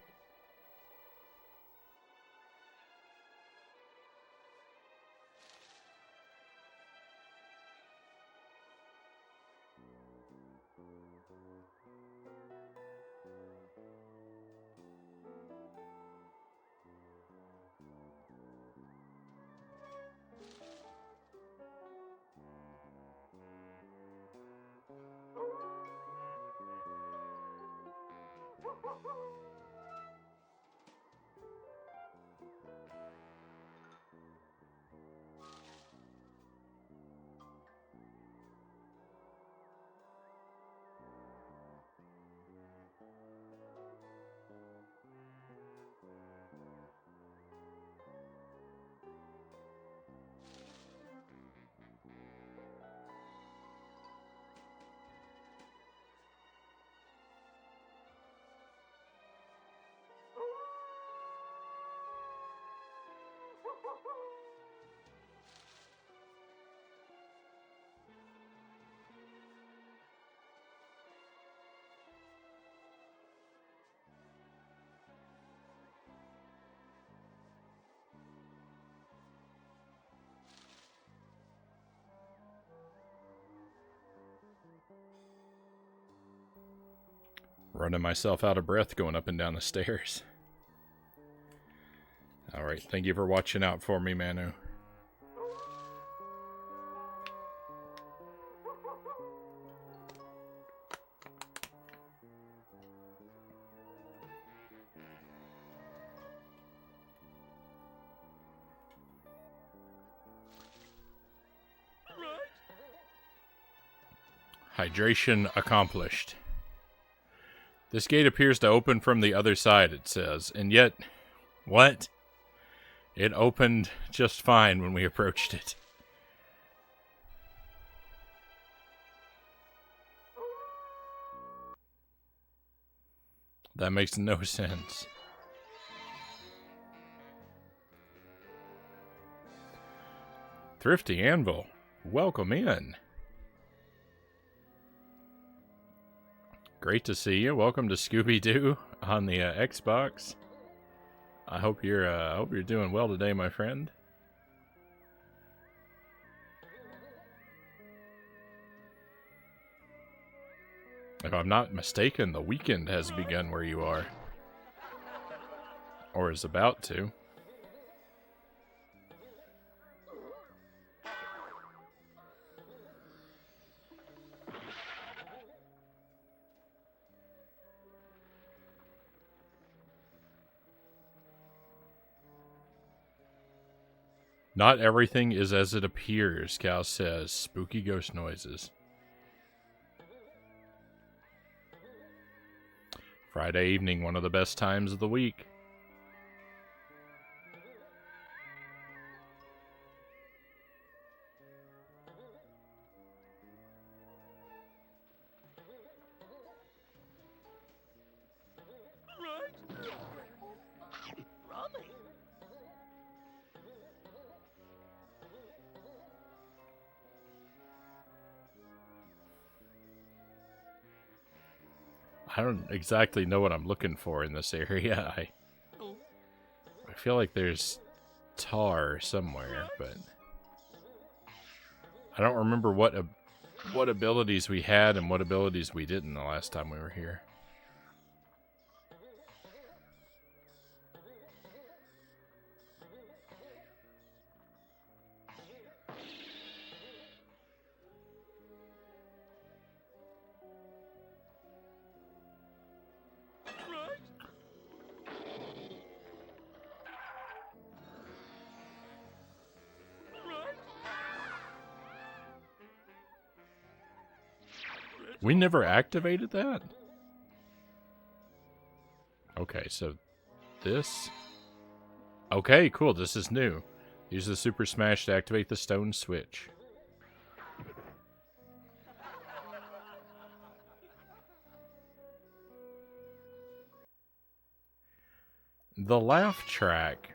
Running myself out of breath going up and down the stairs. Alright, thank you for watching out for me, Manu. Hydration accomplished. This gate appears to open from the other side, it says. And yet, what? It opened just fine when we approached it. That makes no sense. Thrifty Anvil, welcome in. Great to see you. Welcome to Scooby-Doo on the Xbox. I hope you're doing well today, my friend. If I'm not mistaken, the weekend has begun where you are. Or is about to. Not everything is as it appears, Cal says. Spooky ghost noises. Friday evening, one of the best times of the week. Frownie. I don't exactly know what I'm looking for in this area. I feel like there's tar somewhere, but I don't remember what abilities we had and what abilities we didn't the last time we were here. We never activated that? Okay, so this... Okay, cool, this is new. Use the Super Smash to activate the stone switch. The laugh track.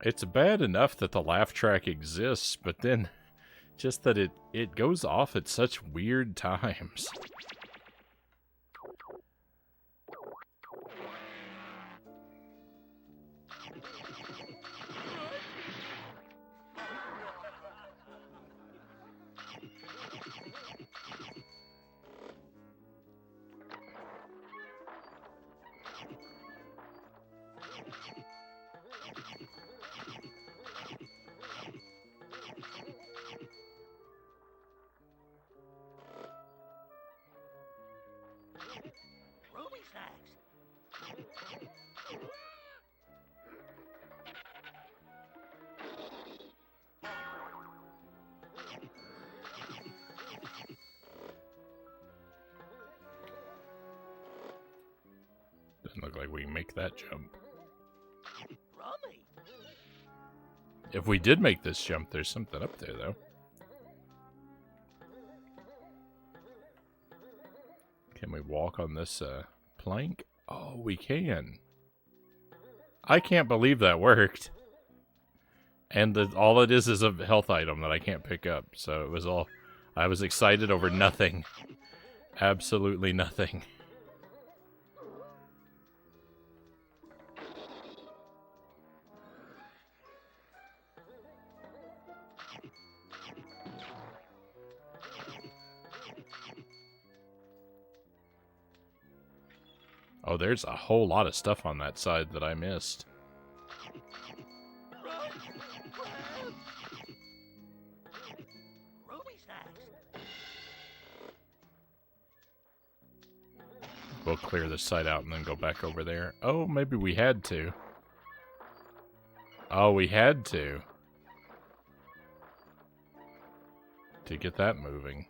It's bad enough that the laugh track exists, but then just that it goes off at such weird times. Ruby snacks. Doesn't look like we can make that jump. Frownie. If we did make this jump, there's something up there, though. Can we walk on this plank? Oh, we can. I can't believe that worked. And all it is a health item that I can't pick up. So it was all... I was excited over nothing. Absolutely nothing. Oh, there's a whole lot of stuff on that side that I missed. Ruby snacks. We'll clear this side out and then go back over there. Oh, maybe we had to. Oh, we had to get that moving.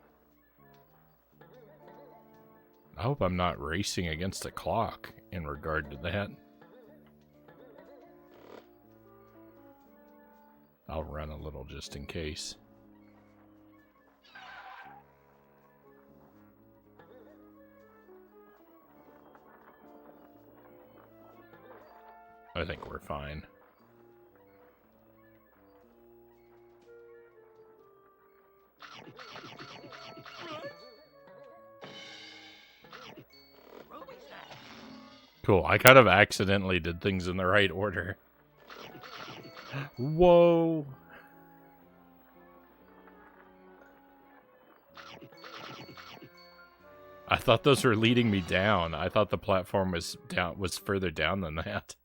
I hope I'm not racing against the clock in regard to that. I'll run a little just in case. I think we're fine. Ruby snacks. Cool, I kind of accidentally did things in the right order. Whoa! I thought those were leading me down. I thought the platform was further down than that.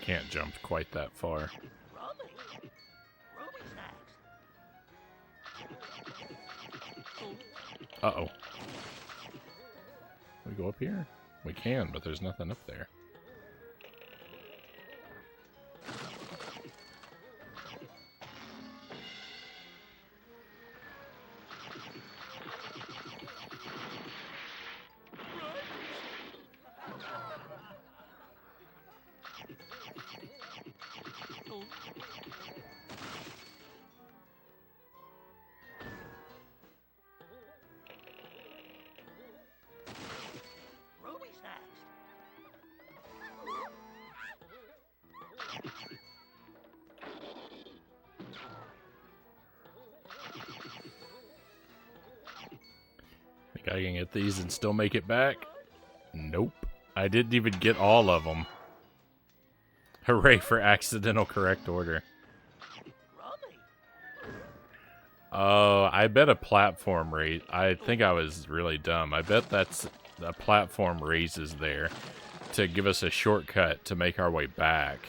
can't jump quite that far. Rummy. Ruby snacks. Uh-oh. Can we go up here? We can, but there's nothing up there. Ruby snacks. Think I can get these and still make it back? Nope. I didn't even get all of them. Hooray for accidental correct order. Rummy. Oh, I bet a platform raise. I think I was really dumb. I bet that's a platform raises there to give us a shortcut to make our way back.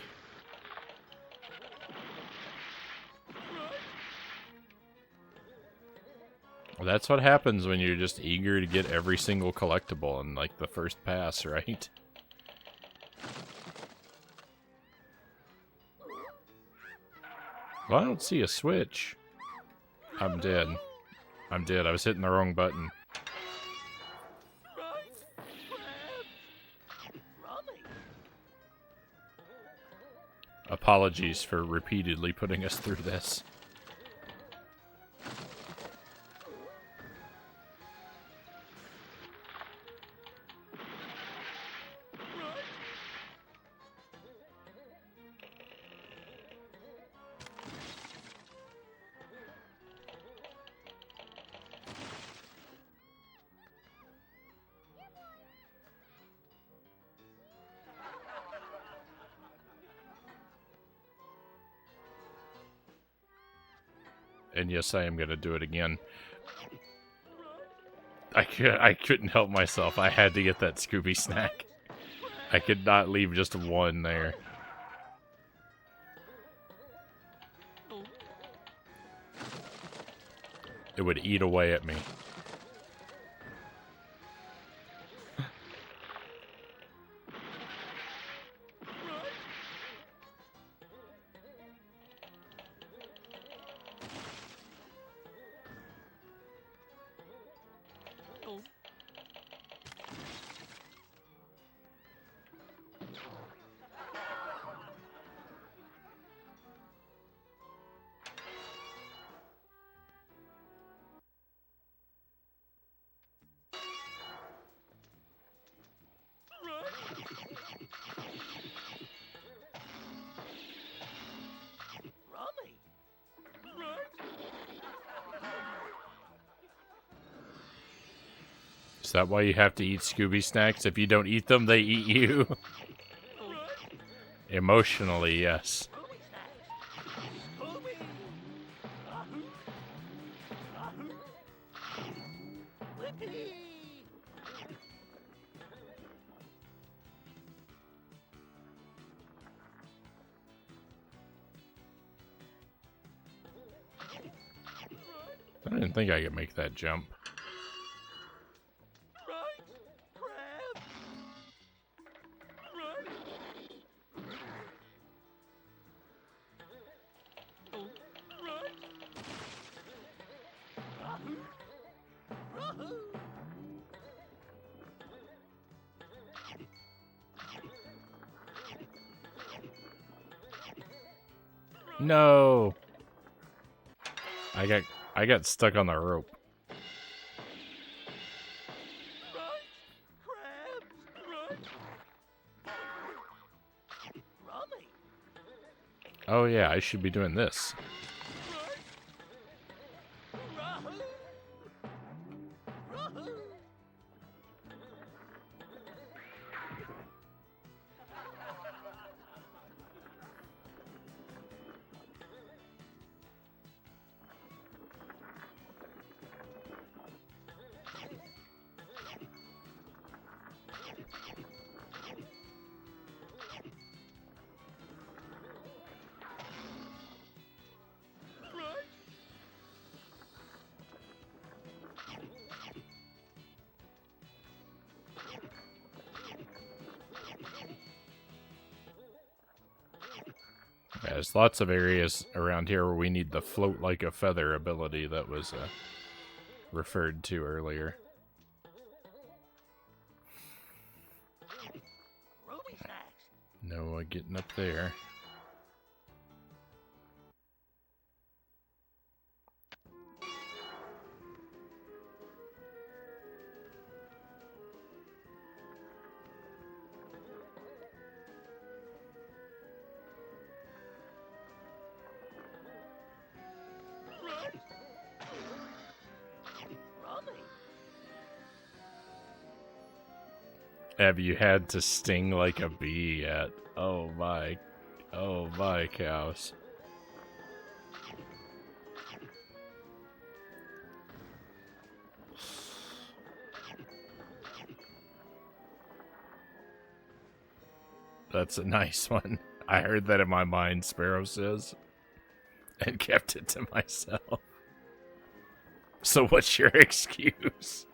Well, that's what happens when you're just eager to get every single collectible in, like, the first pass, right? Well, I don't see a switch. I'm dead. I'm dead. I was hitting the wrong button. Frights. Crabs. Rummy. Apologies for repeatedly putting us through this. And yes, I am going to do it again. I couldn't help myself. I had to get that Scooby snack. I could not leave just one there. It would eat away at me. Rummy. Is that why you have to eat Scooby snacks? If you don't eat them, they eat you? Emotionally, yes. Ruby snacks. Scooby. Whippy. I didn't think I could make that jump. Frights. Crabs. No! I got stuck on the rope. Rummy. Oh yeah, I should be doing this. Rahoo. Rahoo. Yeah, there's lots of areas around here where we need the float like a feather ability that was referred to earlier. Ruby snacks. No getting up there. Rummy. Have you had to sting like a bee yet? Oh my cows. That's a nice one. I heard that in my mind, Sparrow says, and kept it to myself. So what's your excuse?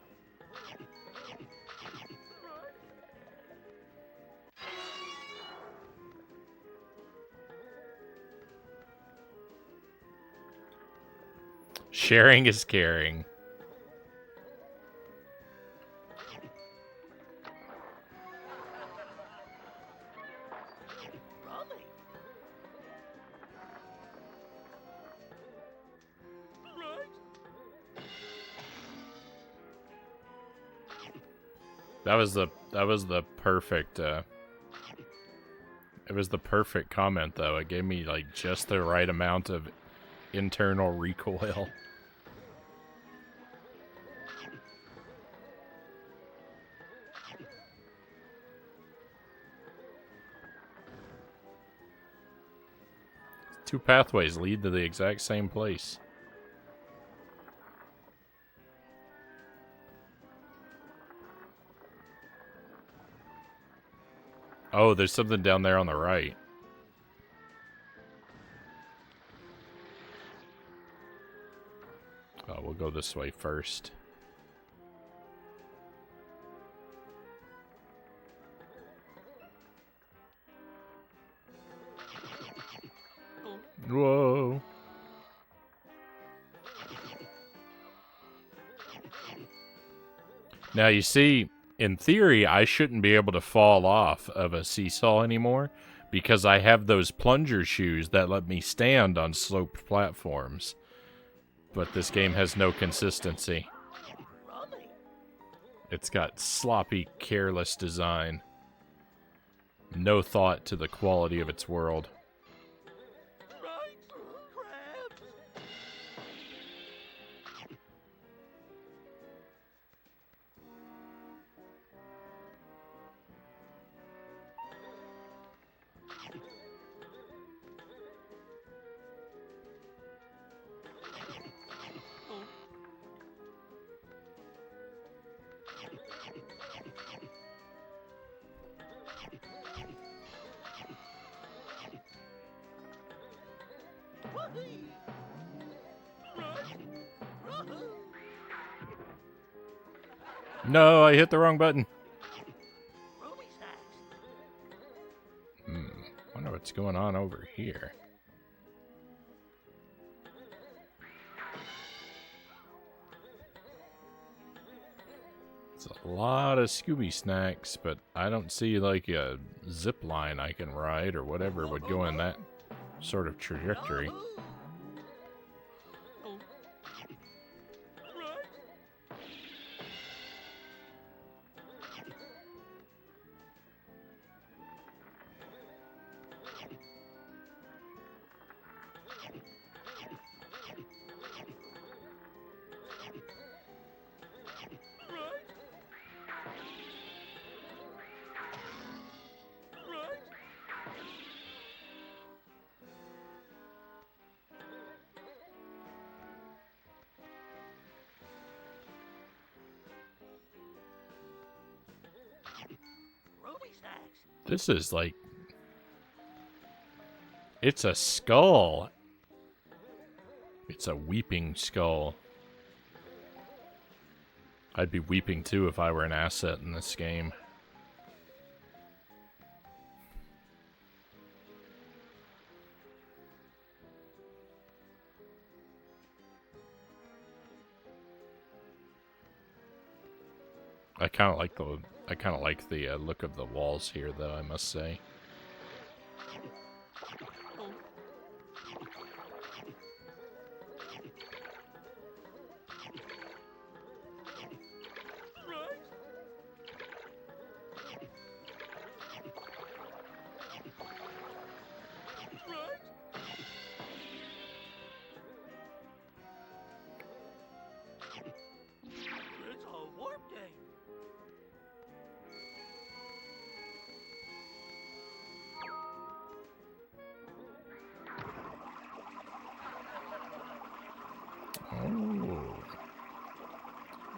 Sharing is caring. Rummy. That was the perfect it was the perfect comment though. It gave me like just the right amount of internal recoil. Two pathways lead to the exact same place. Oh, there's something down there on the right. Oh, we'll go this way first. Whoa. Now, you see, in theory, I shouldn't be able to fall off of a seesaw anymore because I have those plunger shoes that let me stand on sloped platforms. But this game has no consistency. Rummy. It's got sloppy, careless design. No thought to the quality of its world. Right. Crabs. Whoopee. Right. Woohoo. No, I hit the wrong button. Ruby snacks. Wonder what's going on over here. It's a lot of Scooby snacks, but I don't see like a zip line I can ride or whatever would go in that sort of trajectory. Yahoo. Right. Ruby snacks. This is like... It's a skull. It's a weeping skull. I'd be weeping too if I were an asset in this game. I kind of like the look of the walls here, though, I must say. It's a warp game. Oh.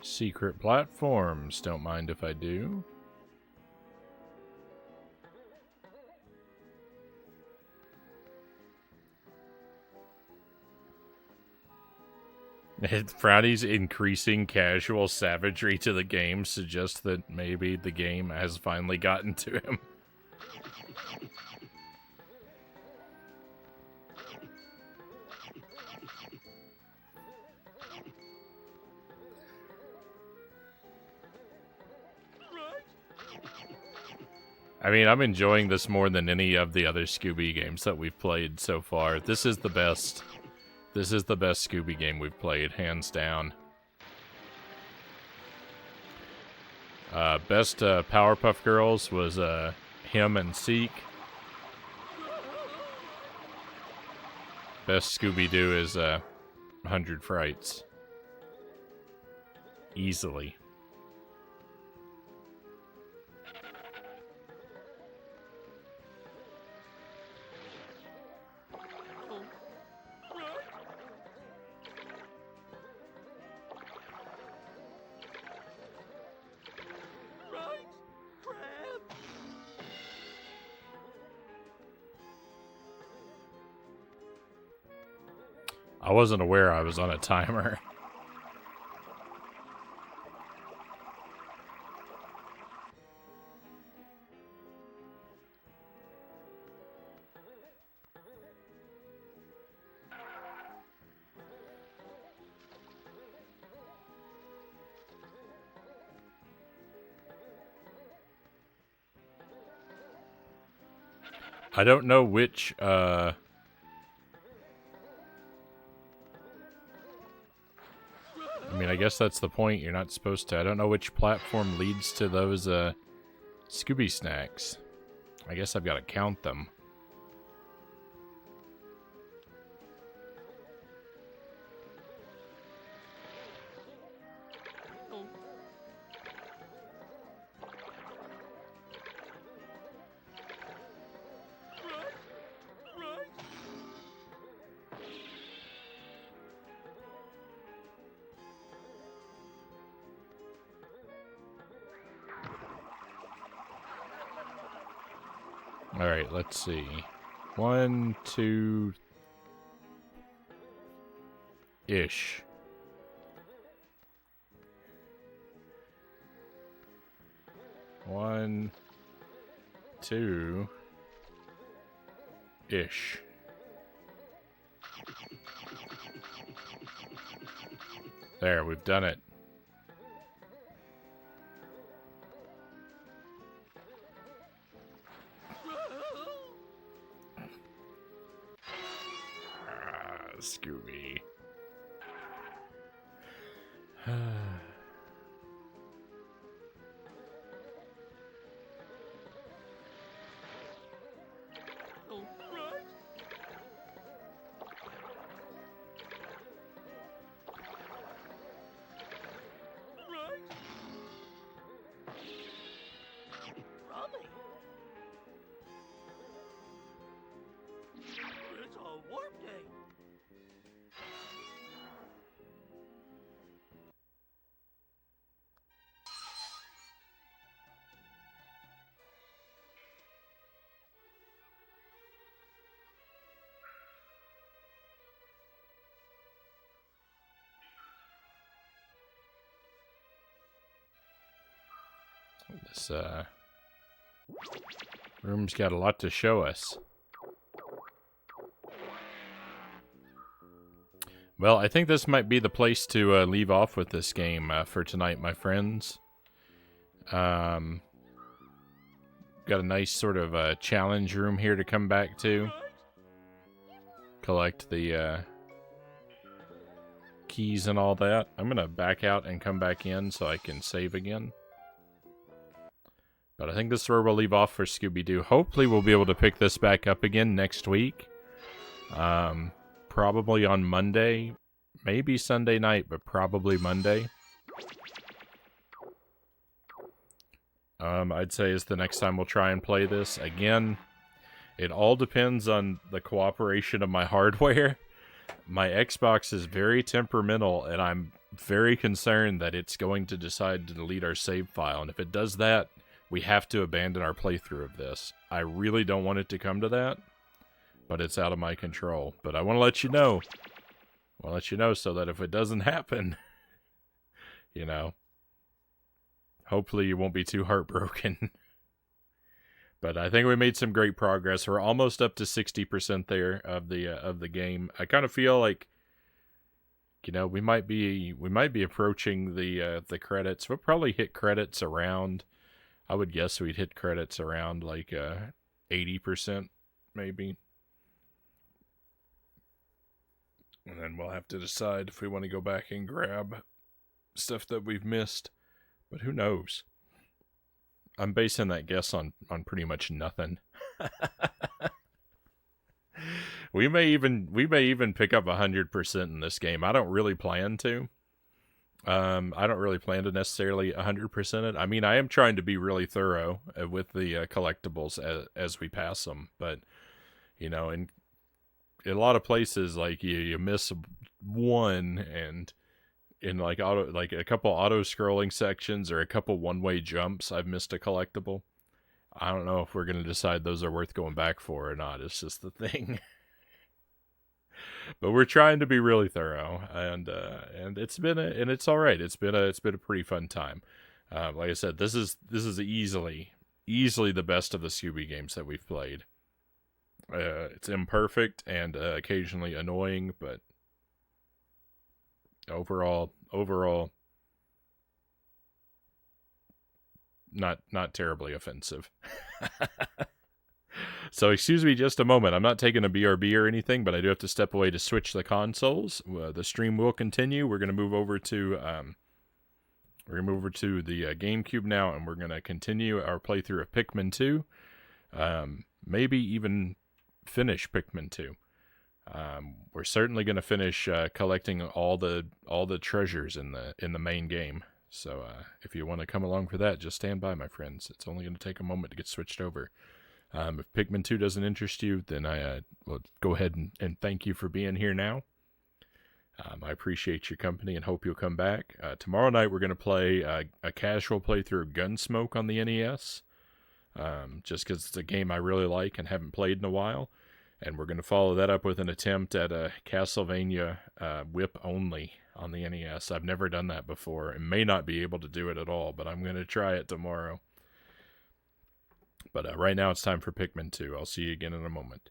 Secret platforms. Don't mind if I do. Frownie's increasing casual savagery to the game suggests that maybe the game has finally gotten to him. I mean, I'm enjoying this more than any of the other Scooby games that we've played so far. This is the best. This is the best Scooby game we've played, hands down. Best Powerpuff Girls was him and Seek. Best Scooby-Doo is 100 Frights. Easily. I wasn't aware I was on a timer. I don't know which, I mean, I guess that's the point. You're not supposed to. I don't know which platform leads to those, Scooby snacks. I guess I've got to count them. Alright, let's see. 1, 2... ish. One, 2... ish. There, we've done it. Scooby. It's a warp game. This, room's got a lot to show us. Well, I think this might be the place to leave off with this game for tonight, my friends. Got a nice sort of challenge room here to come back to. Collect the keys and all that. I'm going to back out and come back in so I can save again. But I think this is where we'll leave off for Scooby-Doo. Hopefully we'll be able to pick this back up again next week. Probably on Monday. Maybe Sunday night, but probably Monday. I'd say is the next time we'll try and play this. Again, it all depends on the cooperation of my hardware. My Xbox is very temperamental, and I'm very concerned that it's going to decide to delete our save file. And if it does that, we have to abandon our playthrough of this. I really don't want it to come to that, but it's out of my control. But I want to let you know. I want to let you know so that if it doesn't happen, you know, hopefully you won't be too heartbroken. But I think we made some great progress. We're almost up to 60% there of the game. I kind of feel like, you know, we might be approaching the credits. We'll probably hit credits around, I would guess we'd hit credits around like 80% maybe. And then we'll have to decide if we want to go back and grab stuff that we've missed. But who knows? I'm basing that guess on pretty much nothing. We may even pick up 100% in this game. I don't really plan to. I don't really plan to necessarily 100% it. I mean, I am trying to be really thorough with the collectibles as we pass them. But, you know, in a lot of places, like you miss one, and in like a couple auto scrolling sections or a couple one-way jumps, I've missed a collectible. I don't know if we're going to decide those are worth going back for or not. It's just the thing. But we're trying to be really thorough, and it's all right. It's been a pretty fun time. Like I said, this is easily the best of the Scooby games that we've played. It's imperfect and occasionally annoying, but overall, not terribly offensive. So excuse me just a moment. I'm not taking a BRB or anything, but I do have to step away to switch the consoles. The stream will continue. We're going to move over to the GameCube now, and we're going to continue our playthrough of Pikmin 2. Maybe even finish Pikmin 2. We're certainly going to finish collecting all the treasures in the main game. So if you want to come along for that, just stand by, my friends. It's only going to take a moment to get switched over. If Pikmin 2 doesn't interest you, then I will go ahead and thank you for being here now. I appreciate your company and hope you'll come back. Tomorrow night we're going to play a casual playthrough of Gunsmoke on the NES, just because it's a game I really like and haven't played in a while. And we're going to follow that up with an attempt at a Castlevania whip only on the NES. I've never done that before and may not be able to do it at all, but I'm going to try it tomorrow. But right now it's time for Pikmin 2. I'll see you again in a moment.